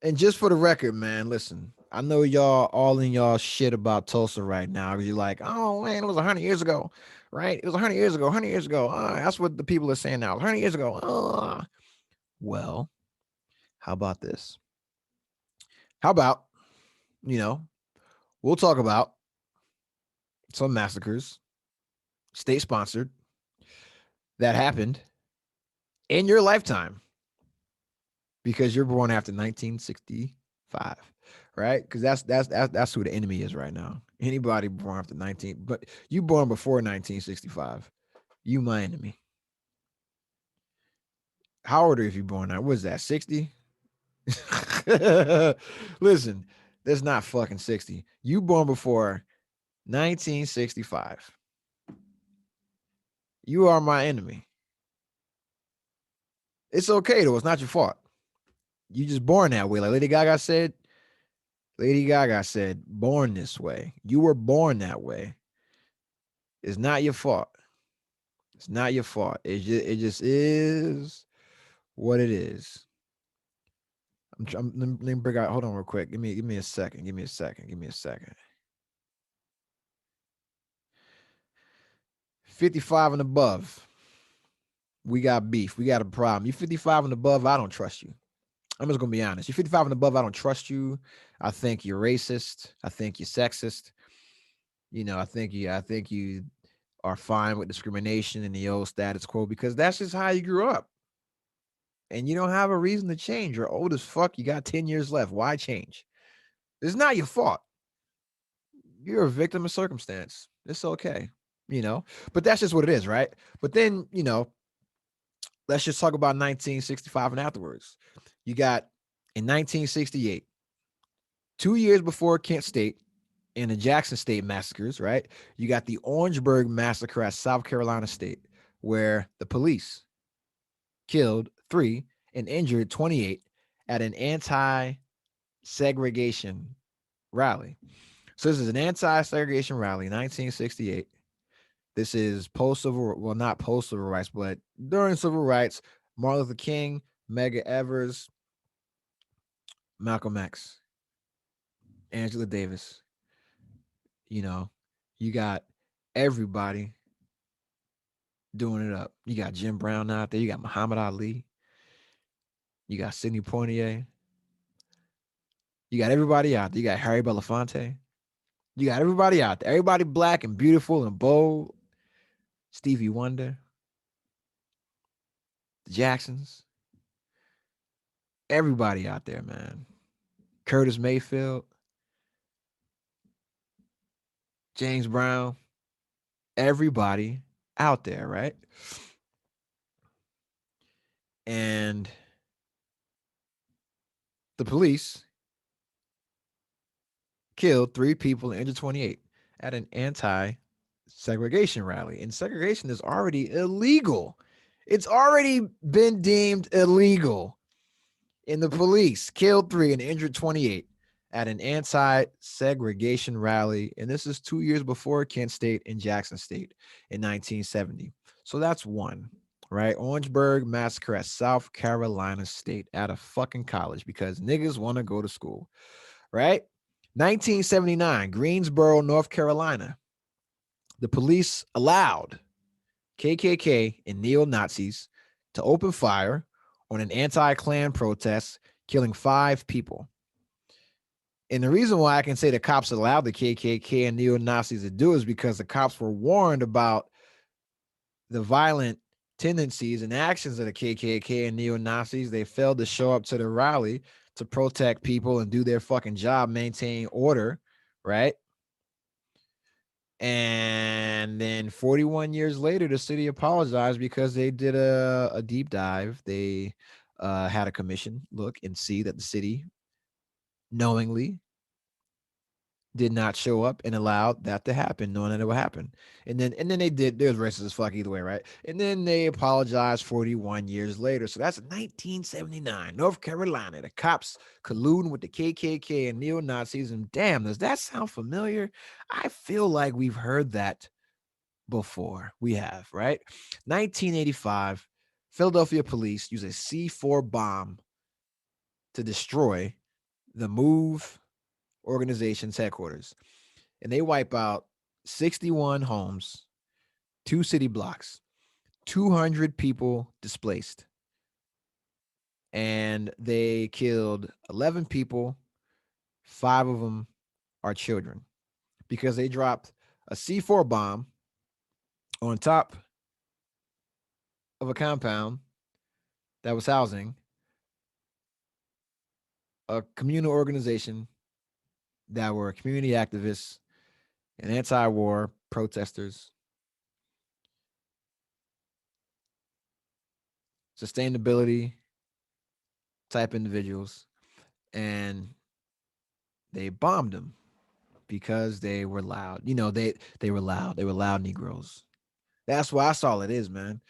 And just for the record, man, listen, I know y'all all in y'all shit about Tulsa right now because you're like, oh man, it was 100 years ago, right? It was 100 years ago, 100 years ago. That's what the people are saying now. 100 years ago. Well, how about this? How about, you know, we'll talk about some massacres, state sponsored, that happened in your lifetime because you're born after 1965, right? Because that's who the enemy is right now. Anybody born after 19, but you born before 1965, you my enemy. How old are you if you born now? What is that, 60? Listen, that's not fucking 60. You born before 1965. You are my enemy. It's okay though. It's not your fault. You just born that way. Like Lady Gaga said, born this way. You were born that way. It's not your fault. It's not your fault. It just is what it is. Let me bring out. Hold on, real quick. Give me a second. Give me a second. Give me a second. 55 and above, we got beef. We got a problem. You 55 and above, I don't trust you. I'm just gonna be honest. You're 55 and above, I don't trust you. I think you're racist. I think you're sexist. I think you are fine with discrimination and the old status quo because that's just how you grew up. And you don't have a reason to change. You're old as fuck. You got 10 years left. Why change? It's not your fault. You're a victim of circumstance. It's okay, you know. But that's just what it is, right? But then, let's just talk about 1965 and afterwards. You got in 1968, 2 years before Kent State and the Jackson State massacres, right? You got the Orangeburg massacre at South Carolina State, where the police killed 3 and injured 28 at an anti-segregation rally. So this is an anti-segregation rally, 1968. This is post-civil, well, not post-civil rights, but during civil rights. Martin Luther King, Medgar Evers, Malcolm X, Angela Davis. You know, you got everybody doing it up. You got Jim Brown out there. You got Muhammad Ali. You got Sidney Poitier. You got everybody out there. You got Harry Belafonte. You got everybody out there. Everybody black and beautiful and bold. Stevie Wonder, the Jacksons. Everybody out there, man. Curtis Mayfield, James Brown. Everybody out there, right? And the police killed 3 people and injured 28 at an anti-segregation rally. And segregation is already illegal. It's already been deemed illegal. And the police killed 3 and injured 28 at an anti-segregation rally. And this is 2 years before Kent State and Jackson State in 1970. So that's one, right? Orangeburg massacre at South Carolina State at a fucking college because niggas want to go to school, right? 1979, Greensboro, North Carolina. The police allowed KKK and neo-Nazis to open fire on an anti-Klan protest, killing 5 people. And the reason why I can say the cops allowed the KKK and neo-Nazis to do it is because the cops were warned about the violent tendencies and actions of the KKK and neo-Nazis. They failed to show up to the rally to protect people and do their fucking job, maintain order, right? And then 41 years later, the city apologized because they did a deep dive. They had a commission look and see that the city knowingly did not show up and allowed that to happen, knowing that it would happen. And then they did. There's racist as fuck either way, right? And then they apologized 41 years later. So that's 1979, North Carolina. The cops colluding with the KKK and neo Nazis. And damn, does that sound familiar? I feel like we've heard that before. We have, right? 1985, Philadelphia police use a C4 bomb to destroy the MOVE organization's headquarters. And they wipe out 61 homes, 2 city blocks, 200 people displaced. And they killed 11 people. 5 of them are children because they dropped a C4 bomb on top of a compound that was housing a communal organization that were community activists and anti-war protesters, sustainability type individuals, and they bombed them because they were loud. They were loud. They were loud Negroes. That's all it is, man.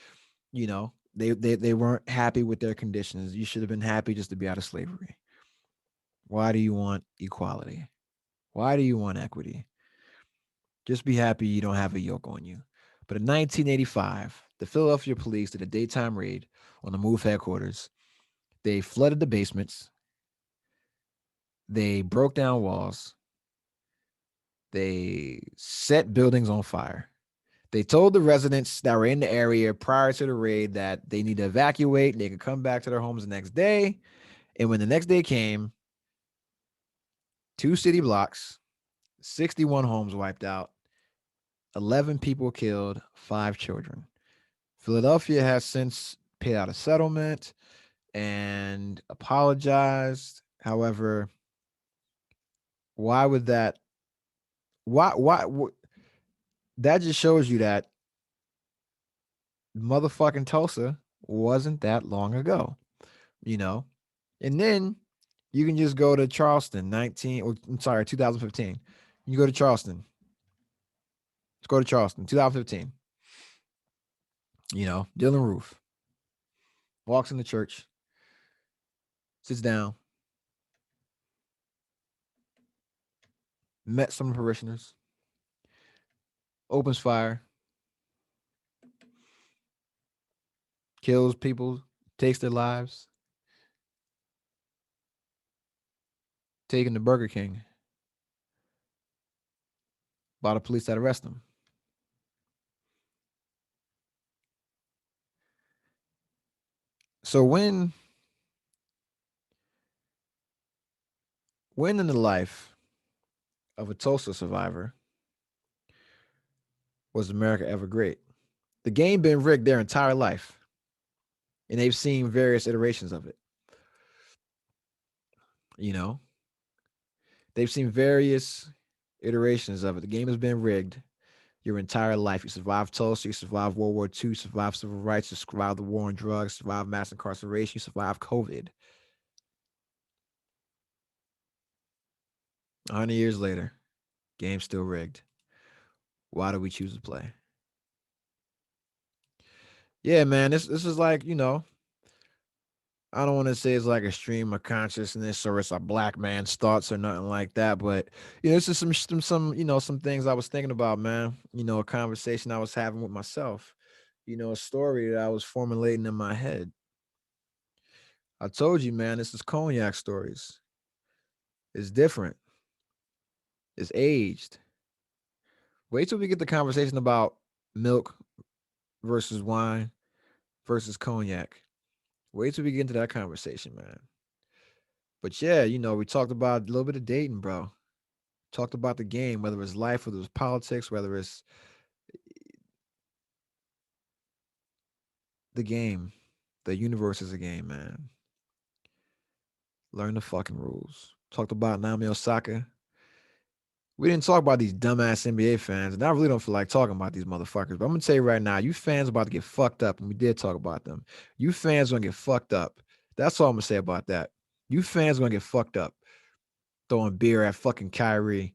They weren't happy with their conditions. You should have been happy just to be out of slavery. Why do you want equality? Why do you want equity? Just be happy you don't have a yoke on you. But in 1985, the Philadelphia police did a daytime raid on the MOVE headquarters. They flooded the basements. They broke down walls. They set buildings on fire. They told the residents that were in the area prior to the raid that they need to evacuate and they could come back to their homes the next day. And when the next day came, 2 city blocks, 61 homes wiped out, 11 people killed, 5 children. Philadelphia has since paid out a settlement and apologized. However, why would that? Why? That just shows you that motherfucking Tulsa wasn't that long ago, you know? And then you can just go to Charleston, 2015. You go to Charleston. Let's go to Charleston, 2015. Dylan Roof walks in the church, sits down, met some parishioners, opens fire, kills people, takes their lives, taken to Burger King by the police that arrest him. So when in the life of a Tulsa survivor was America ever great? The game been rigged their entire life, and they've seen various iterations of it. They've seen various iterations of it. The game has been rigged your entire life. You survived Tulsa, you survived World War II, you survived civil rights, you survived the war on drugs, you survived mass incarceration, you survived COVID. 100 years later, game's still rigged. Why do we choose to play? Yeah, man, this is like, I don't want to say it's like a stream of consciousness or it's a black man's thoughts or nothing like that, but this is some things I was thinking about, man. A conversation I was having with myself. A story that I was formulating in my head. I told you, man, this is Cognac stories. It's different. It's aged. Wait till we get the conversation about milk versus wine versus cognac. Wait till we get into that conversation, man. But yeah, we talked about a little bit of dating, bro. Talked about the game, whether it's life, whether it's politics, whether it's the game. The universe is a game, man. Learn the fucking rules. Talked about Naomi Osaka. We didn't talk about these dumbass NBA fans, and I really don't feel like talking about these motherfuckers. But I'm gonna tell you right now, you fans about to get fucked up, and we did talk about them. You fans gonna get fucked up. That's all I'm gonna say about that. You fans gonna get fucked up. Throwing beer at fucking Kyrie.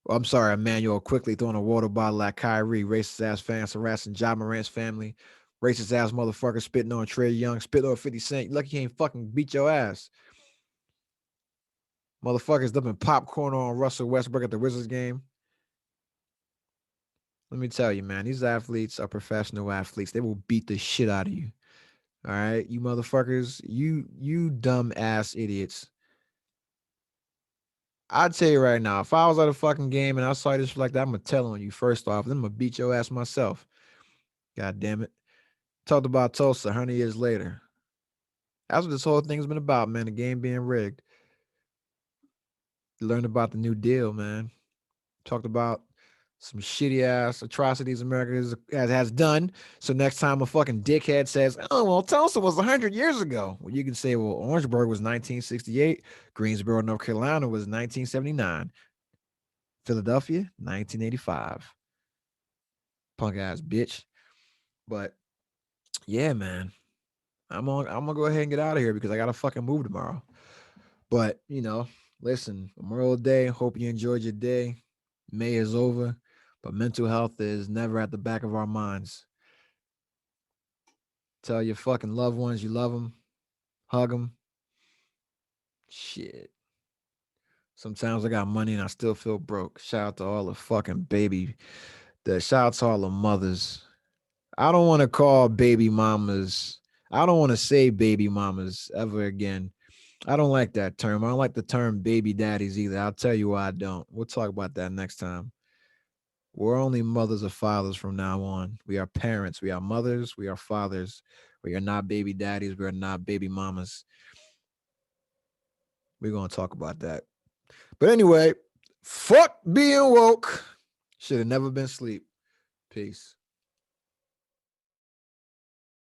I'm sorry, Emmanuel quickly throwing a water bottle at Kyrie. Racist ass fans harassing Ja Morant's family. Racist ass motherfucker spitting on Trey Young, spitting on 50 Cent. You lucky he ain't fucking beat your ass. Motherfuckers dumping popcorn on Russell Westbrook at the Wizards game. Let me tell you, man, these athletes are professional athletes. They will beat the shit out of you. All right, you motherfuckers, you dumb ass idiots. I'd tell you right now, if I was at a fucking game and I saw this like that, I'm gonna tell on you first off. Then I'm gonna beat your ass myself. God damn it. Talked about Tulsa 100 years later. That's what this whole thing's been about, man. The game being rigged. Learned about the New Deal, man. Talked about some shitty ass atrocities America has done. So next time a fucking dickhead says, "Oh well, Tulsa was 100 years ago," well, you can say, "Well, Orangeburg was 1968, Greensboro, North Carolina was 1979, Philadelphia, 1985. Punk ass bitch. But yeah, man. I'm gonna go ahead and get out of here because I gotta fucking move tomorrow. But listen, Memorial Day. Hope you enjoyed your day. May is over, but mental health is never at the back of our minds. Tell your fucking loved ones you love them. Hug them. Shit. Sometimes I got money and I still feel broke. Shout out to all the fucking shout out to all the mothers. I don't want to call baby mamas. I don't want to say baby mamas ever again. I don't like that term. I don't like the term baby daddies either. I'll tell you why I don't. We'll talk about that next time. We're only mothers or fathers from now on. We are parents. We are mothers. We are fathers. We are not baby daddies. We are not baby mamas. We're going to talk about that. But anyway, fuck being woke. Should have never been sleep. Peace.